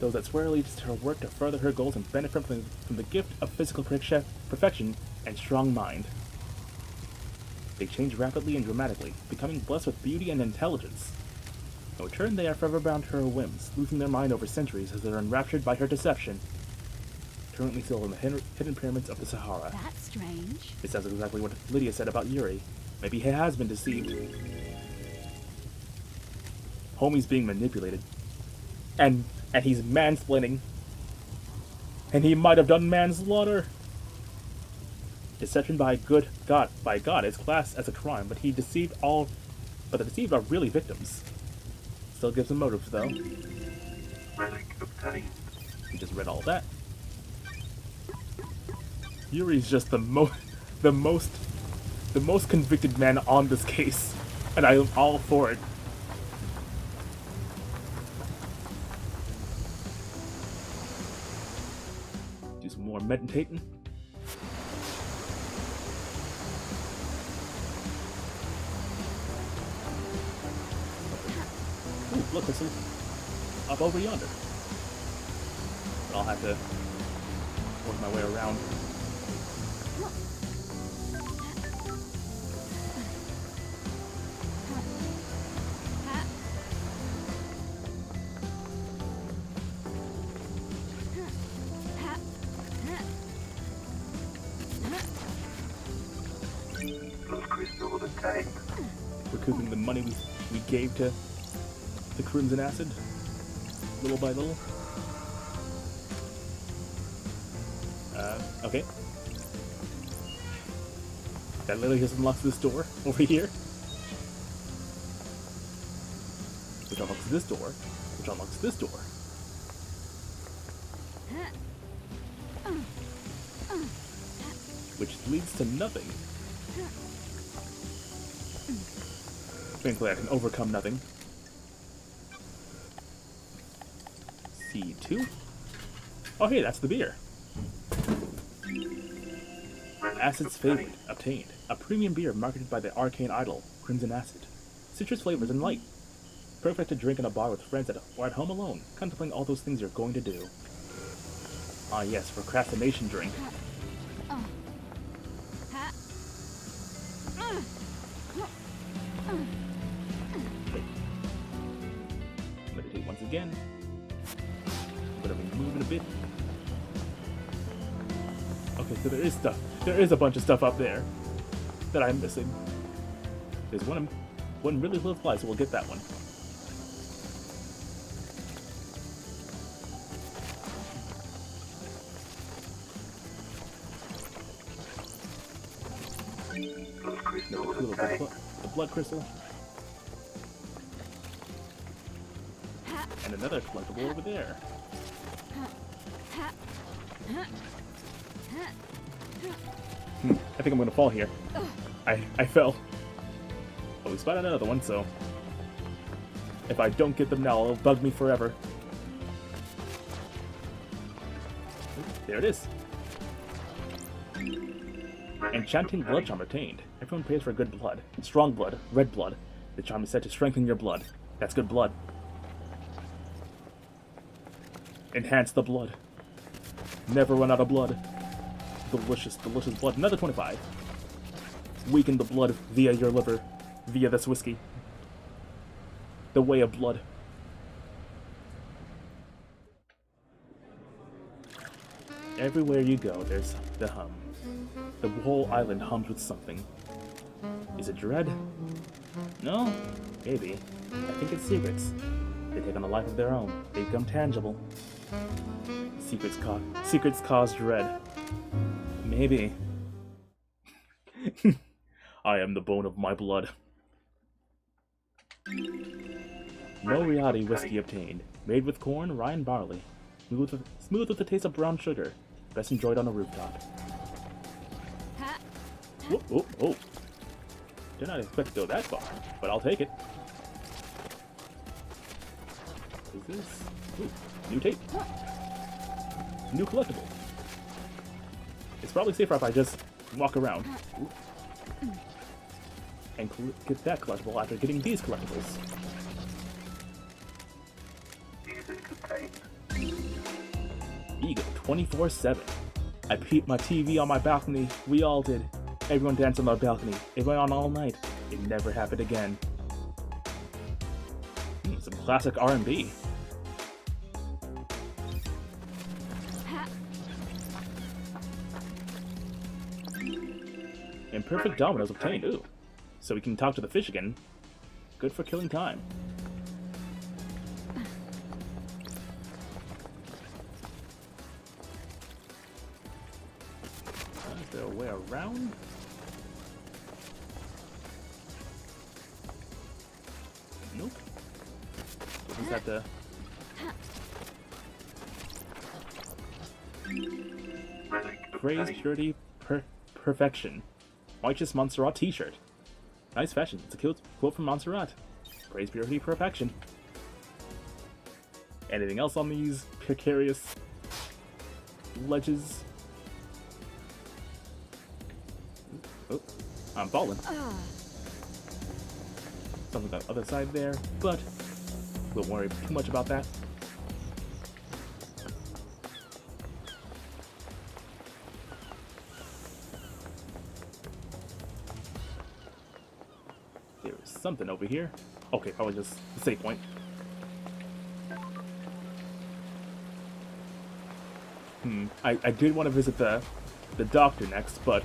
Those that swear allegiance to her work to further her goals and benefit from the gift of physical perfection and strong mind. They change rapidly and dramatically, becoming blessed with beauty and intelligence. In return, they are forever bound to her whims, losing their mind over centuries as they are enraptured by her deception. Currently still in the hidden pyramids of the Sahara. That's strange. It sounds exactly what Lydia said about Yuri. Maybe he has been deceived. Homie's being manipulated. And he's mansplaining. And he might have done manslaughter. Deception by God is classed as a crime, but the deceived are really victims. Still gives him motives though. Relic obtained. We just read all that. Yuri's just the most convicted man on this case, and I am all for it. Do some more meditating. Ooh, blood crystal up over yonder. But I'll have to work my way around. Blood crystal obtained. Recouping the money we gave to the Crimson Acid, little by little. Okay. That literally just unlocks this door over here. Which unlocks this door. Which unlocks this door. Which leads to nothing. Thankfully I can overcome nothing. C2? Oh hey, that's the beer. Acid's favorite, obtained. A premium beer marketed by the arcane idol, Crimson Acid. Citrus flavors and light. Perfect to drink in a bar with friends or at home alone, contemplating all those things you're going to do. Ah yes, procrastination drink. Meditate once again. Better be moving a bit. Okay, so there is stuff. There is a bunch of stuff up there that I'm missing. There's one really close by, so we'll get that one. Blood crystal Another cool obtained. the blood crystal. And another collectible over there. I think I'm gonna fall here. I fell. But we spotted another one, so if I don't get them now, it'll bug me forever. There it is. Enchanting blood charm obtained. Everyone pays for good blood. Strong blood, red blood. The charm is said to strengthen your blood. That's good blood. Enhance the blood. Never run out of blood. Delicious, delicious blood. Another 25. Weaken the blood via your liver. Via this whiskey. The way of blood. Everywhere you go, there's the hum. The whole island hums with something. Is it dread? No? Maybe. I think it's secrets. They take on a life of their own. They become tangible. Secrets cause dread. Maybe. I am the bone of my blood. No reality whiskey obtained. Made with corn, rye, and barley. Smooth with the taste of brown sugar. Best enjoyed on a rooftop. Whoa, whoa, whoa. Did not expect to go that far, but I'll take it. What is this? Ooh, new tape. New collectible. It's probably safer if I just walk around. Ooh. And get that collectible after getting these collectibles. Ego 24/7. I peeped my TV on my balcony. We all did. Everyone danced on my balcony. It went on all night. It never happened again. Some classic R&B. Imperfect dominoes obtained. Ooh. So we can talk to the fish again. Good for killing time. Is there a way around? Nope. So we just have to... Praise purity, perfection. Righteous Montserrat t-shirt. Nice fashion. It's a quote from Montserrat. Praise purity, perfection. Anything else on these precarious ledges? Oh, I'm falling. Something on the other side there, but don't worry too much about that. There is something over here. Okay, probably just the save point. I did want to visit the doctor next, but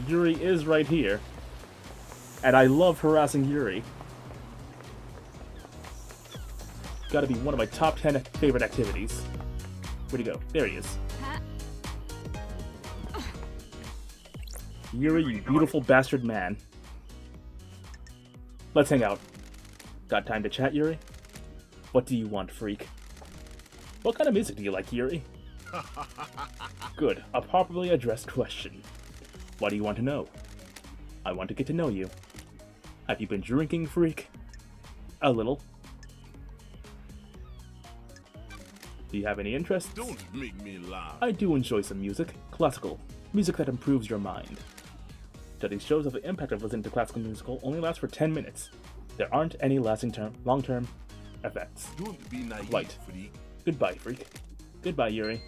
Yuri is right here. And I love harassing Yuri. Gotta be one of my top 10 favorite activities. Where'd he go? There he is. Yuri, you beautiful bastard man. Let's hang out. Got time to chat, Yuri? What do you want, freak? What kind of music do you like, Yuri? Good, a properly addressed question. What do you want to know? I want to get to know you. Have you been drinking, freak? A little. Do you have any interests? Don't make me laugh. I do enjoy some music. Classical. Music that improves your mind. Studies shows that the impact of listening to classical music only lasts for 10 minutes. There aren't any long-term effects. Don't be naive, Right. freak. Goodbye, freak. Goodbye, Yuri.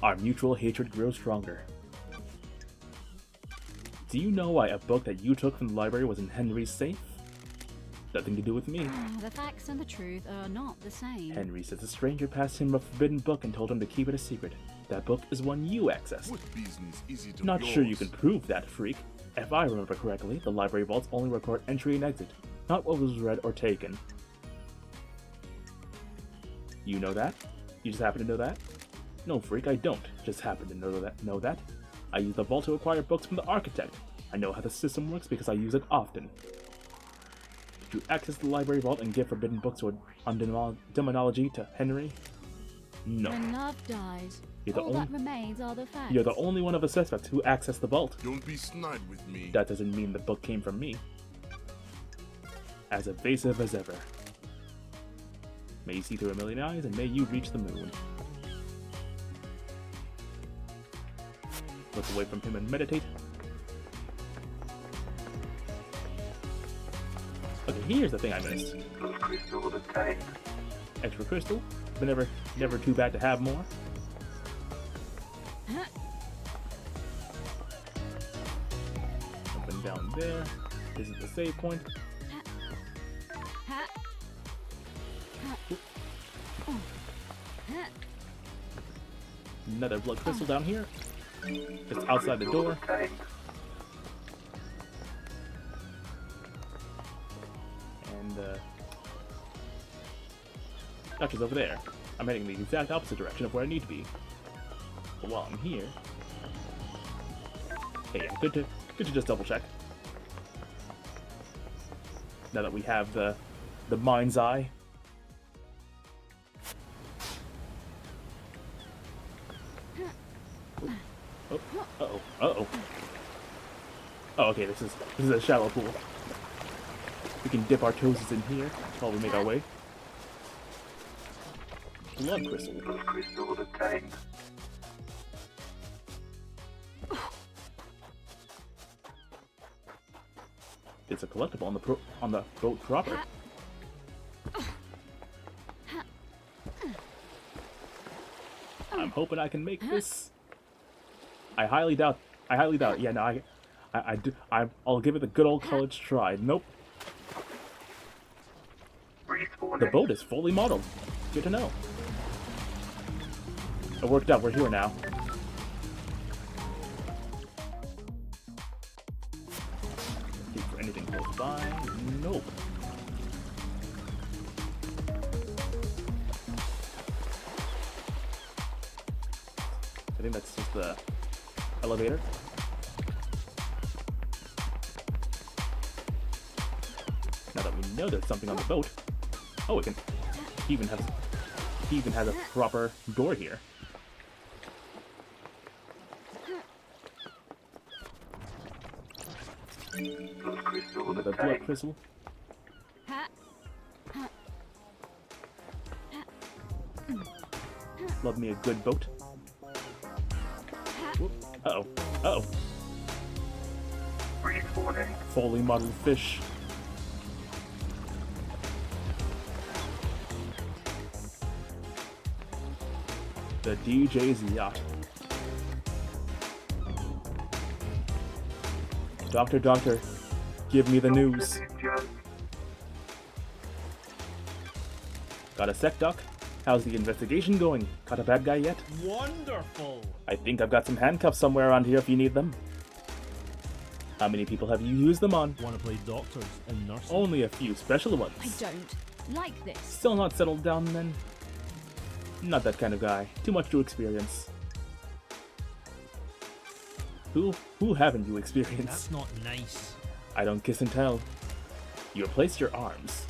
Our mutual hatred grows stronger. Do you know why a book that you took from the library was in Henry's safe? Nothing to do with me. The facts and the truth are not the same. Henry says a stranger passed him a forbidden book and told him to keep it a secret. That book is one you accessed. What business is it of Not yours? sure you can prove that, freak. If I remember correctly, the library vaults only record entry and exit, not what was read or taken. You know that? You just happen to know that? No, freak, I don't just happen to know that. I use the vault to acquire books from the architect. I know how the system works because I use it often. Did you access the library vault and give forbidden books on demonology to Henry? No. When love dies, You're the all that remains are the facts. You're the only one of the suspects who accessed the vault. Don't be snide with me. That doesn't mean the book came from me. As evasive as ever. May you see through a million eyes, and may you reach the moon. Look away from him and meditate. Okay, here's the thing I missed. Crystal obtained. Extra crystal, but never too bad to have more. Up and down there. This is the save point. Another blood crystal down here. Just outside the door. Obtained. And Doctor's over there. I'm heading the exact opposite direction of where I need to be. But while I'm here, hey, yeah, good to just double check. Now that we have the mind's eye. Oh, uh-oh, uh-oh. Oh, okay, this is a shallow pool. We can dip our toes in here while we make our way. Blood crystal. Crystal obtained. It's a collectible on the boat proper. I'm hoping I can make this. I highly doubt. Yeah, no, I'll give it the good old college try. Nope. The boat is fully modeled. Good to know. It worked out. We're here now. See for anything close by. Nope. I think that's just the elevator. Now that we know there's something on the boat. Oh, he even has a proper door here. Another blood crystal. Love me a good boat. Whoop. Uh-oh. Uh-oh. Fully modeled fish. The DJ's yacht. Doctor, give me the news. Got a sec, Doc? How's the investigation going? Caught a bad guy yet? Wonderful! I think I've got some handcuffs somewhere around here if you need them. How many people have you used them on? Want to play doctors and nurses? Only a few special ones. I don't like this. Still not settled down then? Not that kind of guy. Too much to experience. Who haven't you experienced? That's not nice. I don't kiss and tell. You replaced your arms.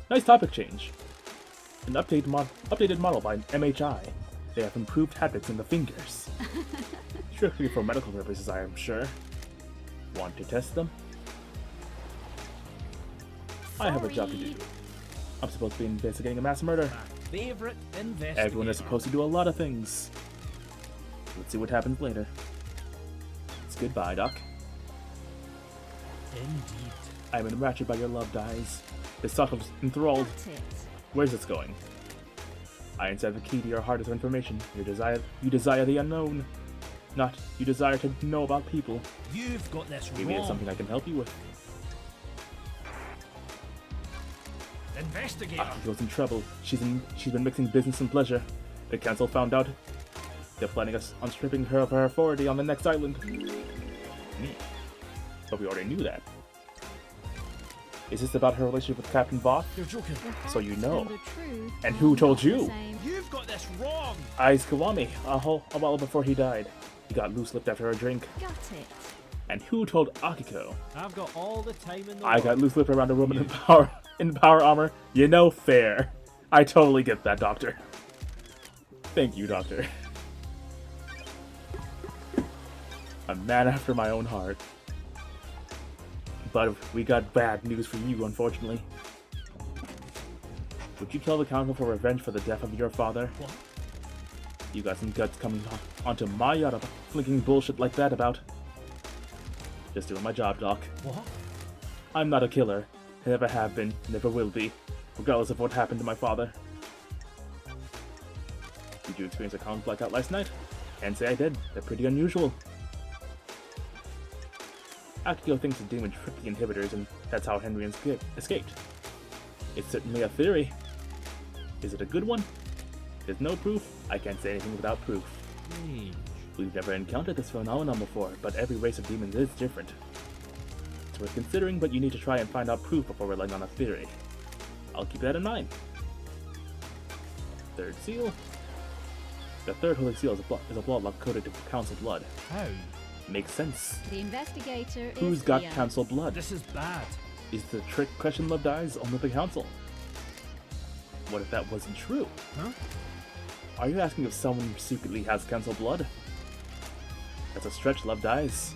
Nice topic change. An updated model by MHI. They have improved haptics in the fingers. Strictly for medical purposes, I am sure. Want to test them? I have a job to do. I'm supposed to be investigating a mass murder. Favorite investigator. Everyone is supposed to do a lot of things. Let's see what happens later. It's goodbye, Doc. Indeed. I'm enraptured by your love, Dyes. This talk of enthralled. That's it. Where's this going? I inside the key to your heart of information. You desire the unknown. Not you desire to know about people. You've got this Maybe it's wrong. something I can help you with. Investigator. Akiko's in trouble. She's been mixing business and pleasure. The council found out. They're planning on stripping her of her authority on the next island. But we already knew that. Is this about her relationship with Captain Voth? You're joking. The So you facts know. and the truth And who are told not the you? same. You've got this wrong. Aiz Kiwami, a while before he died. He got loose-lipped after a drink. Got it. And who told Akiko? I've got all the time in the I world. got loose-lipped around a woman in power armor. You know, fair. I totally get that, Doctor. Thank you, Doctor. A man after my own heart. But we got bad news for you, unfortunately. Would you kill the council for revenge for the death of your father? What? You got some guts coming onto my yacht about flinking bullshit like that about. Just doing my job, Doc. What? I'm not a killer. I never have been, never will be, regardless of what happened to my father. Did you experience a common blackout last night? Can't say I did. They're pretty unusual. Akiko thinks the demon tripped the inhibitors, and that's how Henry escaped. It's certainly a theory. Is it a good one? There's no proof. I can't say anything without proof. Strange. We've never encountered this phenomenon before, but every race of demons is different. It's worth considering, but you need to try and find out proof before relying on a theory. I'll keep that in mind. Third seal. The third holy seal is a bloodlock coded to council blood. How? Makes sense. The investigator is Who's got here. council blood? This is bad. Is the trick question Love Dies only the council? What if that wasn't true? Huh? Are you asking if someone secretly has council blood? That's a stretch, Love Dies.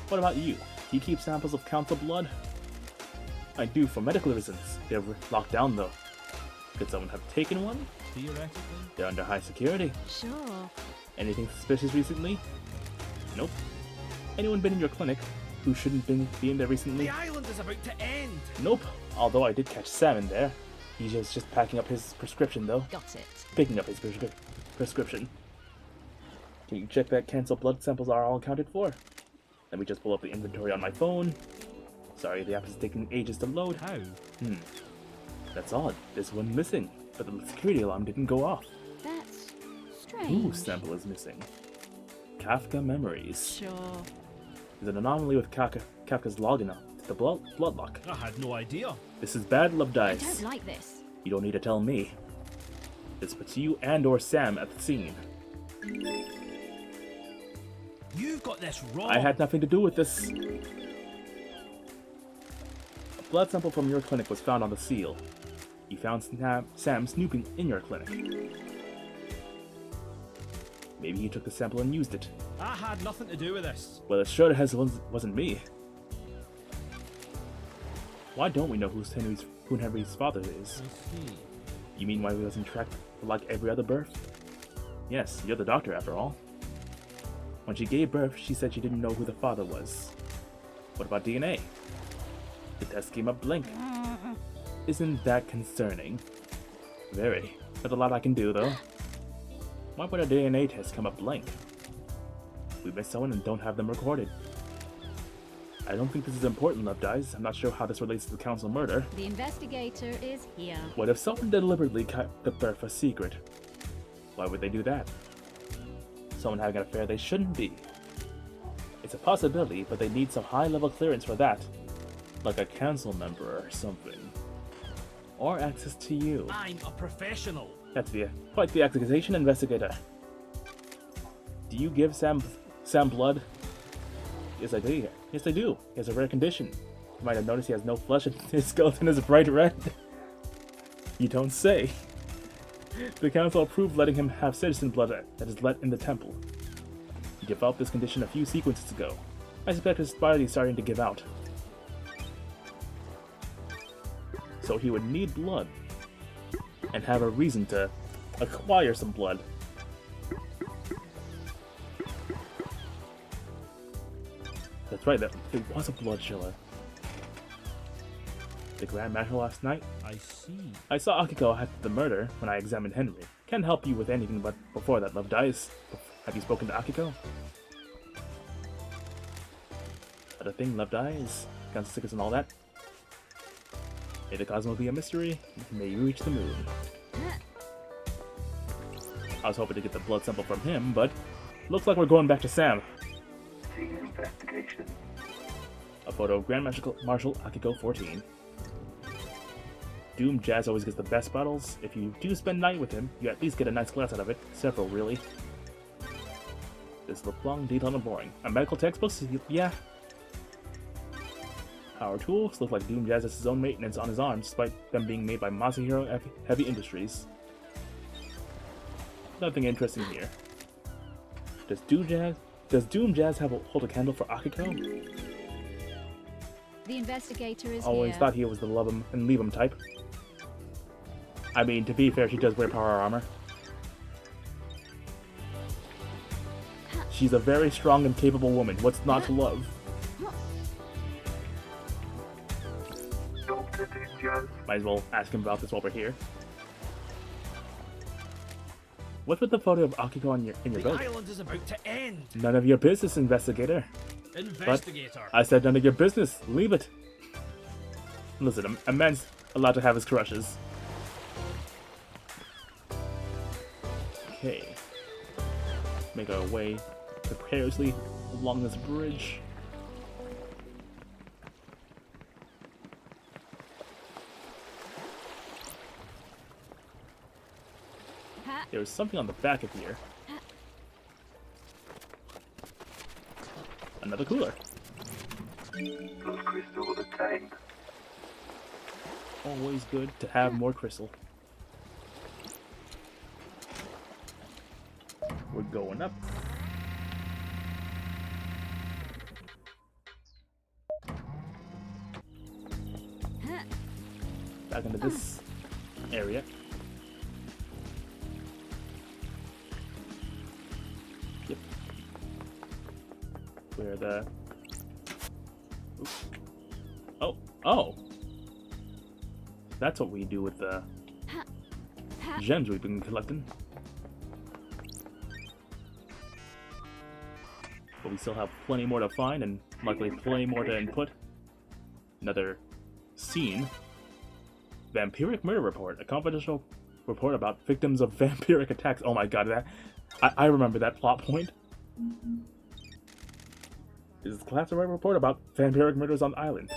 What about you? Do you keep samples of council blood? I do for medical reasons. They're locked down though. Could someone have taken one? Theoretically? They're under high security. Sure. Anything suspicious recently? Nope. Anyone been in your clinic who shouldn't be in there recently? The island is about to end! Nope. Although I did catch Sam in there. He's just packing up his prescription though. Got it. Picking up his prescription. Can you check that cancer blood samples are all accounted for? Let me just pull up the inventory on my phone. Sorry, the app is taking ages to load. How? That's odd. There's one missing, but the security alarm didn't go off. That's strange. Whose sample is missing? Kafka Memories. Sure. There's an anomaly with Kafka's login to the bloodlock. I had no idea. This is bad, Love I Dice. don't like this. You don't need to tell me. This puts you and or Sam at the scene. You've got this wrong. I had nothing to do with this. A blood sample from your clinic was found on the seal. You found Sam snooping in your clinic. Maybe he took the sample and used it. I had nothing to do with this. Well, it sure wasn't me. Why don't we know who Henry's father is? I see. You mean why he wasn't tracked like every other birth? Yes, you're the doctor after all. When she gave birth, she said she didn't know who the father was. What about DNA? The test came up blank. Isn't that concerning? Very. There's a lot I can do, though. Why would a DNA test come up blank? We missed someone and don't have them recorded. I don't think this is important, Love Dies. I'm not sure how this relates to the council murder. The investigator is here. What if someone deliberately kept the birth a secret? Why would they do that? Someone having an affair they shouldn't be. It's a possibility, but they need some high-level clearance for that. Like a council member or something. Or access to you. I'm a professional. That's quite the accusation, investigator. Do you give Sam blood? Yes, I do. Yes, I do. He has a rare condition. You might have noticed he has no flesh and his skeleton is bright red. You don't say. The council approved letting him have citizen blood that is let in the temple. He developed this condition a few sequences ago. I suspect his body is starting to give out. So he would need blood. And have a reason to acquire some blood. That's right, it was a blood chiller. The Grand Marshal last night? I see. I saw Akiko after the murder when I examined Henry. Can't help you with anything but before that, Love Dies. Have you spoken to Akiko? Other thing, Love Dies. Council secrets and all that. May the cosmos be a mystery. May you reach the moon. I was hoping to get the blood sample from him, but looks like we're going back to Sam. Team investigation. A photo of Grand Marshal Akiko 14. Doom Jazz always gets the best bottles. If you do spend night with him, you at least get a nice glass out of it. Several, really. This looks long, detailed, and boring. A medical textbook? Yeah. Power tools look like Doom Jazz has his own maintenance on his arms, despite them being made by Masahiro Heavy Industries. Nothing interesting here. Does Doom Jazz hold a candle for Akiko? The investigator is Always here. thought he was the love him and leave him type. I mean, to be fair, she does wear power armor. She's a very strong and capable woman. What's not to love? Might as well ask him about this while we're here. What's with the photo of Akiko in your The boat? island is about to end. None of your business, investigator. Investigator. I said none of your business. Leave it. Listen, a man's allowed to have his crushes. Okay. Make our way precariously along this bridge. There's something on the back of here. Another cooler. Those crystals obtained. Always good to have more crystal. We're going up. Back into this area. Yep. Where the... Oops. Oh! That's what we do with the gems we've been collecting. But we still have plenty more to find, and luckily plenty more to input. Another scene. Vampiric murder report. A confidential report about victims of vampiric attacks. Oh my god, I remember that plot point. Is the classified report about vampiric murders on the island.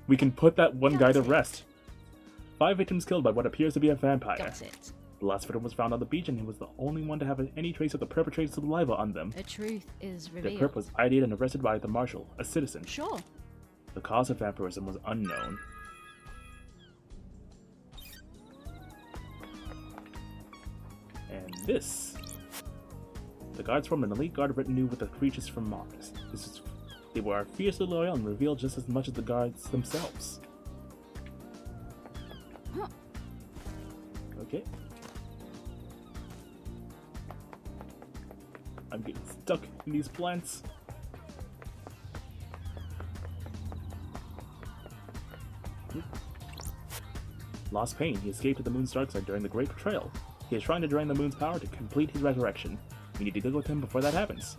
We can put that one guy to rest. 5 victims killed by what appears to be a vampire. Got it. The last victim was found on the beach, and he was the only one to have any trace of the perpetrator's saliva on them. The truth is The revealed. perp was ID'd and arrested by the marshal, a citizen. Sure. The cause of vampirism was unknown. And this. The guards formed an elite guard retinue with the creatures from Mars. They were fiercely loyal and revealed just as much as the guards themselves. Okay. I'm getting stuck in these plants. Lost Pain. He escaped to the moon's dark side during the Great Betrayal. He is trying to drain the moon's power to complete his resurrection. We need to deal with him before that happens.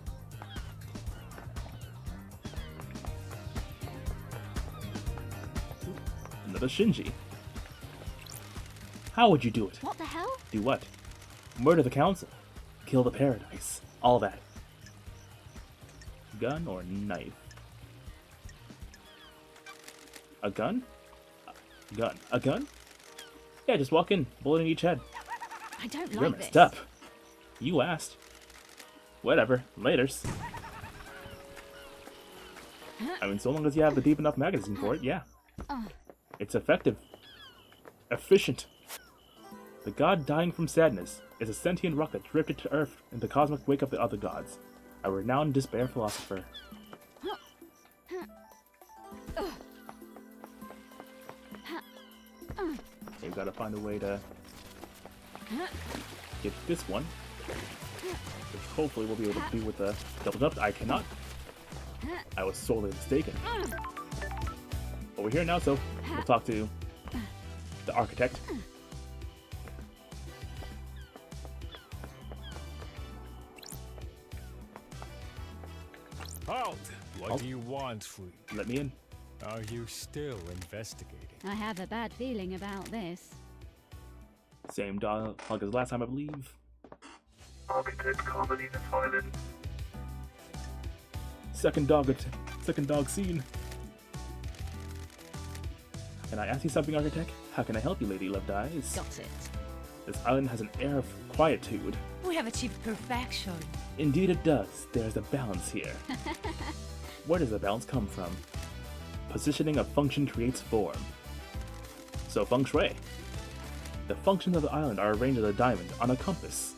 Another Shinji. How would you do it? What the hell? Do what? Murder the council. Kill the paradise. All that. Gun or knife? A gun? Gun. A gun? Yeah, just walk in. Bullet in each head. I don't You're like messed this. up. You asked. Whatever. Laters. I mean, so long as you have the deep enough magazine for it, yeah. It's effective. Efficient. The god dying from sadness is a sentient rock that drifted to Earth in the cosmic wake of the other gods. A renowned despair philosopher. Okay, we gotta find a way to get this one. Which hopefully we'll be able to do with the double jump. I cannot. I was sorely mistaken. But we're here now, so we'll talk to the architect. Halt! What Halt. do you want, Fui? Let me in. Are you still investigating? I have a bad feeling about this. Same dog as last time, I believe. Architect comedy in Thailand. Second dog scene. Can I ask you something, architect? How can I help you, Lady Loved Eyes? Got it. This island has an air of quietude. We have achieved perfection. Indeed it does. There's a balance here. Where does the balance come from? Positioning of function creates form. So feng shui. The functions of the island are arranged as a diamond on a compass.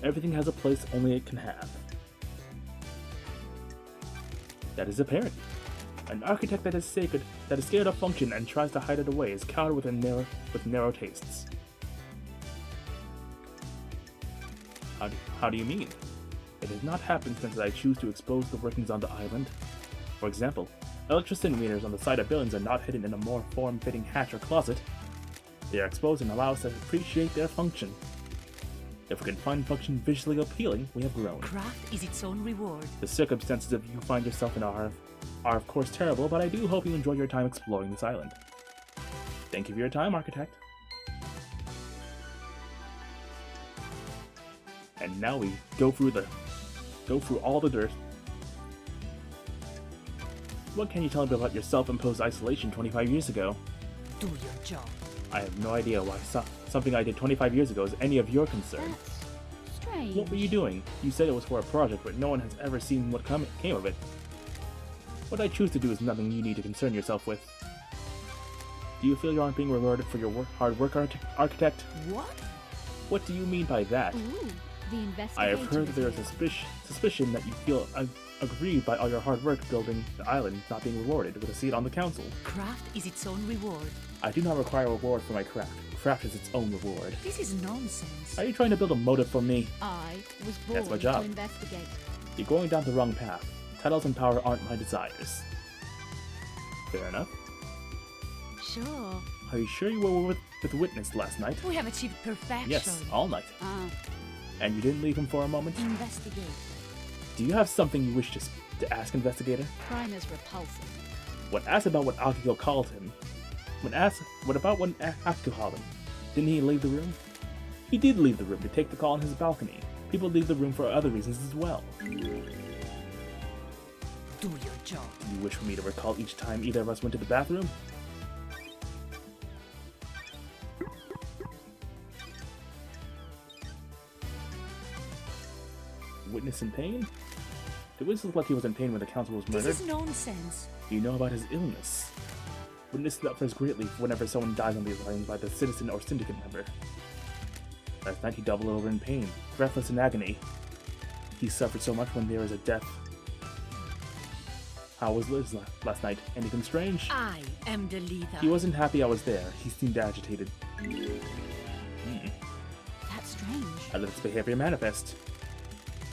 Everything has a place only it can have. That is apparent. An architect that is sacred, that is scared of function and tries to hide it away is coward with narrow tastes. How do you mean? It has not happened since I choose to expose the workings on the island. For example, electricity meters on the side of buildings are not hidden in a more form-fitting hatch or closet. They are exposed and allow us to appreciate their function. If we can find function visually appealing, we have grown. Craft is its own reward. The circumstances of you find yourself in are of course terrible, but I do hope you enjoy your time exploring this island. Thank you for your time, Architect. And now we go through all the dirt. What can you tell me about your self-imposed isolation 25 years ago? Do your job. I have no idea why something I did 25 years ago is any of your concern. That's strange. What were you doing? You said it was for a project, but no one has ever seen what came of it. What I choose to do is nothing you need to concern yourself with. Do you feel you aren't being rewarded for your hard work, Architect? What? What do you mean by that? Ooh, the investigator I have heard that there is here. a suspicion that you feel aggrieved by all your hard work building the island not being rewarded with a seat on the council. Craft is its own reward. I do not require a reward for my craft. Craft is its own reward. This is nonsense. Are you trying to build a motive for me? I was born That's my job. to investigate. You're going down the wrong path. Titles and power aren't my desires. Fair enough. Sure. Are you sure you were with Witness last night? We have achieved perfection. Yes, all night. And you didn't leave him for a moment? Investigate. Do you have something you wish to ask, Investigator? Crime is repulsive. When asked about what Akiko called him, what about when Akiko called him? Didn't he leave the room? He did leave the room to take the call on his balcony. People leave the room for other reasons as well. Do your job. You wish for me to recall each time either of us went to the bathroom? Witness in pain? The witness looked like he was in pain when the council was murdered. This is nonsense. You know about his illness. Witness suffers greatly whenever someone dies on these islands by the citizen or syndicate member. Last night he doubled over in pain, breathless in agony. He suffered so much when there is a death. How was Liz last night? Anything strange? I am the leader. He wasn't happy I was there. He seemed agitated. That's strange. How does its behavior manifest?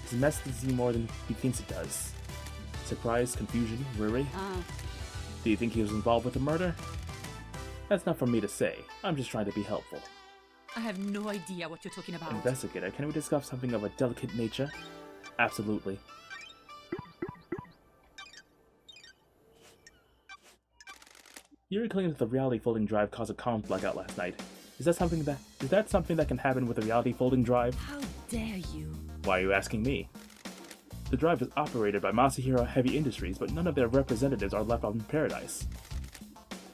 His mess doesn't seem more than he thinks it does. Surprise, confusion, worry? Do you think he was involved with the murder? That's not for me to say. I'm just trying to be helpful. I have no idea what you're talking about. Investigator, can we discuss something of a delicate nature? Absolutely. Yuri claims that the reality folding drive caused a comm blackout last night. Is that something that can happen with a reality folding drive? How dare you? Why are you asking me? The drive is operated by Masahiro Heavy Industries, but none of their representatives are left on Paradise.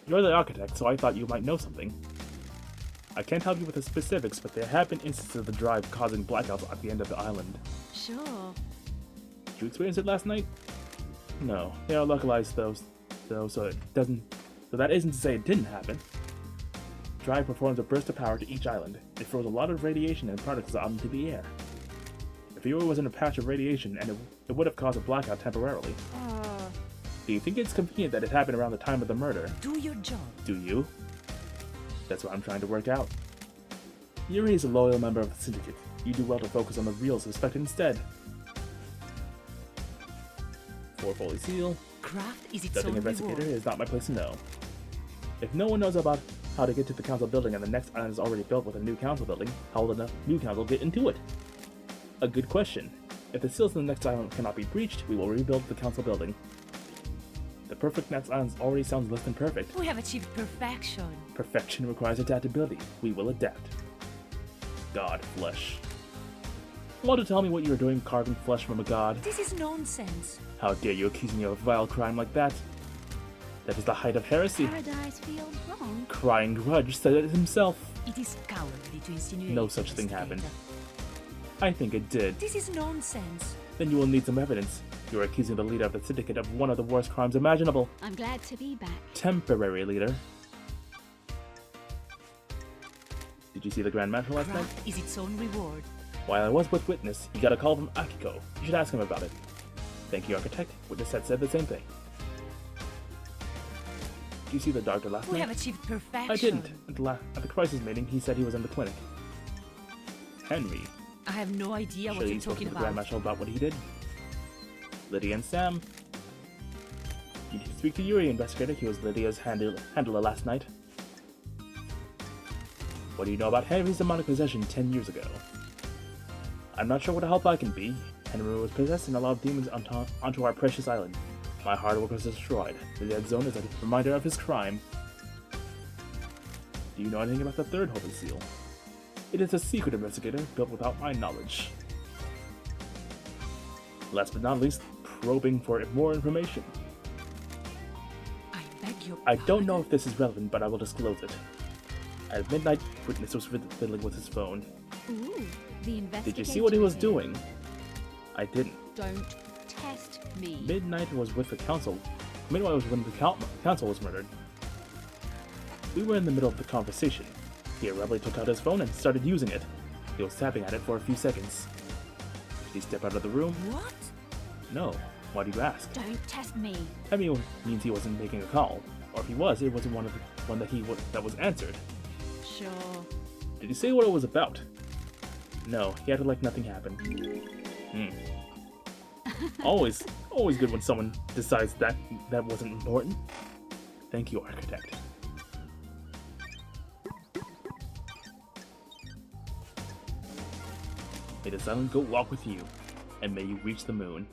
You're the architect, so I thought you might know something. I can't help you with the specifics, but there have been instances of the drive causing blackouts at the end of the island. Sure. Did you experience it last night? No, they are localized though, so that isn't to say it didn't happen. Drive performs a burst of power to each island. It throws a lot of radiation and particles out into the air. If Yuri was in a patch of radiation, and it would have caused a blackout temporarily. Do you think it's convenient that it happened around the time of the murder? Do your job. Do you? That's what I'm trying to work out. Yuri is a loyal member of the Syndicate. You do well to focus on the real suspect instead. Fully seal. Craft is its Dubbing own investigator reward. is not my place to know. If no one knows about how to get to the council building and the next island is already built with a new council building, how will the new council get into it? A good question. If the seals in the next island cannot be breached, we will rebuild the council building. The perfect next island already sounds less than perfect. We have achieved perfection. Perfection requires adaptability. We will adapt. God, flesh. Want to tell me what you are doing carving flesh from a god? This is nonsense. How dare you accuse me of a vile crime like that? That is the height of heresy. Paradise feels wrong. Crying Grudge said it himself. It is cowardly to insinuate. No such thing happened. I think it did. This is nonsense. Then you will need some evidence. You are accusing the leader of the Syndicate of one of the worst crimes imaginable. I'm glad to be back. Temporary leader. Did you see the Grand Master last night? Craft is its own reward. While I was with Witness, he got a call from Akiko. You should ask him about it. Thank you, Architect. Witness had said the same thing. Did you see the doctor last We night? have achieved perfection. I didn't. At the crisis meeting, he said he was in the clinic. Henry. I have no idea Sure what you're you spoke to talking the Grand about. Marshal about what he did? Lydia and Sam. You need to speak to Yuri, investigator. He was Lydia's handler last night. What do you know about Henry's demonic possession 10 years ago? I'm not sure what help I can be. Henry was possessed and allowed demons onto our precious island. My hard work was destroyed. The dead zone is a reminder of his crime. Do you know anything about the third Holy Seal? It is a secret, investigator, built without my knowledge. Last but not least, probing for more information. I beg your I don't know if this is relevant, but I will disclose it. At midnight, Witness was fiddling with his phone. Ooh, the investigator. Did you see what he was is here. doing? I didn't. Don't test me. Midnight was with the council. Midnight was when the council was murdered. We were in the middle of the conversation. He abruptly took out his phone and started using it. He was tapping at it for a few seconds. Did he step out of the room? What? No. Why do you ask? Don't test me. That means he wasn't making a call. Or if he was, it wasn't one that was answered. Sure. Did he say what it was about? No, he acted like nothing happened. Always good when someone decides that wasn't important. Thank you, Architect. May the silent goat walk with you, and may you reach the moon.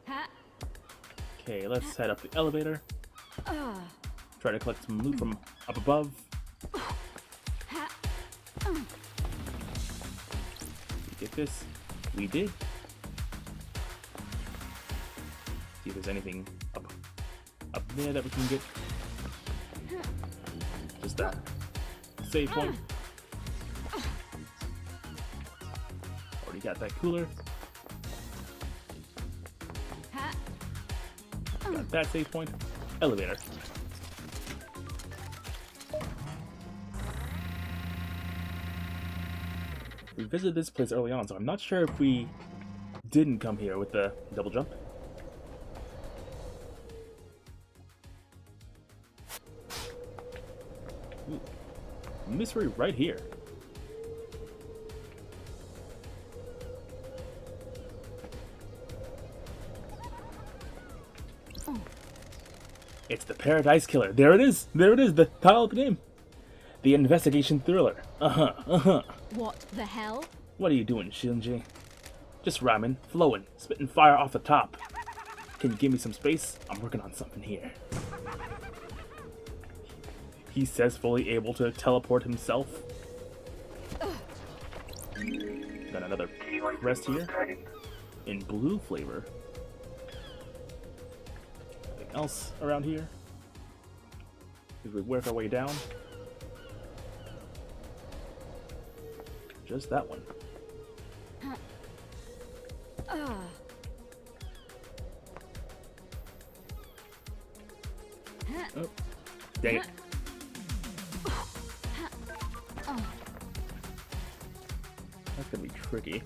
Ha. Okay, let's head up the elevator. Ah. Try to collect some loot from up above. Ha. Did we get this? We did. See if there's anything up there that we can get. Just that save point. Already got that cooler. Ha. Got that save point. Elevator. We visited this place early on, so I'm not sure if we didn't come here with the double jump. Ooh. Mystery right here. It's the Paradise Killer. There it is! There it is, the title of the game. The investigation thriller. What the hell? What are you doing, Shinji? Just rhyming, flowing, spitting fire off the top. Can you give me some space? I'm working on something here. He says fully able to teleport himself. Got another rest here. In blue flavor. Anything else around here? As we work our way down. Just that one. Oh, dang it. That's gonna be tricky.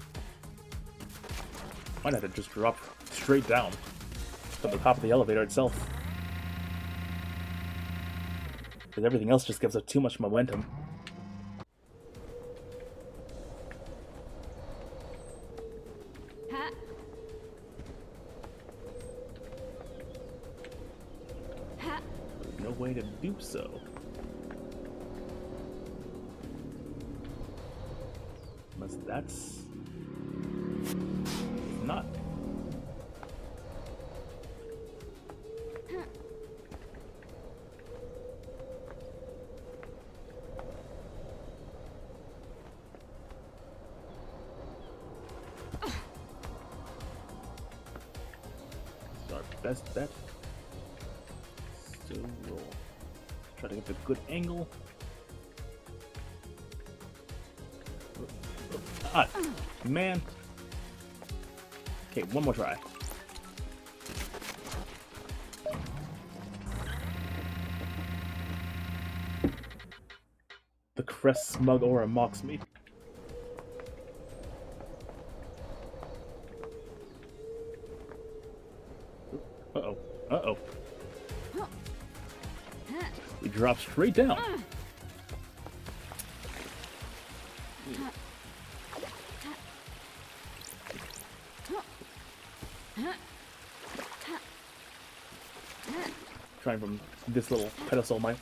Might have to just drop straight down from the top of the elevator itself. Because everything else just gives us too much momentum. Ha. Ha. There's no way to do so. Unless that's not. Our best bet. Still roll. Try to get the good angle. Ah, man. Okay, one more try. The crest smug aura mocks me. Uh-oh. We drop straight down. Trying from this little pedestal might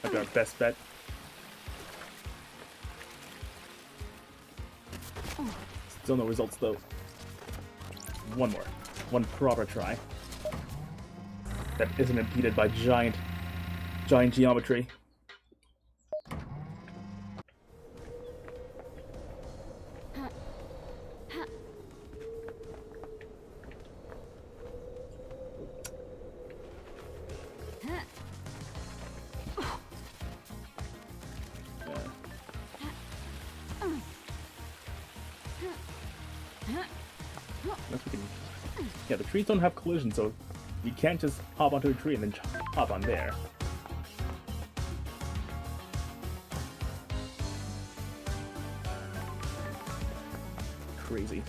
be our best bet. Still no results though. One more. One proper try. That isn't impeded by giant geometry. Yeah, the trees don't have collision, so you can't just hop onto a tree and then hop on there. Crazy.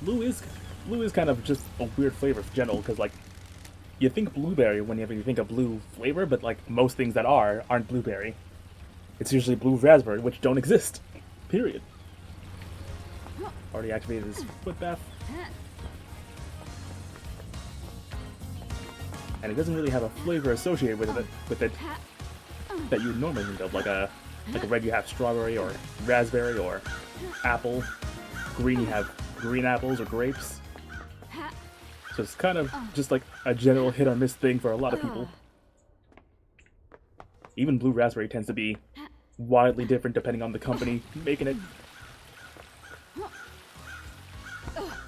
Blue is kind of just a weird flavor in general, because like you think blueberry whenever you think of blue flavor, but like most things that aren't blueberry. It's usually blue raspberry, which don't exist. Period. Already activated his foot bath. And it doesn't really have a flavor associated with it that you would normally think of, like a red you have strawberry or raspberry or apple. Green you have green apples or grapes. So it's kind of just like a general hit or miss thing for a lot of people. Even blue raspberry tends to be widely different depending on the company making it.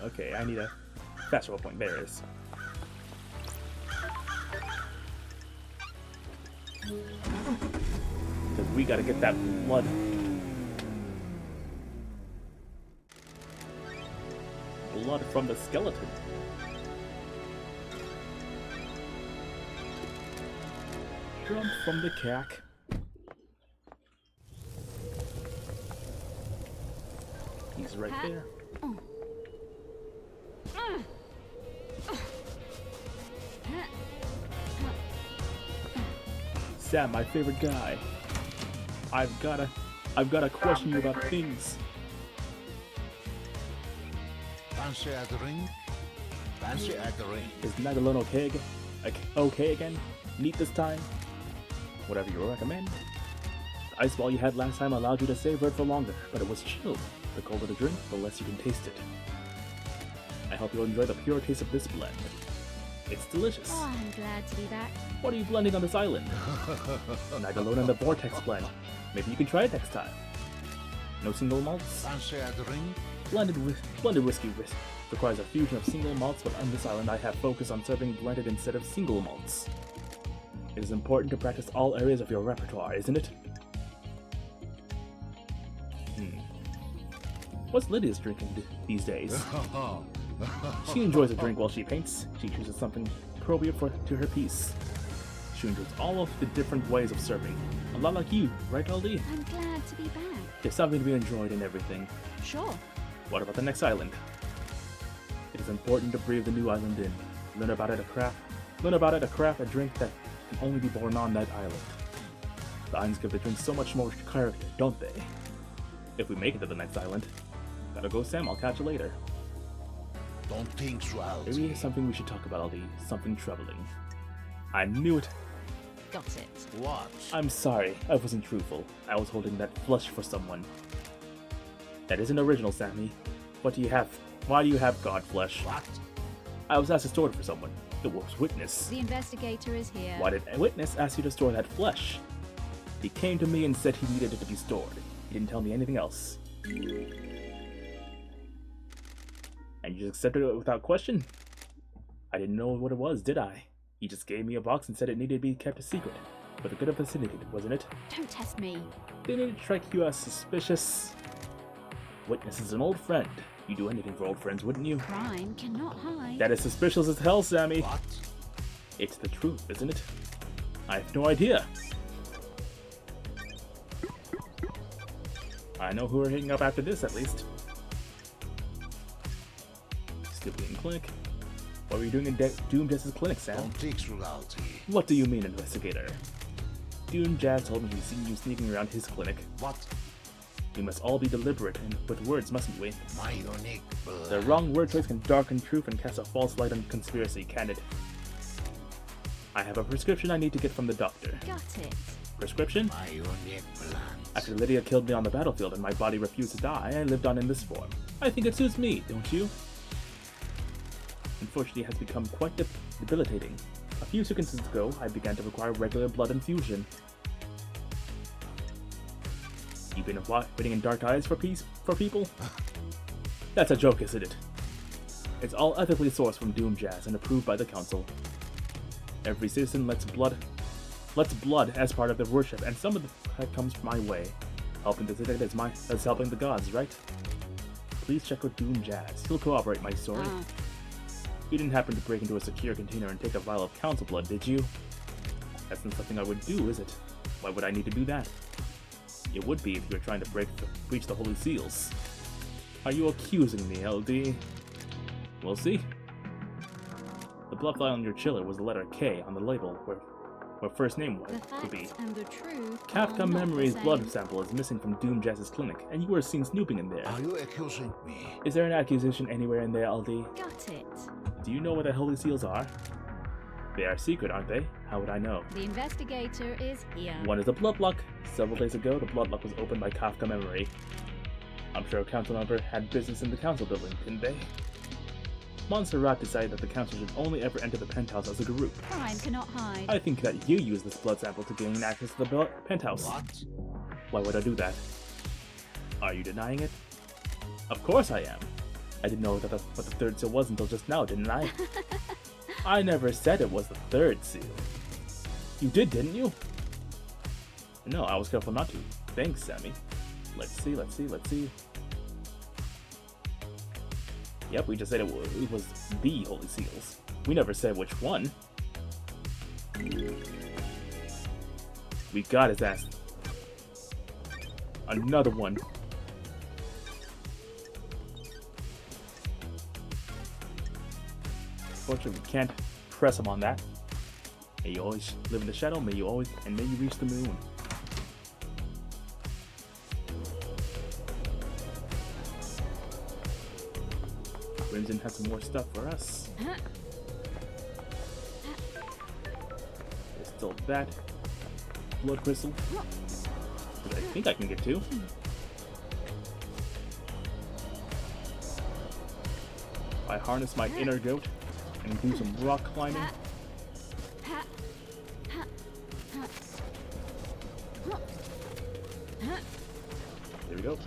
Okay, I need a fast travel point. There it is. Because we gotta get that blood. Blood from the skeleton. Jump from the cack. He's right there. Sam, my favorite guy. I've gotta question you about things. Fancy a drink? Fancy a drink. Is night alone okay again? Okay again? Neat this time? Whatever you recommend. The ice ball you had last time allowed you to savor it for longer, but it was chilled. The colder the drink, the less you can taste it. I hope you'll enjoy the pure taste of this blend. It's delicious. Oh, I'm glad to be back. What are you blending on this island? Night alone and the Vortex blend. Maybe you can try it next time. No single malts? Fancy a drink? Blended whiskey requires a fusion of single malts, but on this island I have focused on serving blended instead of single malts. It is important to practice all areas of your repertoire, isn't it? What's Lydia's drinking these days? She enjoys a drink while she paints. She chooses something appropriate to her piece. She enjoys all of the different ways of serving. A lot like you, right, LD? I'm glad to be back. There's something to be enjoyed in everything. Sure. What about the next island? It is important to breathe the new island in. Learn about it, a craft, a drink that can only be born on that island. The islands give the drink so much more character, don't they? If we make it to the next island. Gotta go, Sam. I'll catch you later. Don't think so, Aldi. Maybe it's something we should talk about, LD. Something troubling. I knew it. Got it. What? I'm sorry. I wasn't truthful. I was holding that flush for someone. That isn't original, Sammy. What do you have? Why do you have god flesh? What? I was asked to store it for someone. It was Witness. The investigator is here. Why did Witness ask you to store that flesh? He came to me and said he needed it to be stored. He didn't tell me anything else. And you just accepted it without question? I didn't know what it was, did I? He just gave me a box and said it needed to be kept a secret. For the good of the syndicate, wasn't it? Don't test me. Didn't it strike you as suspicious? Witness is an old friend. You'd do anything for old friends, wouldn't you? Crime cannot hide. That is suspicious as hell, Sammy. What? It's the truth, isn't it? I have no idea. I know who we're hitting up after this, at least. Stupid clinic. What were you doing in Doom Jazz's clinic, Sam? What do you mean, investigator? Doom Jazz told me he's seen you sneaking around his clinic. What? We must all be deliberate and with words, mustn't we? My unique blood. The wrong word choice can darken truth and cast a false light on conspiracy, can it? I have a prescription I need to get from the doctor. Got it. Prescription? My unique blood. After Lydia killed me on the battlefield and my body refused to die, I lived on in this form. I think it suits me, don't you? Unfortunately, it has become quite debilitating. A few seconds ago, I began to require regular blood infusion. You've been waiting in dark eyes for people? That's a joke, isn't it? It's all ethically sourced from Doom Jazz and approved by the Council. Every citizen lets blood as part of their worship, and some of that comes my way. Helping the city that's helping the gods, right? Please check with Doom Jazz. He'll cooperate, my story. You didn't happen to break into a secure container and take a vial of council blood, did you? That's not something I would do, is it? Why would I need to do that? It would be if you were trying to breach the holy seals. Are you accusing me, LD? We'll see. The blood vial on your chiller was the letter K on the label, where first name was to be. And the truth Capcom Memory's blood sample is missing from Doom Jazz's clinic, and you were seen snooping in there. Are you accusing me? Is there an accusation anywhere in there, LD? Got it. Do you know what the holy seals are? They are secret, aren't they? How would I know? The investigator is here. One is a bloodlock. Several days ago, the bloodlock was opened by Kafka Memory. I'm sure a council member had business in the council building, didn't they? Montserrat decided that the council should only ever enter the penthouse as a group. Crime cannot hide. I think that you used this blood sample to gain access to the penthouse. What? Why would I do that? Are you denying it? Of course I am. I didn't know what the third seal was until just now, didn't I? I never said it was the third seal. You did, didn't you? No, I was careful not to. Thanks, Sammy. Let's see. Yep, we just said it was the Holy Seals. We never said which one. We got his ass. Another one. Unfortunately, we can't press him on that. May you always live in the shadow, may you reach the moon. Crimson has some more stuff for us. There's still that blood crystal that I think I can get to. If I harness my inner goat and do some rock climbing. There we go.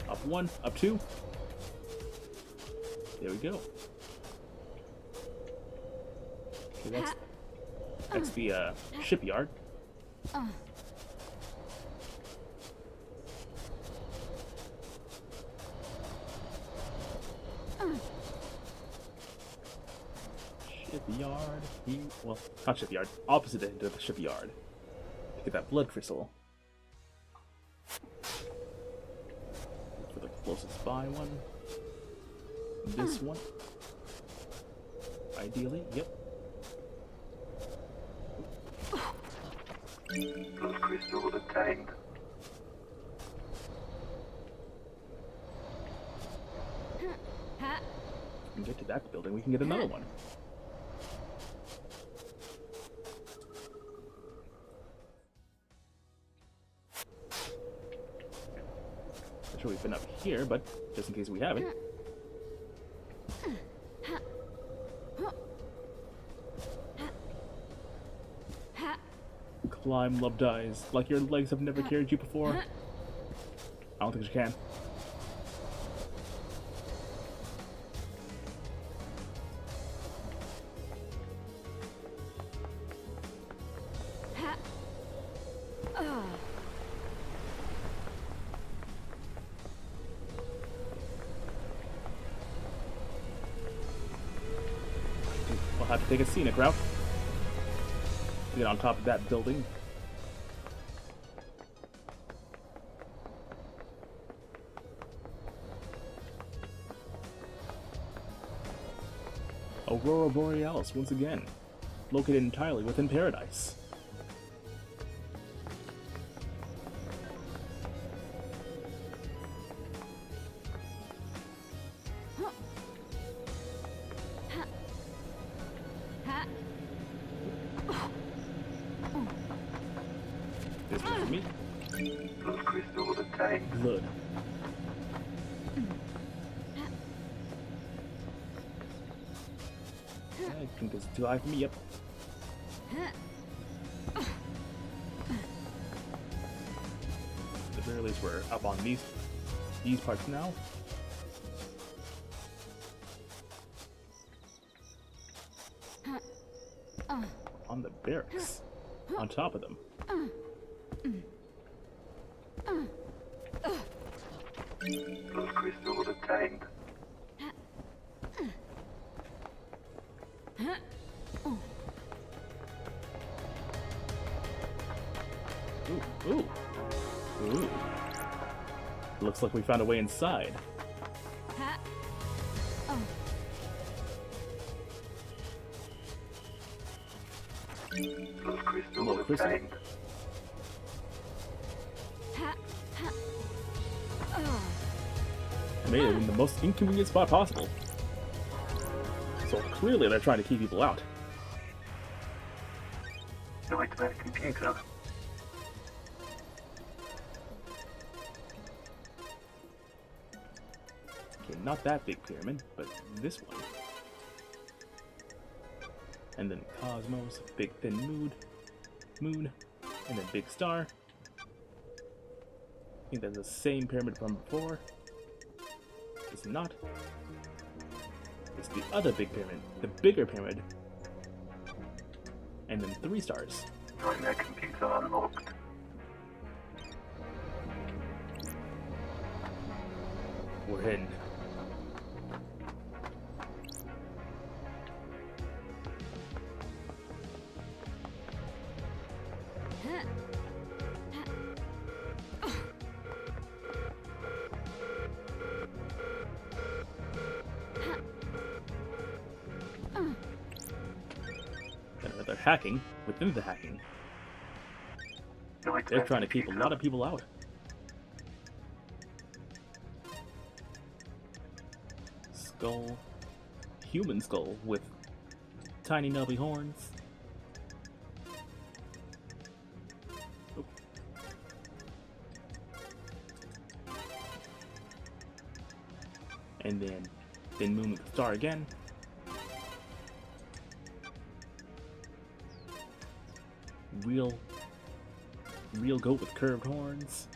Up one, up two. There we go. Okay, that's the shipyard. Shipyard. Well, not shipyard. Opposite end of the shipyard. To get that blood crystal. For the closest by one. This one. Ideally, yep. Blood crystal obtained. We can get to that building, we can get another one. Not sure we've been up here, but just in case we haven't. Climb, love dies. Like your legs have never carried you before. I don't think you can. We'll have to take a scenic route to get on top of that building. Aurora Borealis once again, located entirely within paradise. This one for me. Blood crystal obtained. Blood. I think this is too high for me, yep. At the very least, we're up on these parts now. On the barracks. On top of them. Blood crystal obtained. Ooh. Ooh. Looks like we found a way inside. Blood crystal Blood crystal. obtained. Made it in the most inconvenient spot possible. So clearly they're trying to keep people out. Nightmare computer. Okay, not that big pyramid, but this one. And then Cosmos, Big Thin Moon, and then Big Star. I think that's the same pyramid from before. It's not. It's the other big pyramid, the bigger pyramid. And then 3 stars. Nightmare computer unlocked. We're in. And they're hacking within the hacking. Nightmare They're trying to keep a computer. lot of people out. Skull. Human skull with tiny nubby horns. Oh. And then Moon with the star again. Real goat with curved horns.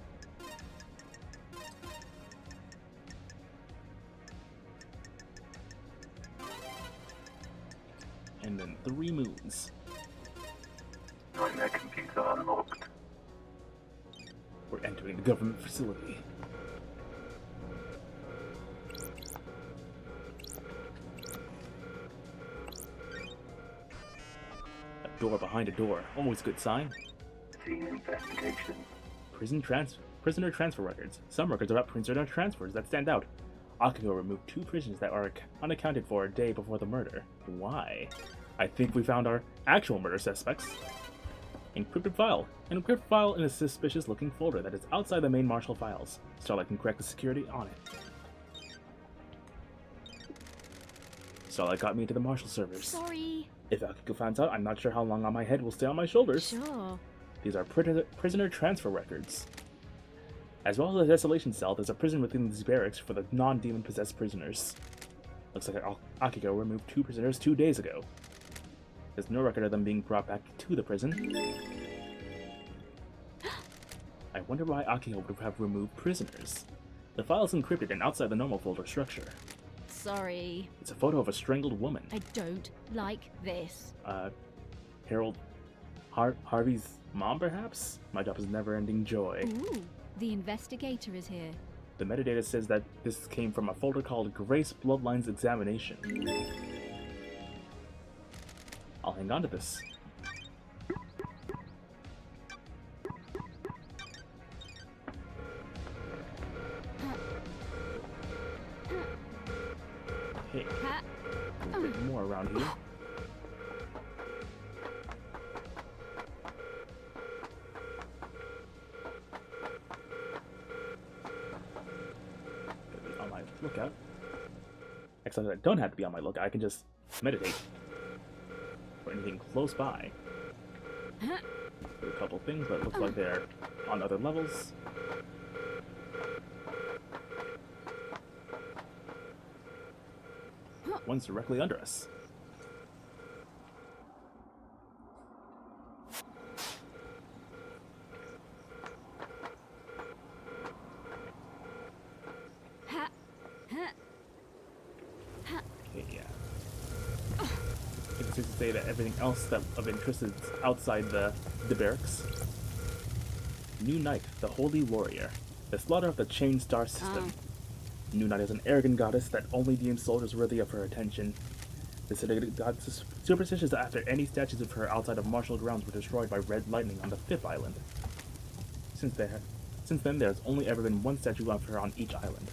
And then 3 moons. Nightmare computer unlocked. We're entering the government facility. A door behind a door. Always a good sign. Scene investigation. Prisoner transfer records. Some records about prisoner transfers that stand out. Akiko removed 2 prisoners that are unaccounted for a day before the murder. Why? I think we found our actual murder suspects. Encrypted file. An encrypted file in a suspicious looking folder that is outside the main marshal files. Starlight can correct the security on it. Starlight got me to the marshal servers. Sorry. If Akiko finds out, I'm not sure how long on my head will stay on my shoulders. Sure. These are prisoner transfer records. As well as a desolation cell, there's a prison within these barracks for the non-demon possessed prisoners. Looks like Akiko removed 2 prisoners 2 days ago. There's no record of them being brought back to the prison. I wonder why Akiko would have removed prisoners. The file is encrypted and outside the normal folder structure. Sorry. It's a photo of a strangled woman. I don't like this. Harold Harvey's mom, perhaps? My job is never-ending joy. Ooh, the investigator is here. The metadata says that this came from a folder called Grace Bloodlines Examination. I'll hang on to this. Hey. a bit more around here. Gotta be on my lookout. Except I don't have to be on my lookout, I can just meditate for anything close by. Do a couple things, but it looks like they're on other levels. One's directly under us. Okay, yeah. It's safe to say that everything else that of interest is outside the barracks. New Knight, the Holy Warrior. The slaughter of the Chain Star system. New Knight is an arrogant goddess that only deems soldiers worthy of her attention. The city goddess is superstitious after any statues of her outside of martial grounds were destroyed by red lightning on the 5th island. Since then, there's only ever been one statue of her on each island.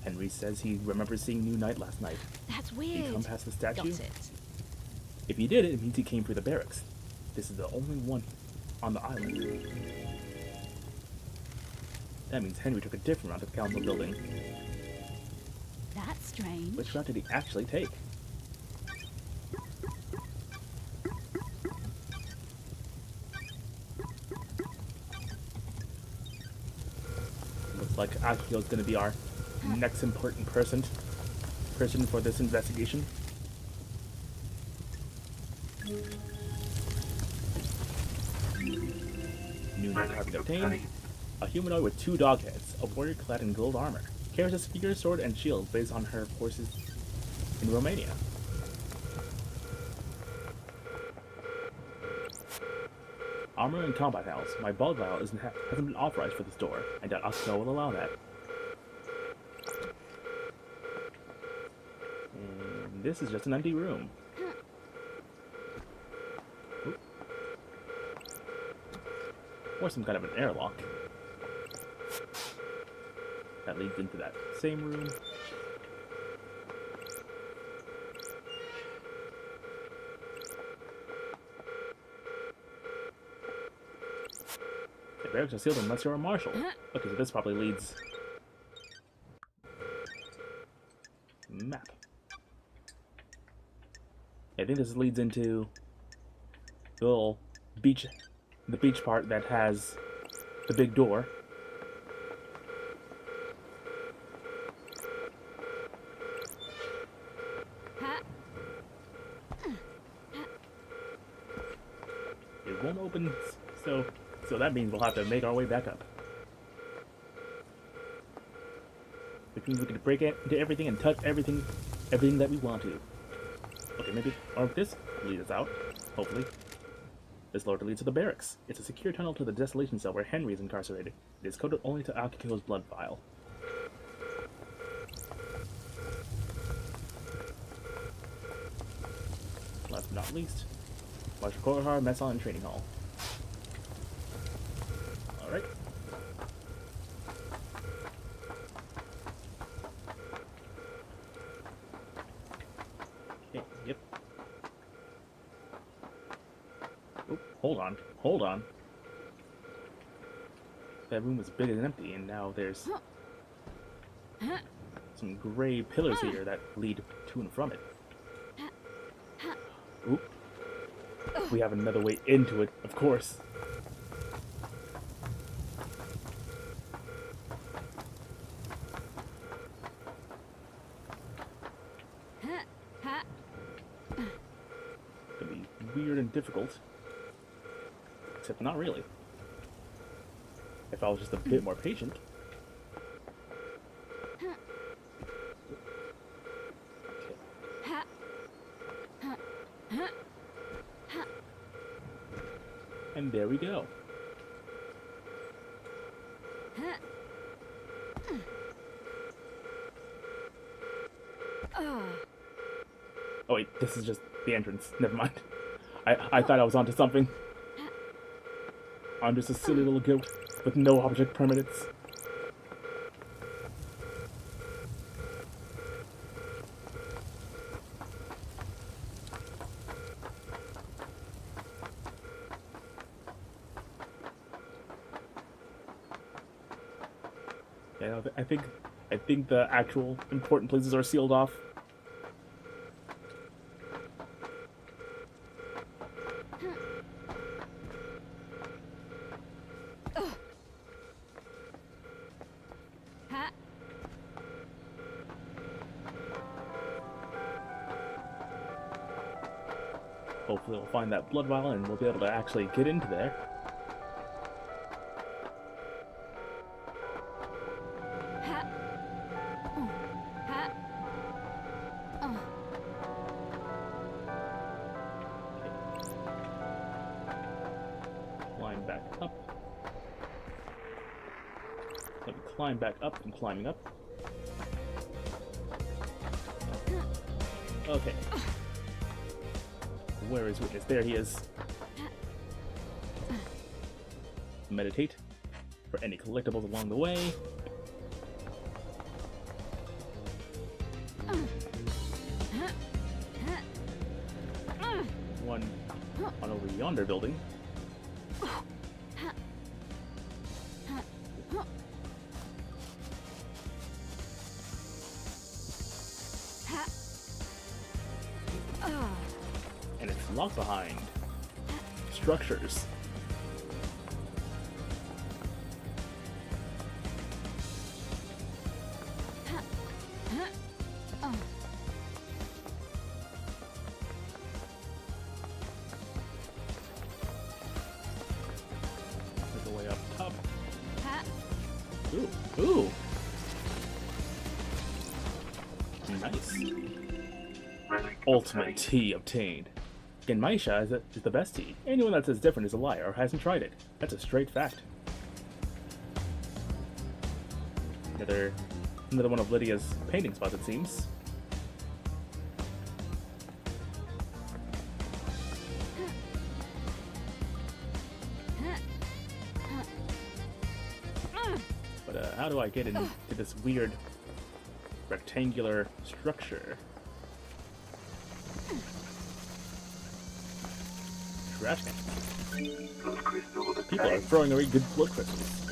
Henry says he remembers seeing New Knight last night. That's He weird. come past the statue? Got it. If he did, it means he came through the barracks. This is the only one on the island. That means Henry took a different route to the council building. That's strange. Which route did he actually take? Looks like Akio's gonna be our next important person for this investigation. New Knight target obtained. A humanoid with 2 dog heads, a warrior clad in gold armor, carries a spear, sword, and shield based on her forces in Romania. Armor and combat house. My bug vial hasn't been authorized for this door. I doubt Akio will allow that. And this is just an empty room. Oop. Or some kind of an airlock. That leads into that same room. The barracks are sealed unless you're a marshal. Okay, so this probably leads... Map. I think this leads into the little beach, the beach part that has the big door. It won't open, so that means we'll have to make our way back up. Which means we can break into everything and touch everything that we want to. Okay, maybe, or this leads us out, hopefully. This door leads to the barracks. It's a secure tunnel to the desolation cell where Henry is incarcerated. It is coded only to Akiko's blood vial. Last but not least, Marshal Korhar, Mess Hall, and Training Hall. Alright. Okay, yep. Oop, hold on. That room was big and empty, and now there's some gray pillars here that lead to and from it. Oop. We have another way into it, of course. Gonna be weird and difficult. Except not really. If I was just a bit more patient. And there we go. Oh wait, this is just the entrance. Never mind. I thought I was onto something. I'm just a silly little goat with no object permanence. Yeah, I think the actual important places are sealed off. Ha! Hopefully we'll find that blood vial and we'll be able to actually get into there. Ha! Ha! Climb back up. Let me climb back up and climbing up. Okay. Where is Witness? There he is. Meditate for any collectibles along the way. One on over yonder building. And it's locked behind structures. Make the way up top. Ooh, ooh. Nice. Ultimate tea obtained. Genmaisha is the best tea. Anyone that says different is a liar or hasn't tried it. That's a straight fact. Another one of Lydia's painting spots, it seems. But how do I get into this weird rectangular structure? Trash can. People are throwing away good blood crystals.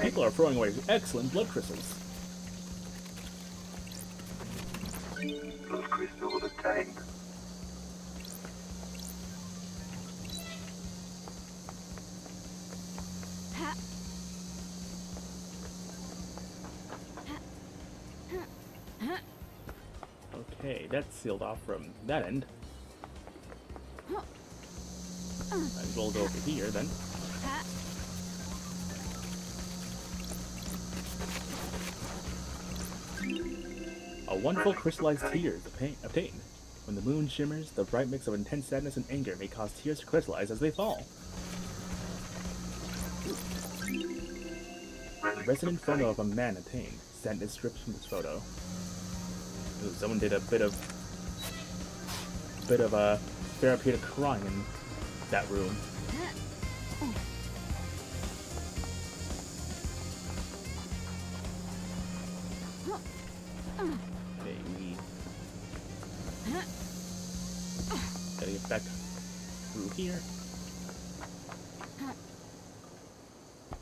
People are throwing away excellent blood crystals. Blood crystal obtained. Okay, that's sealed off from that end. Might as well go over here then. A wonderful crystallized tear is obtained. When the moon shimmers, the bright mix of intense sadness and anger may cause tears to crystallize as they fall. Resonant photo of a man obtained. Sadness stripped from this photo. Ooh, someone did a bit of therapeutic crying in that room. Okay, we gotta get back through here.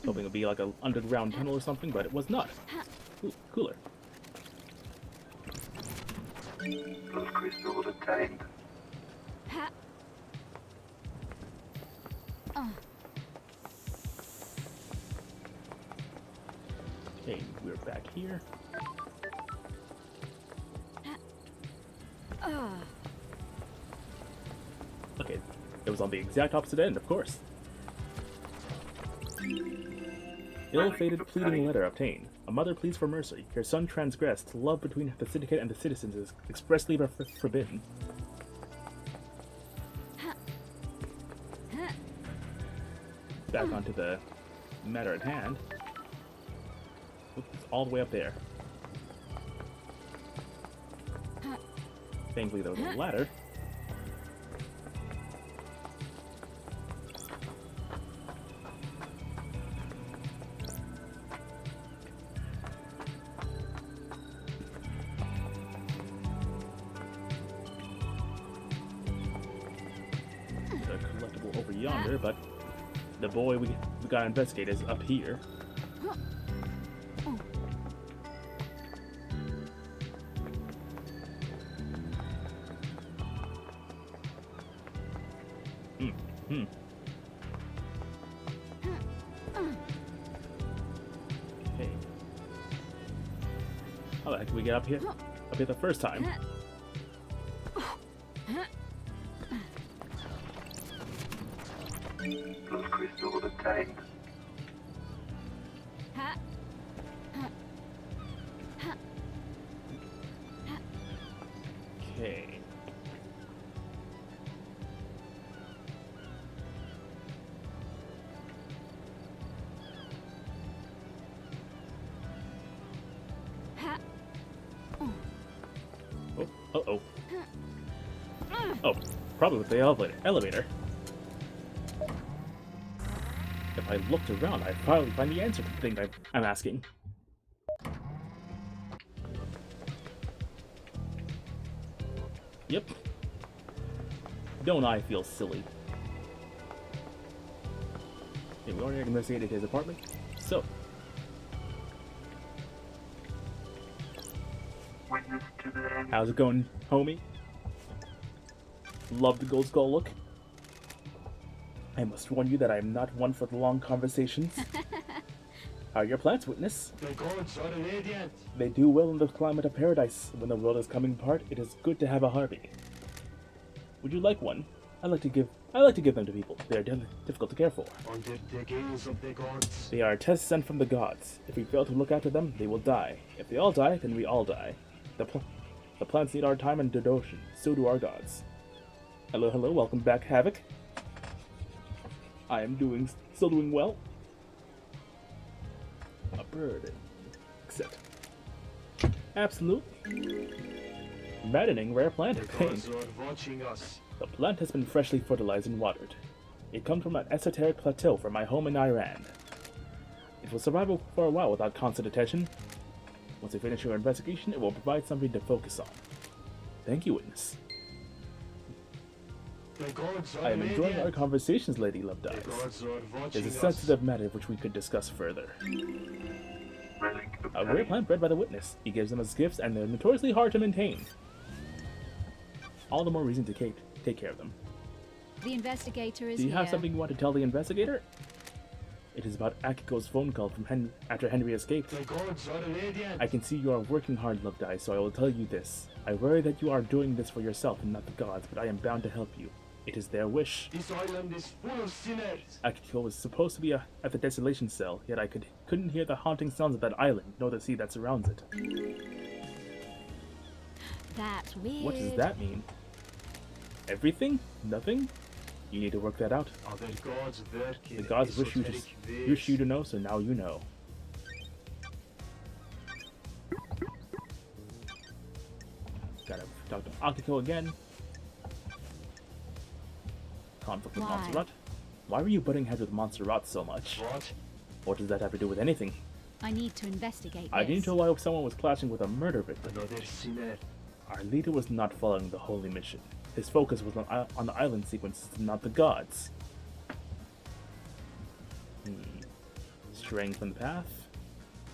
Hoping it'd be like an underground tunnel or something, but it was not. Ooh, cooler. Blood crystal obtained. Okay, we're back here. Okay, it was on the exact opposite end, of course. Ill-fated pleading letter obtained. A mother pleads for mercy. Her son transgressed. Love between the syndicate and the citizens is expressly forbidden. Back onto the matter at hand. Oops, it's all the way up there. Thankfully there was a ladder. There's a collectible over yonder, but the boy we gotta investigate is up here. How the heck did we get up here? Up here the first time? Those crystals obtained. Ha. Okay. Oh, uh-oh. Oh, probably with the elevator. If I looked around, I'd probably find the answer to the thing I'm asking. Yep. Don't I feel silly? Okay, we already investigated his apartment. So, Witness to the end. how's it going, homie? Love the gold skull look. I must warn you that I am not one for the long conversations. How are your plants, witness? The gods are radiant. They do well in the climate of paradise. When the world is coming apart, it is good to have a Harvey. Would you like one? I like to give them to people. They are difficult to care for. Under the gaze of the gods. They are a test sent from the gods. If we fail to look after them, they will die. If they all die, then we all die. The plants need our time and devotion. So do our gods. Hello, hello. Welcome back, Havoc. I am still doing well. A bird. Except. Absolutely. Maddening rare plant The pain. gods are watching us. The plant has been freshly fertilized and watered. It comes from an esoteric plateau from my home in Iran. It will survive for a while without constant attention. Once we finish your investigation, it will provide something to focus on. Thank you, witness. The gods are I am enjoying our radiant. conversations, Lady Love The Dies. gods are It watching is a us. sensitive matter which we could discuss further. Relic A rare obtained. plant bred by the witness. He gives them as gifts, and they're notoriously hard to maintain. All the more reason to take care of them. The investigator is Do you here. have something you want to tell the investigator? It is about Akiko's phone call from after Henry escaped. The gods are radiant. I can see you are working hard, Love Die, so I will tell you this. I worry that you are doing this for yourself and not the gods, but I am bound to help you. It is their wish. This island is full of sinners. Akiko was supposed to be at the desolation cell, yet I couldn't hear the haunting sounds of that island, nor the sea that surrounds it. That's weird. What does that mean? Everything? Nothing? You need to work that out. Other gods work in The gods wish you esoteric to know, so now you know. Gotta talk to Akiko again. Conflict with Why? Montserrat. Why were you butting heads with Montserrat so much? What? What does that have to do with anything? I need to investigate I this. didn't know why someone was clashing with a murder victim. Another sinner. Our leader was not following the holy mission. His focus was on the island sequences, not the gods. Straying from the path?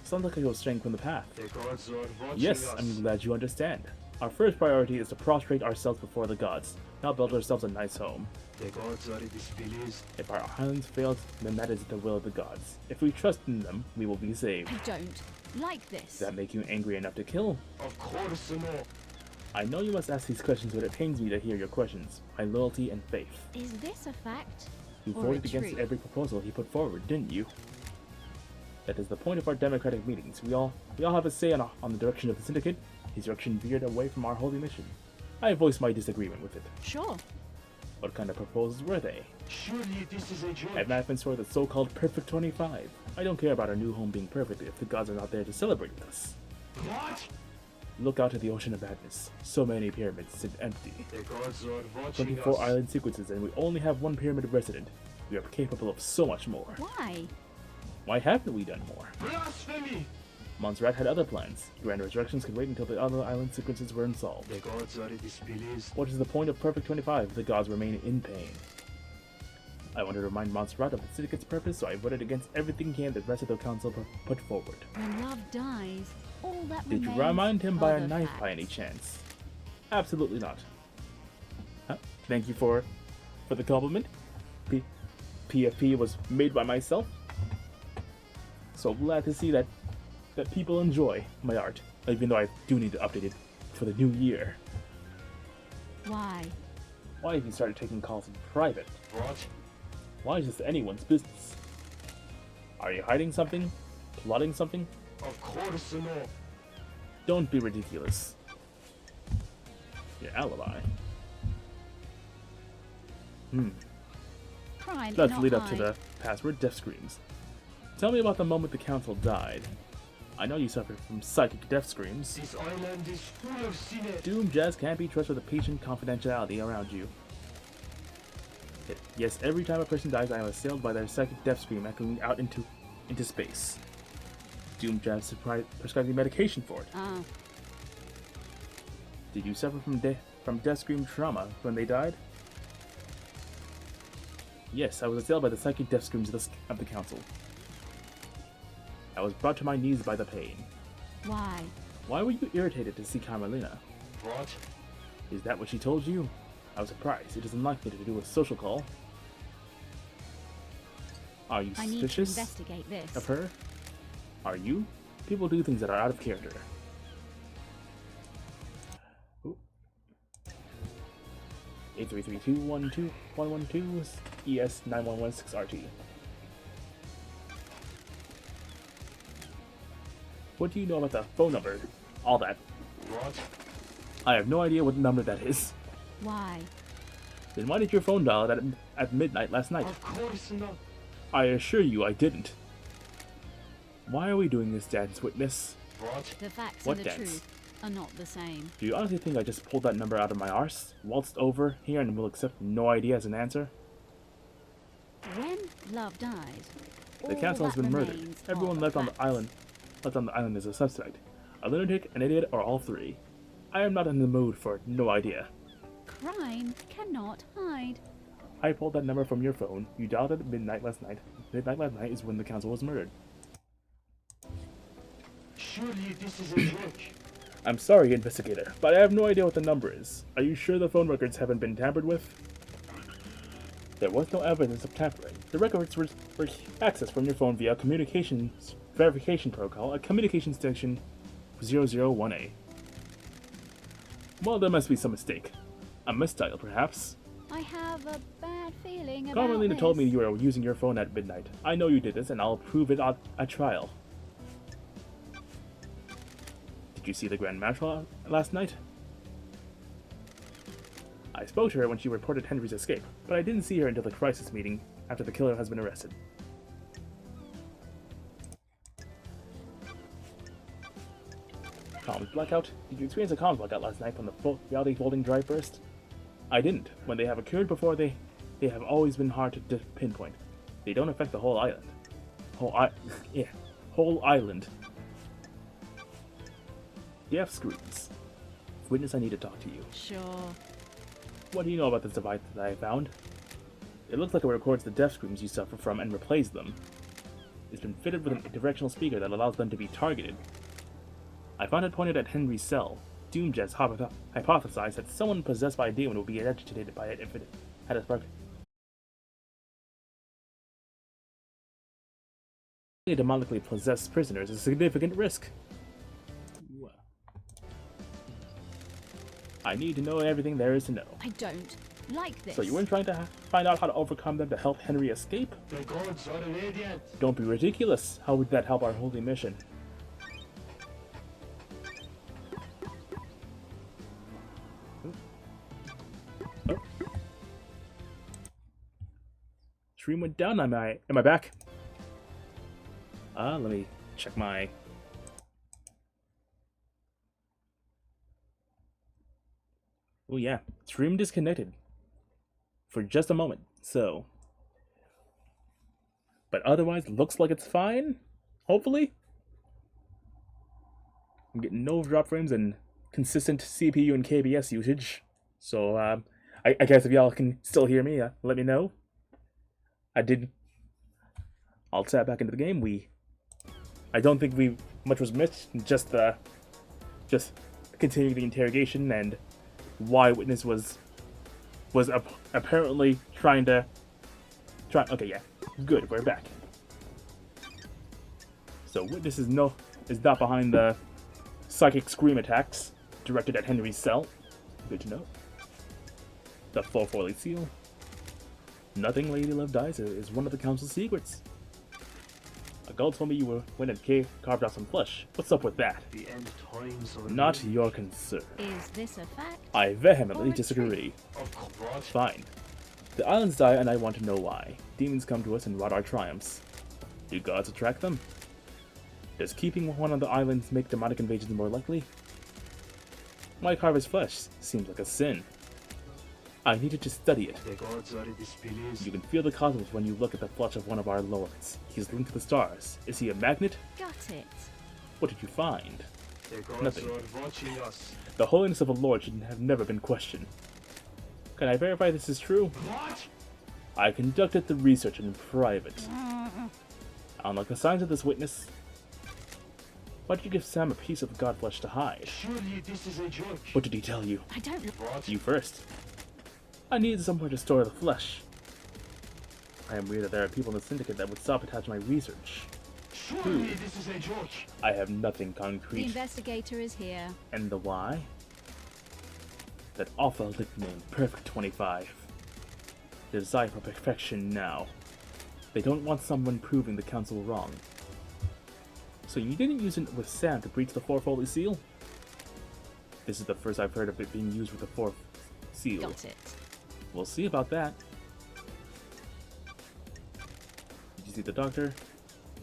Sounds like I go straying from the path. The gods are watching Yes, us. I'm glad you understand. Our first priority is to prostrate ourselves before the gods, not build ourselves a nice home. The gods are displeased. If our islands fail, then that is the will of the gods. If we trust in them, we will be saved. I don't like this. Does that make you angry enough to kill? Of course no. I know you must ask these questions, but it pains me to hear your questions. My loyalty and faith. Is this a fact? You Or voted a against truth? every proposal he put forward, didn't you? That is the point of our democratic meetings. We all have a say on the direction of the syndicate. His direction veered away from our holy mission. I voiced my disagreement with it. Sure. What kind of proposals were they? Surely this is a joke. I've not been sort of the so-called perfect 25. I don't care about our new home being perfect if the gods are not there to celebrate with us. What? Look out to the ocean of madness. So many pyramids sit empty. The gods are watching 24 us. island sequences, and we only have one pyramid resident. We are capable of so much more. Why? Why haven't we done more? Blasphemy! Montserrat had other plans. Grand Resurrections could wait until the other island sequences were solved. The gods are displeased. What is the point of Perfect 25 if the gods remain in pain? I wanted to remind Montserrat of the syndicate's purpose, so I voted against everything the rest of the council put forward. When love dies, all that Did you remains remind him by a other knife facts. by any chance? Absolutely not. Huh? Thank you for the compliment. PFP was made by myself. So glad to see that people enjoy my art. Even though I do need to update it for the new year. Why? Why have you started taking calls in private? What? Why is this anyone's business? Are you hiding something? Plotting something? Of course not. Don't be ridiculous. Your alibi. Crime Let's cannot lead up to hide. the password death screams. Tell me about the moment the council died. I know you suffered from psychic death screams. This island is full of sinners. Doom Jazz can't be trusted with the patient confidentiality around you. Yes, every time a person dies, I am assailed by their psychic death scream echoing out into space. Doom Jazz prescribed me medication for it. Ah, Did you suffer from death scream trauma when they died? Yes, I was assailed by the psychic death screams of the council. I was brought to my knees by the pain. why? Why were you irritated to see Carmelina? What? Is that what she told you? I was surprised. It is unlikely to do a social call. Are you I need to suspicious investigate this. of her? Are you? People do things that are out of character. Ooh. 833212112 ES9116RT. What do you know about the phone number? All that. What? I have no idea what number that is. Why? Then why did your phone dial at midnight last night? Of course not. I assure you I didn't. Why are we doing this, dance witness? What? The facts What and the dance? truth are not the same. Do you honestly think I just pulled that number out of my arse, waltzed over here, and will accept no idea as an answer? When love dies, The all council has that been murdered. remains Everyone are left on the facts. island. Left on the island is a suspect. A lunatic, an idiot, or all three. I am not in the mood for no idea. Crime cannot hide. I pulled that number from your phone. You dialed it at midnight last night. Midnight last night is when the council was murdered. Surely this is a joke. I'm sorry, investigator, but I have no idea what the number is. Are you sure the phone records haven't been tampered with? There was no evidence of tampering. The records were accessed from your phone via communications verification protocol at communication station 001A. Well, there must be some mistake. A misdial, perhaps. I have a bad feeling about Carmelina this. told me you were using your phone at midnight. I know you did this, and I'll prove it at trial. Did you see the Grand Marshal last night? I spoke to her when she reported Henry's escape, but I didn't see her until the crisis meeting after the killer has been arrested. Comms blackout? Did you experience a comms blackout last night from the reality folding drive burst? I didn't. When they have occurred before, they have always been hard to pinpoint. They don't affect the whole island. Whole island. Death screens. Witness, I need to talk to you. Sure. What do you know about this device that I found? It looks like it records the death screams you suffer from and replays them. It's been fitted with a directional speaker that allows them to be targeted. I found it pointed at Henry's cell. Doomjets hypothesized that someone possessed by a demon would be agitated by it if it had a spark. Demonically possessed prisoners is a significant risk. I need to know everything there is to know. I don't like this. So you weren't trying to find out how to overcome them to help Henry escape? The gods are radiant. Don't be ridiculous. How would that help our holy mission? Oh. Stream went down. Am I back? Let me check my... Oh yeah, stream disconnected for just a moment, so... But otherwise, looks like it's fine, hopefully? I'm getting no drop frames and consistent CPU and KBS usage, so I guess if y'all can still hear me, let me know. I'll tap back into the game. I don't think much was missed, just continuing the interrogation and why Witness was apparently trying. Okay, yeah, good. We're back. So Witness is not behind the Psychic scream attacks directed at Henry's cell. Good to know. The 440 seal. Nothing Lady Love dies is one of the council's secrets. A gull told me you went and carved out some flesh. What's up with that? The end times are Not your concern. Is this a fact? I vehemently Or a disagree. of what? Fine. The islands die and I want to know why. Demons come to us and rout our triumphs. Do gods attract them? Does keeping one on the islands make demonic invasions more likely? Why carve his flesh? Seems like a sin. I needed to study it. The gods are displeased. You can feel the cosmos when you look at the flesh of one of our lords. He's linked to the stars. Is he a magnet? Got it. What did you find? The gods Nothing. are watching us. The holiness of a lord should have never been questioned. Can I verify this is true? What? I conducted the research in private. Unlike the signs of this witness, why did you give Sam a piece of god flesh to hide? Surely this is a joke. What did he tell you? I don't know. What? You first. I needed somewhere to store the flesh. I am weird that there are people in the syndicate that would sabotage my research. Surely this is a joke. I have nothing The concrete. investigator is here. And the why? That awful nickname, Perfect 25. Desire for perfection now. They don't want someone proving the council wrong. So you didn't use it with Sam to breach the fourfold seal? This is the first I've heard of it being used with the fourth seal. Got it. We'll see about that. Did you see the doctor?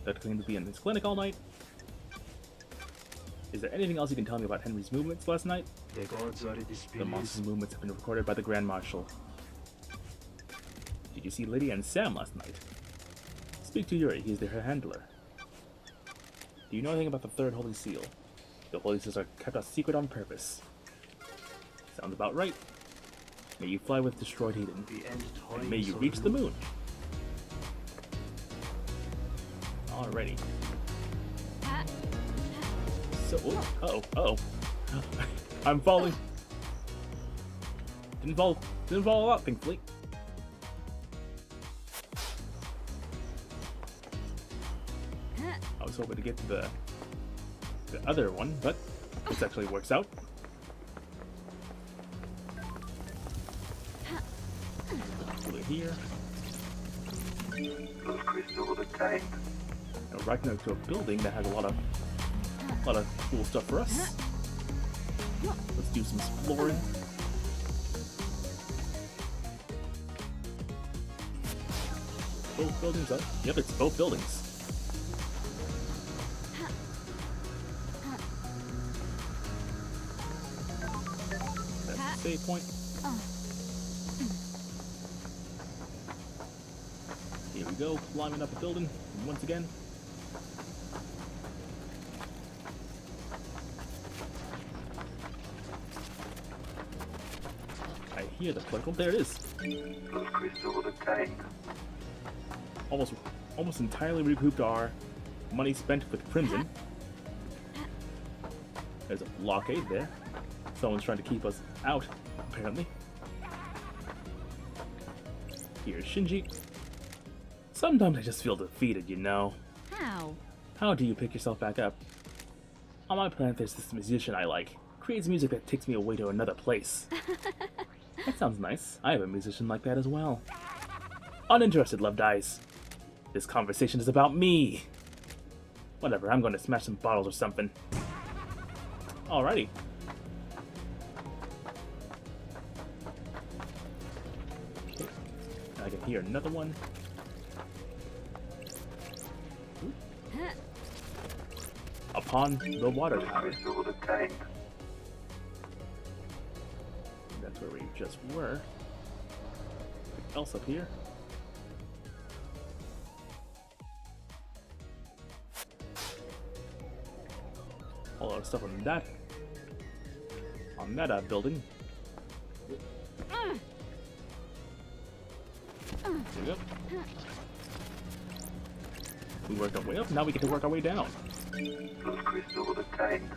That claimed to be in his clinic all night? Is there anything else you can tell me about Henry's movements last night? The gods are The displeased. monster's movements have been recorded by the Grand Marshal. Did you see Lydia and Sam last night? Speak to Yuri, he's their handler. Do you know anything about the third Holy Seal? The Holy Seals are kept a secret on purpose. Sounds about right. May you fly with destroyed Eden. The end times And may you are reach the moon. Alrighty. So, oh. I'm falling. Didn't fall a lot, thankfully. I was hoping to get to the other one, but this actually works out. Put it here. Those crystals obtained. And right now to a building that has a lot of cool stuff for us. Let's do some exploring. Both buildings up. Yep, it's both buildings. That's the save point. Here we go, climbing up a building once again. I hear the clinical. There it is. Those crystals obtained. Almost entirely recouped our money spent with Crimson. There's a blockade there. Someone's trying to keep us out, apparently. Here's Shinji. Sometimes I just feel defeated, you know. How? How do you pick yourself back up? On my planet, there's this musician I like. Creates music that takes me away to another place. That sounds nice. I have a musician like that as well. Uninterested, Love Dies. This conversation is about me. Whatever, I'm going to smash some bottles or something. Alrighty. Okay. I can hear another one. Upon the water Those tower. crystals obtained. That's where we just were. Anything else up here? A lot of stuff on that. On that building. There we go. We worked our way up, now we get to work our way down. Those crystals obtained.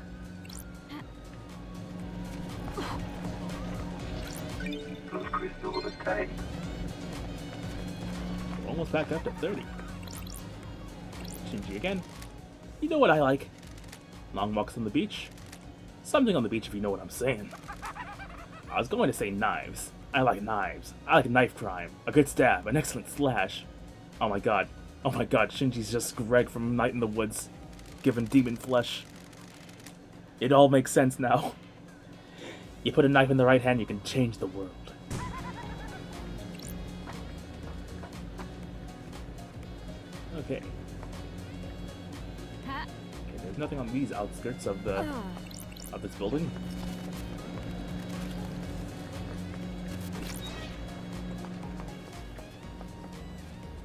Those crystals obtained. We're almost back up to 30. Shinji again. You know what I like? Long walks on the beach, Something on the beach if you know what I'm saying. I was going to say knives. I like knives. I like knife crime. A good stab. An excellent slash. Oh my god. Oh my god, Shinji's just Greg from Night in the Woods. Given demon flesh. It all makes sense now. You put a knife in the right hand, you can change the world. Okay. Ha. Okay, there's nothing on these outskirts of the of this building.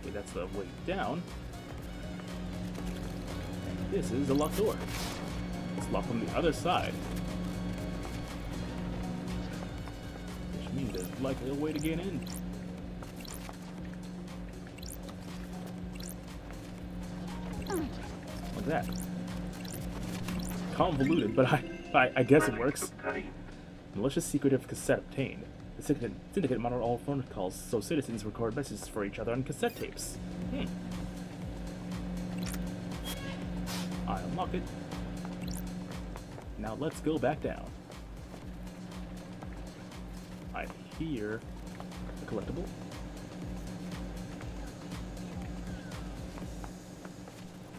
Okay, that's the way down. And this is a locked door. It's locked from the other side. Which means there's likely a way to get in. Like that. Convoluted, but I guess it works. Malicious secretive cassette obtained. The syndicate monitored all phone calls, so citizens record messages for each other on cassette tapes. I unlock it. Now let's go back down. I hear a collectible.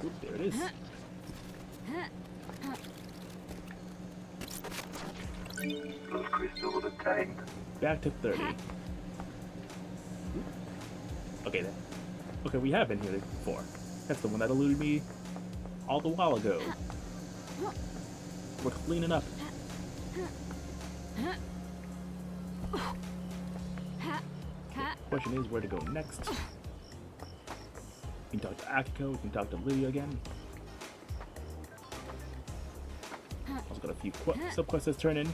Oop, there it is. Those crystals obtained. Back to 30. Okay then. Okay, we have been here before. That's the one that eluded me all the while ago. We're cleaning up. Question is where to go next. We can talk to Akiko, we can talk to Lydia again. Also got a few sub-quests to turn in.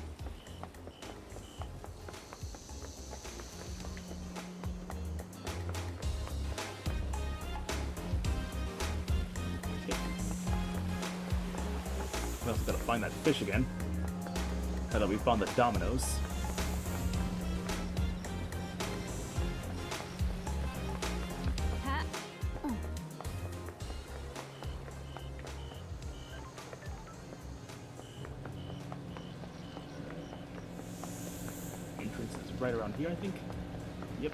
We also gotta find that fish again. Now that we found the dominoes. Entrance is right around here, I think. Yep.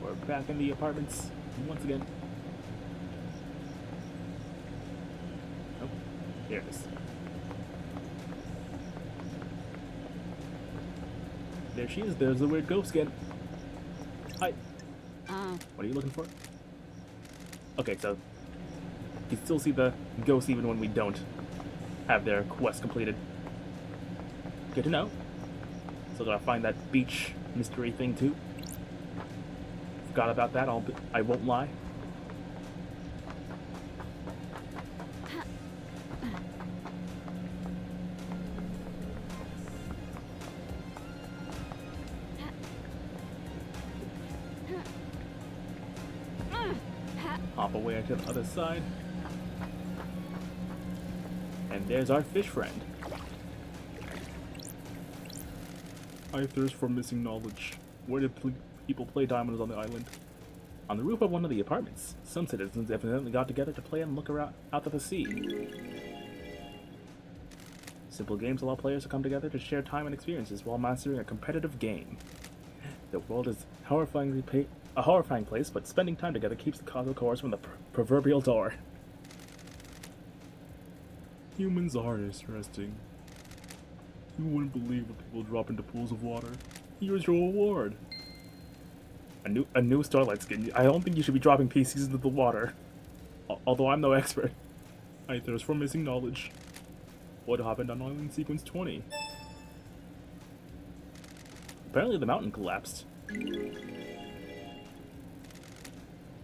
We're back in the apartments once again. Oh, there it is. There she is. There's the weird ghost again. Hi. What are you looking for? Okay, so you can still see the ghosts even when we don't have their quest completed. Good to know. Still gotta find that beach mystery thing too. Forgot about that. I won't lie. Hop away to the other side. And there's our fish friend. I thirst for missing knowledge. Where did people play dominoes on the island? On the roof of one of the apartments. Some citizens evidently got together to play and look around out at the sea. Simple games allow players to come together to share time and experiences while mastering a competitive game. The world is a horrifying place, but spending time together keeps the cosmic horrors from the proverbial door. Humans are interesting. You wouldn't believe what people drop into pools of water. Here's your reward. A new Starlight skin. I don't think you should be dropping PCs into the water. Although I'm no expert. I thirst for missing knowledge. What happened on Island Sequence 20? Apparently the mountain collapsed.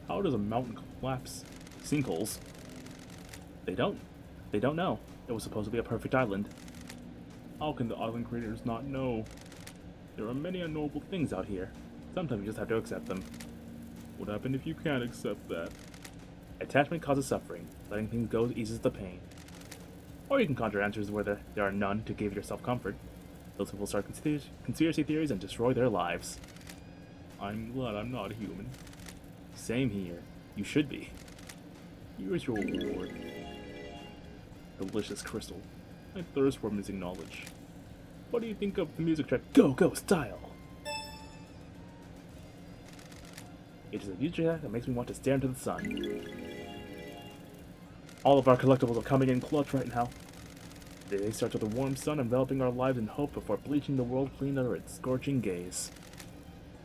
How does a mountain collapse? Sinkholes. They don't know. It was supposed to be a perfect island. How can the island creators not know? There are many unknowable things out here. Sometimes you just have to accept them. What happened if you can't accept that? Attachment causes suffering. Letting things go eases the pain. Or you can conjure answers where there are none to give yourself comfort. Those people start conspiracy theories and destroy their lives. I'm glad I'm not human. Same here. You should be. Here's your reward. Delicious crystal. I thirst for missing knowledge. What do you think of the music track Go Go Style? It is a music track that makes me want to stare into the sun. All of our collectibles are coming in clutch right now. The day starts with a warm sun enveloping our lives in hope before bleaching the world clean under its scorching gaze.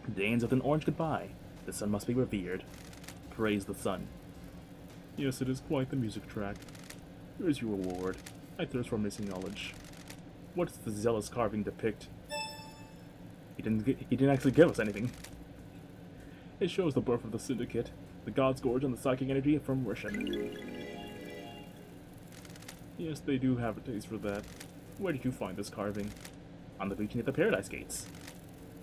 The day ends with an orange goodbye. The sun must be revered. Praise the sun. Yes, it is quite the music track. Here is your reward. I thirst for missing knowledge. What does the zealous carving depict? He didn't actually give us anything. It shows the birth of the Syndicate, the God's Gorge, and the psychic energy from worship. Yes, they do have a taste for that. Where did you find this carving? On the beach near the Paradise Gates.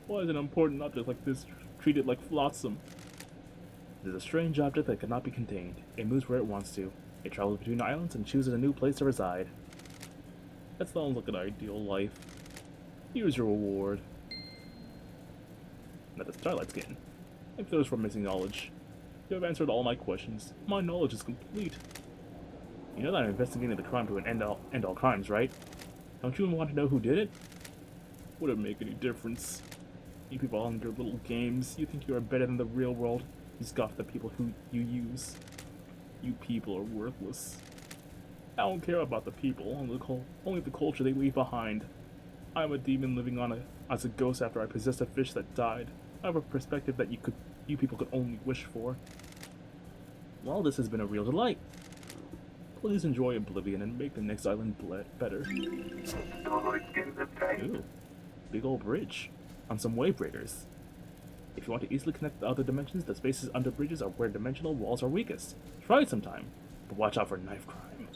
Why is an important object like this treated like flotsam? It is a strange object that cannot be contained. It moves where it wants to. It travels between islands and chooses a new place to reside. That sounds like an ideal life. Here's your reward. Another Starlight skin. I thirst for missing knowledge. You have answered all my questions. My knowledge is complete. You know that I'm investigating the crime to an end all crimes, right? Don't you even want to know who did it? Would it make any difference? You people on your little games, you think you are better than the real world. You scoff at the people who you use. You people are worthless. I don't care about the people, only the culture they leave behind. I am a demon living on as a ghost after I possessed a fish that died. I have a perspective that you people could only wish for. Well, this has been a real delight. Please enjoy Oblivion and make the next island better. Ooh, big old bridge on some wave breakers. If you want to easily connect the other dimensions, the spaces under bridges are where dimensional walls are weakest. Try it sometime, but watch out for knife crime.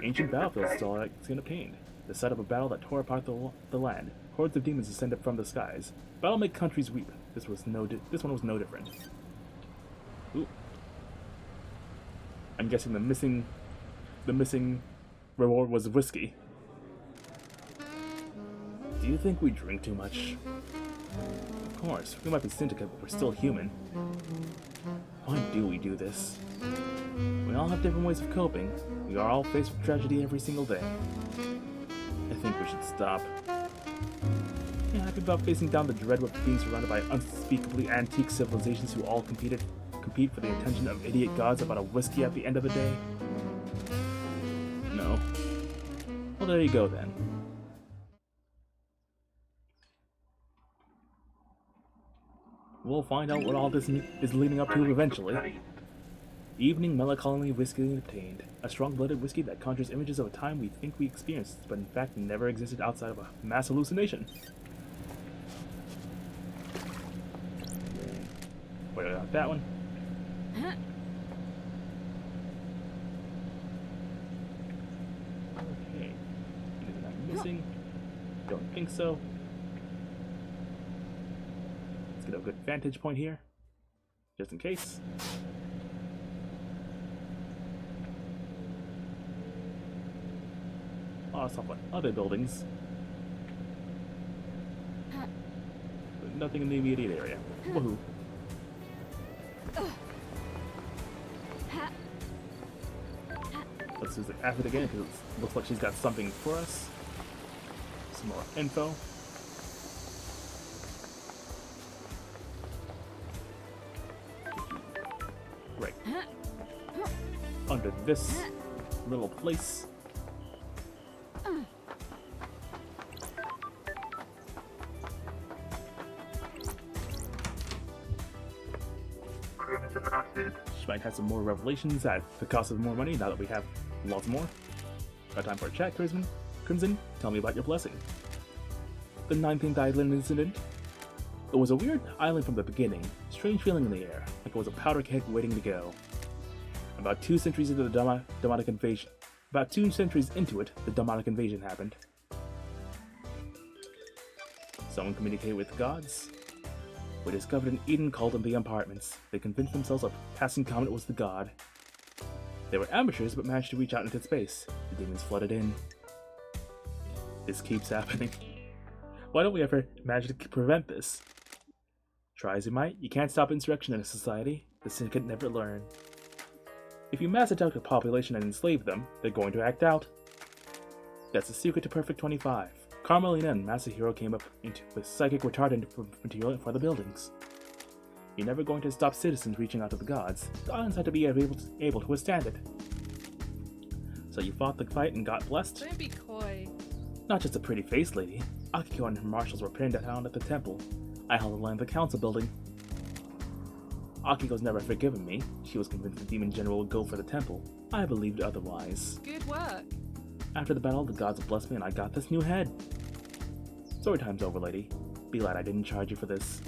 Ancient battlefield Starlight Skin obtained. The site of a battle that tore apart the land. Hordes of demons descended from the skies. Battle make countries weep. This one was no different. Ooh. I'm guessing the missing reward was whiskey. Do you think we drink too much? Of course, we might be syndicate, but we're still human. Why do we do this? We all have different ways of coping. We are all faced with tragedy every single day. I think we should stop. You're happy about facing down the dread of being surrounded by unspeakably antique civilizations who all compete for the attention of idiot gods about a whiskey at the end of the day? No. Well, there you go then. We'll find out what all this is leading up to eventually. Evening melancholy whiskey obtained. A strong-blooded whiskey that conjures images of a time we think we experienced, but in fact never existed outside of a mass hallucination. Wait, I got that one. Okay. Anything I'm missing? Don't think so. Let's get a good vantage point here, just in case. Oh, stuff on other buildings, but nothing in the immediate area. Woohoo! Let's use the effort again because it looks like she's got something for us. Some more info. Right. Under this little place. She might have some more revelations at the cost of more money now that we have lots more. Got time for a chat, Crimson? Tell me about your blessing. The 19th island incident? It was a weird island from the beginning. Strange feeling in the air, like it was a powder keg waiting to go. About 2 centuries into the demonic invasion. About 2 centuries into it, the demonic invasion happened. Someone communicated with gods. We discovered an Eden cult in the apartments. They convinced themselves a passing comet was the god. They were amateurs but managed to reach out into space. The demons flooded in. This keeps happening. Why don't we ever manage to prevent this? Try as you might, you can't stop insurrection in a society. The syndicate never learn. If you mass attack a population and enslave them, they're going to act out. That's the secret to Perfect 25. Carmelina and Masahiro came up with psychic retardant material for the buildings. You're never going to stop citizens reaching out to the gods. The islands have to be able to withstand it. So you fought the fight and got blessed? Don't be coy. Not just a pretty face lady. Akiko and her marshals were pinned down at the temple. I held the line of the council building. Akiko's never forgiven me. She was convinced the demon general would go for the temple. I believed otherwise. Good work. After the battle, the gods blessed me and I got this new head. Story time's over, lady. Be glad I didn't charge you for this.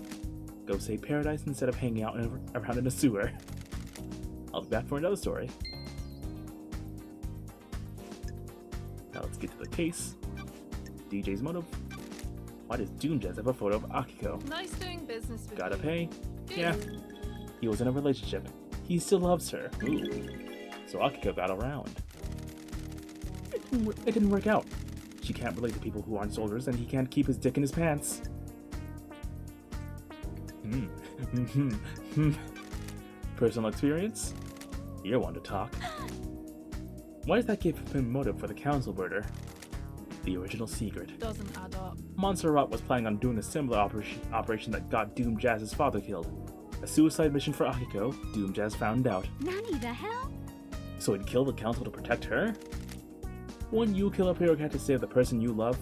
Go save paradise instead of hanging out around in a sewer. I'll be back for another story. Now let's get to the case. DJ's motive. Why does Doom Jazz have a photo of Akiko? Nice doing business with Gotta you. pay. Good. Yeah. He was in a relationship. He still loves her. Ooh. So Akiko got around. It didn't work out. She can't relate to people who aren't soldiers, and he can't keep his dick in his pants. Personal experience? You're one to talk. Why does that give him motive for the council murder? The original secret. Doesn't add up. Montserrat was planning on doing a similar operation that got Doom Jazz's father killed. A suicide mission for Akiko. Doom Jazz found out. Nanny the hell? So he'd kill the council to protect her? Wouldn't you kill a hero cat to save the person you love?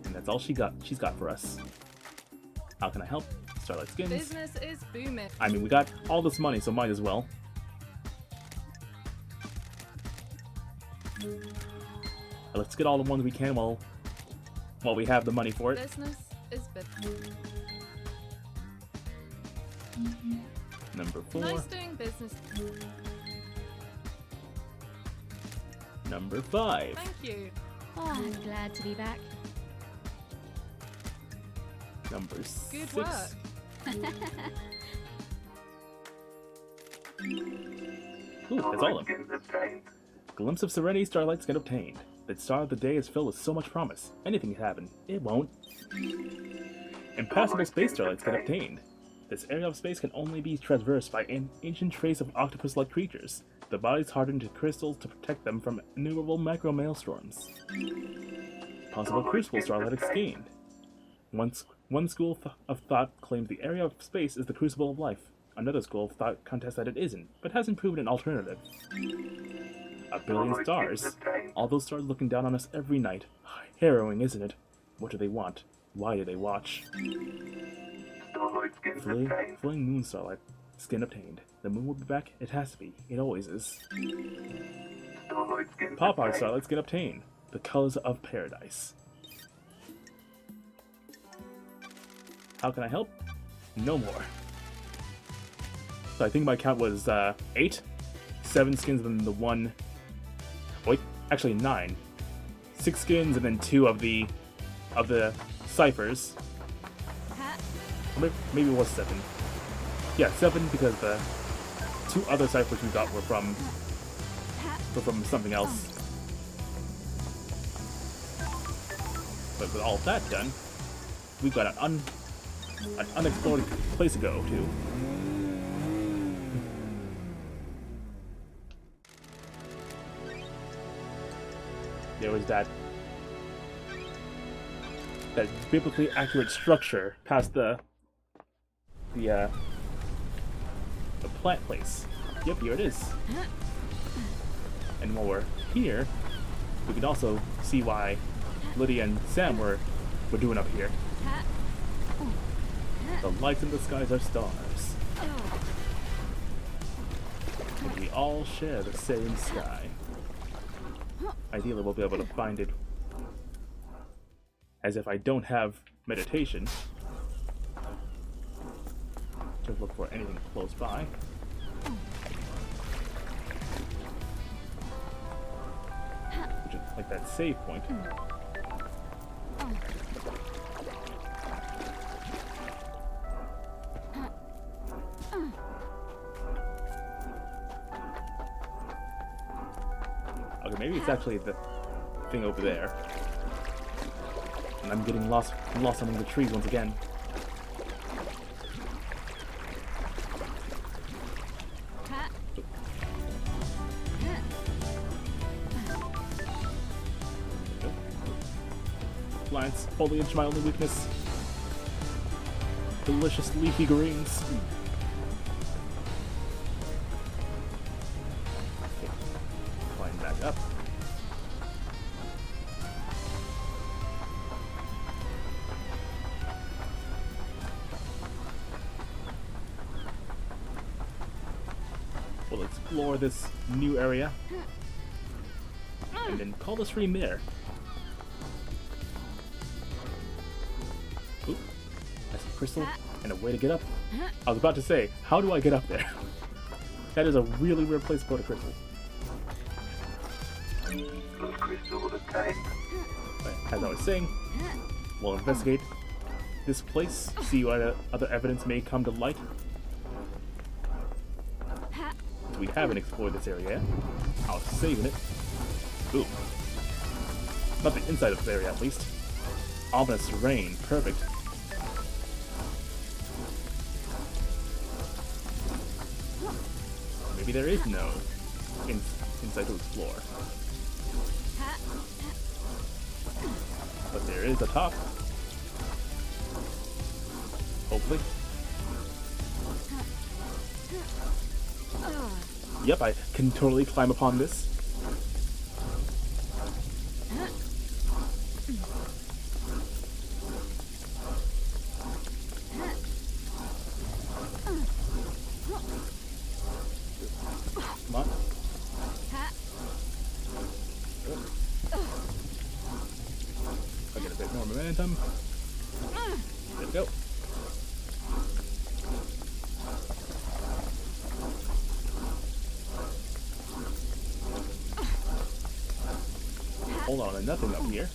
And that's all she's got for us. How can I help? Starlight Skins. Business is booming. I mean, we got all this money, so might as well. Let's get all the ones we can while we have the money for it. Business is business. Number 4. Nice doing business. Number 5. Thank you. Oh, I'm glad to be back. Number 6. Good work. Ooh, that's all of them. Glimpse of serenity, Starlight Skin obtained. The star of the day is filled with so much promise. Anything can happen. It won't. Impassable space, Starlight Skin obtained. This area of space can only be traversed by an ancient trace of octopus-like creatures. The bodies hardened to crystals to protect them from innumerable macro maelstorms. Possible crucible, Starlight Skin gained. One school of thought claims the area of space is the crucible of life. Another school of thought contests that it isn't, but hasn't proven an alternative. 1 billion stars. All those stars looking down on us every night. Harrowing, isn't it? What do they want? Why do they watch? Flowing moon, Starlight Skin obtained. The moon will be back. It has to be. It always is. Pop art, Starlight Skin obtained. The colors of paradise. How can I help? No more. So I think my count was 8. 7 skins and then the 1... Wait, actually 9. 6 skins and then 2 of the ciphers. Or maybe it was 7. Yeah, 7 because the 2 other ciphers we got were from something else. But with all of that done, we've got an unexplored place to go to. There was that biblically accurate structure past the plant place. Yep, here it is. And while we're here, we can also see why Lydia and Sam were doing up here. The lights in the skies are stars. And we all share the same sky. Ideally, we'll be able to find it. As if I don't have meditation. To look for anything close by. Which is like that save point. So maybe it's actually the thing over there. And I'm getting lost among the trees once again. Plants, foliage, my only weakness. Delicious leafy greens. Okay. Climb back up. We'll explore this new area. And then call the stream there. Oop. That's a crystal and a way to get up. I was about to say, how do I get up there? That is a really weird place to put a crystal. Those crystals obtained. But as I was saying, we'll investigate this place, see what other evidence may come to light. We haven't explored this area yet. I'll save it. Ooh. Not the inside of this area, at least. Ominous rain. Perfect. Maybe there is no inside to explore. But there is a top. Hopefully. Yep, I can totally climb upon this. Come on. I get a bit more momentum. There we go. Hold on, nothing up here.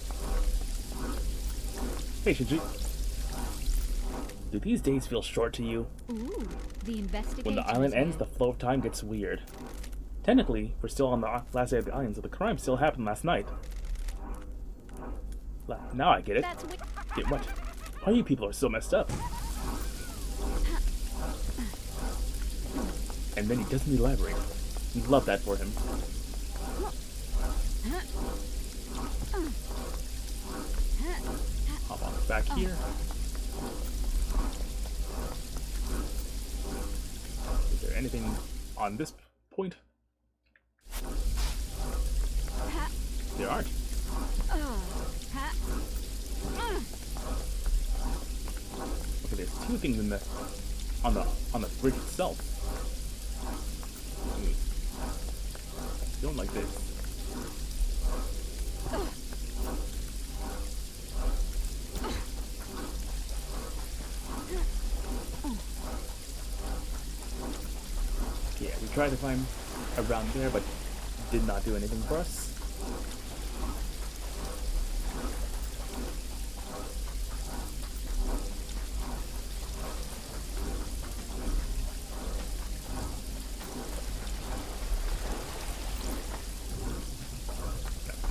Hey, Shinji. Do these days feel short to you? Ooh, the investigator. When the island is ends, here. the flow of time gets weird. Technically, we're still on the last day of the island, so the crime still happened last night. Now I get it. That's Get what? Why you people are so messed up? And then he doesn't elaborate. You love that for him. Hop on back here. Is there anything on this point? There aren't. Okay, there's two things in the on the bridge itself. Don't like this. Yeah, we tried to climb around there, but did not do anything for us.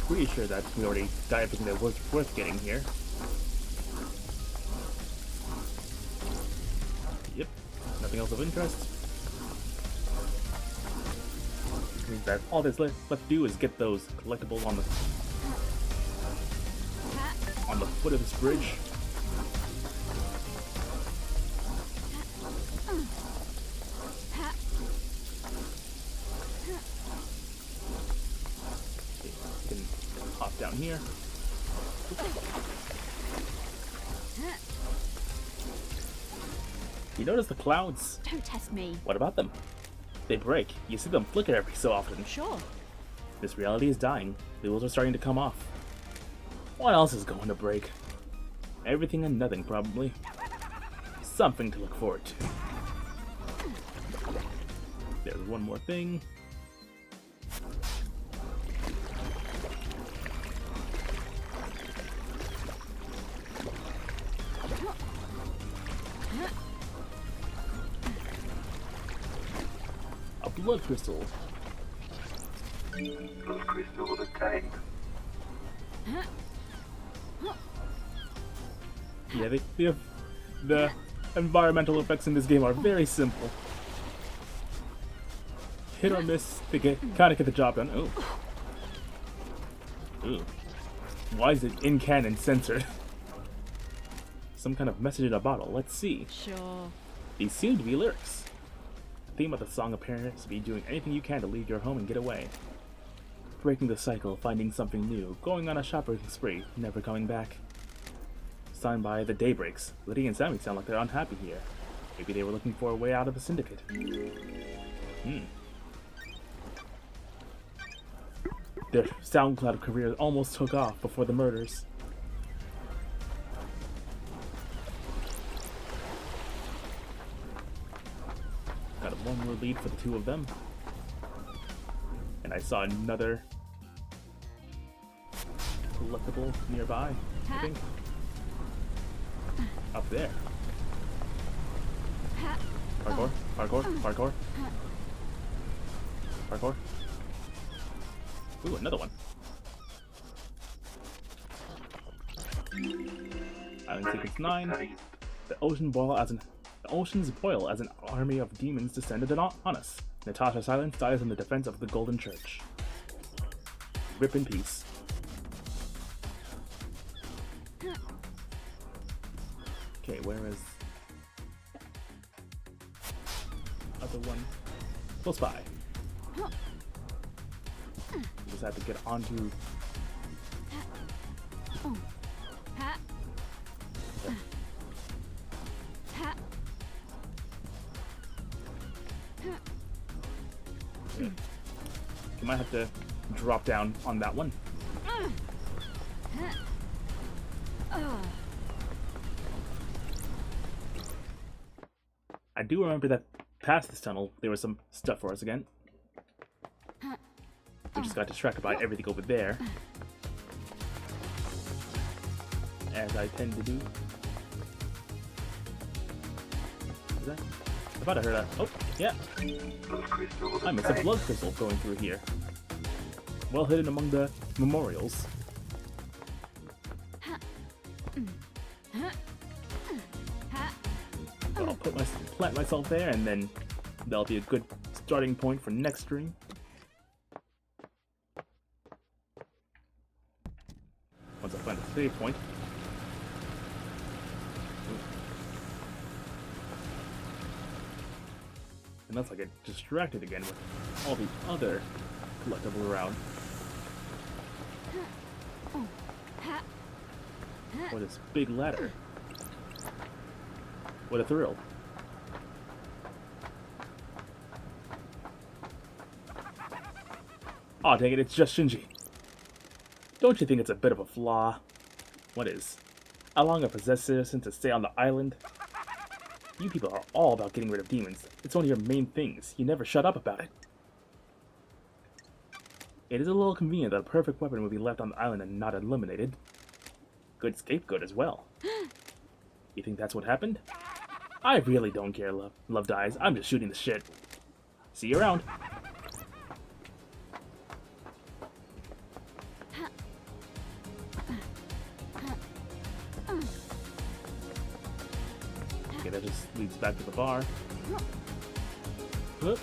Pretty sure that we already got everything that was worth getting here. Yep, nothing else of interest. Which means that all that's left to do is get those collectibles on the foot of this bridge. Hop down here. You notice the clouds? Don't test me. What about them? They break. You see them flicker every so often. Sure. This reality is dying. The wheels are starting to come off. What else is going to break? Everything and nothing, probably. Something to look forward to. There's one more thing. A blood crystal. Those crystals obtained. Yeah, the environmental effects in this game are very simple. Hit or miss, they kind of get the job done. Ooh. Ooh. Why is it in canon censored? Some kind of message in a bottle. Let's see. Sure. These seem to be lyrics. The theme of the song appears to be doing anything you can to leave your home and get away. Breaking the cycle, finding something new, going on a shopping spree, never coming back. Signed by The Daybreaks. Liddy and Sammy sound like they're unhappy here. Maybe they were looking for a way out of the syndicate. Their SoundCloud career almost took off before the murders. Got one more lead for the two of them. And I saw another collectible nearby, I think. Up there. Parkour, parkour, parkour. Parkour. Ooh, another one. Island Sequence 9. The oceans boil as an army of demons descended on us. Natasha Silence dies in the defense of the Golden Church. Rip in peace. Okay, where is other one? Close by. Just have to get onto. Yeah. You might have to drop down on that one. I do remember that past this tunnel, there was some stuff for us again. We just got distracted by everything over there. As I tend to do. Is that? I thought I heard that. Oh, yeah. I missed a blood crystal going through here. Well hidden among the memorials. So I'll plant myself there, and then that'll be a good starting point for next stream. Once I find a save point. Unless I get distracted again with all the other collectibles around. Or this big ladder. What a thrill. Aw, dang it, it's just Shinji. Don't you think it's a bit of a flaw? What is? Allowing a possessed citizen to stay on the island? You people are all about getting rid of demons. It's one of your main things. You never shut up about it. It is a little convenient that a perfect weapon would be left on the island and not eliminated. Good scapegoat as well. You think that's what happened? I really don't care, Love dies. I'm just shooting the shit. See you around. Okay, that just leads back to the bar. Whoop.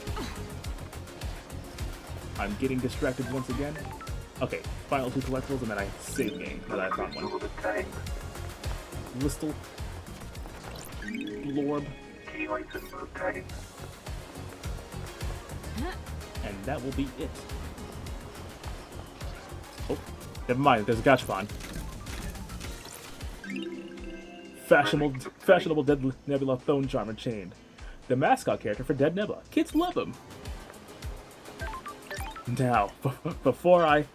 I'm getting distracted once again. Okay, final two collectibles and then I save game now that I found one. Listel. Lorb. And that will be it. Oh, never mind, there's a Gachapon. Fashionable Dead Nebula Phone Charmer chained. The mascot character for Dead Nebula. Kids love him. Now, before I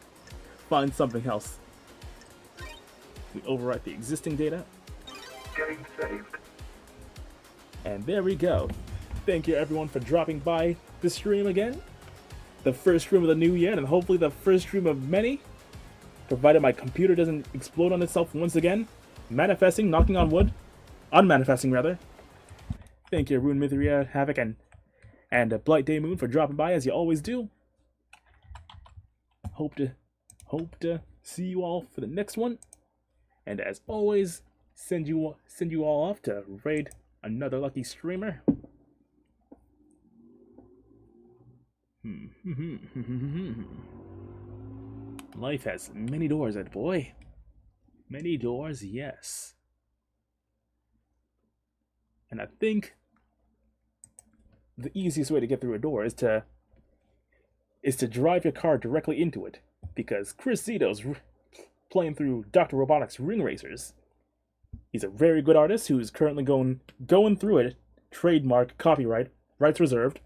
find something else, we overwrite the existing data. Game saved. And there we go. Thank you everyone for dropping by the stream again. The first stream of the new year, and hopefully the first stream of many. Provided my computer doesn't explode on itself once again. Manifesting, knocking on wood. Unmanifesting, rather. Thank you, Rune Mithria, Havoc, and Blight Day Moon for dropping by, as you always do. hope to see you all for the next one. And as always, send you all off to raid another lucky streamer. Life has many doors, Ed boy. Many doors, yes. And I think the easiest way to get through a door is to drive your car directly into it, because Chris Zito's playing through Dr. Robotnik's Ring Racers. He's a very good artist who's currently going through it, trademark, copyright, rights reserved.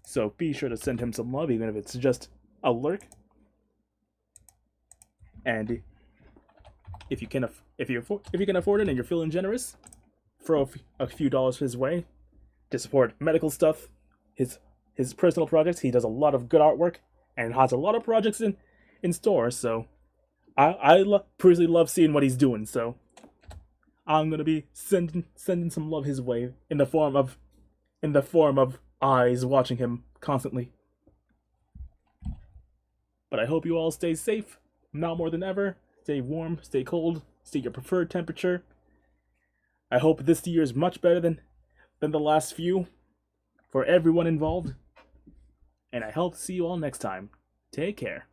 So be sure to send him some love, even if it's just a lurk. And if you can afford it and you're feeling generous, throw a few dollars his way to support medical stuff, his personal projects. He does a lot of good artwork and has a lot of projects in store. So I personally love seeing what he's doing. So I'm gonna be sending some love his way in the form of eyes watching him constantly. But I hope you all stay safe, now more than ever. Stay warm, stay cold, stay your preferred temperature. I hope this year is much better than the last few for everyone involved. And I hope to see you all next time. Take care.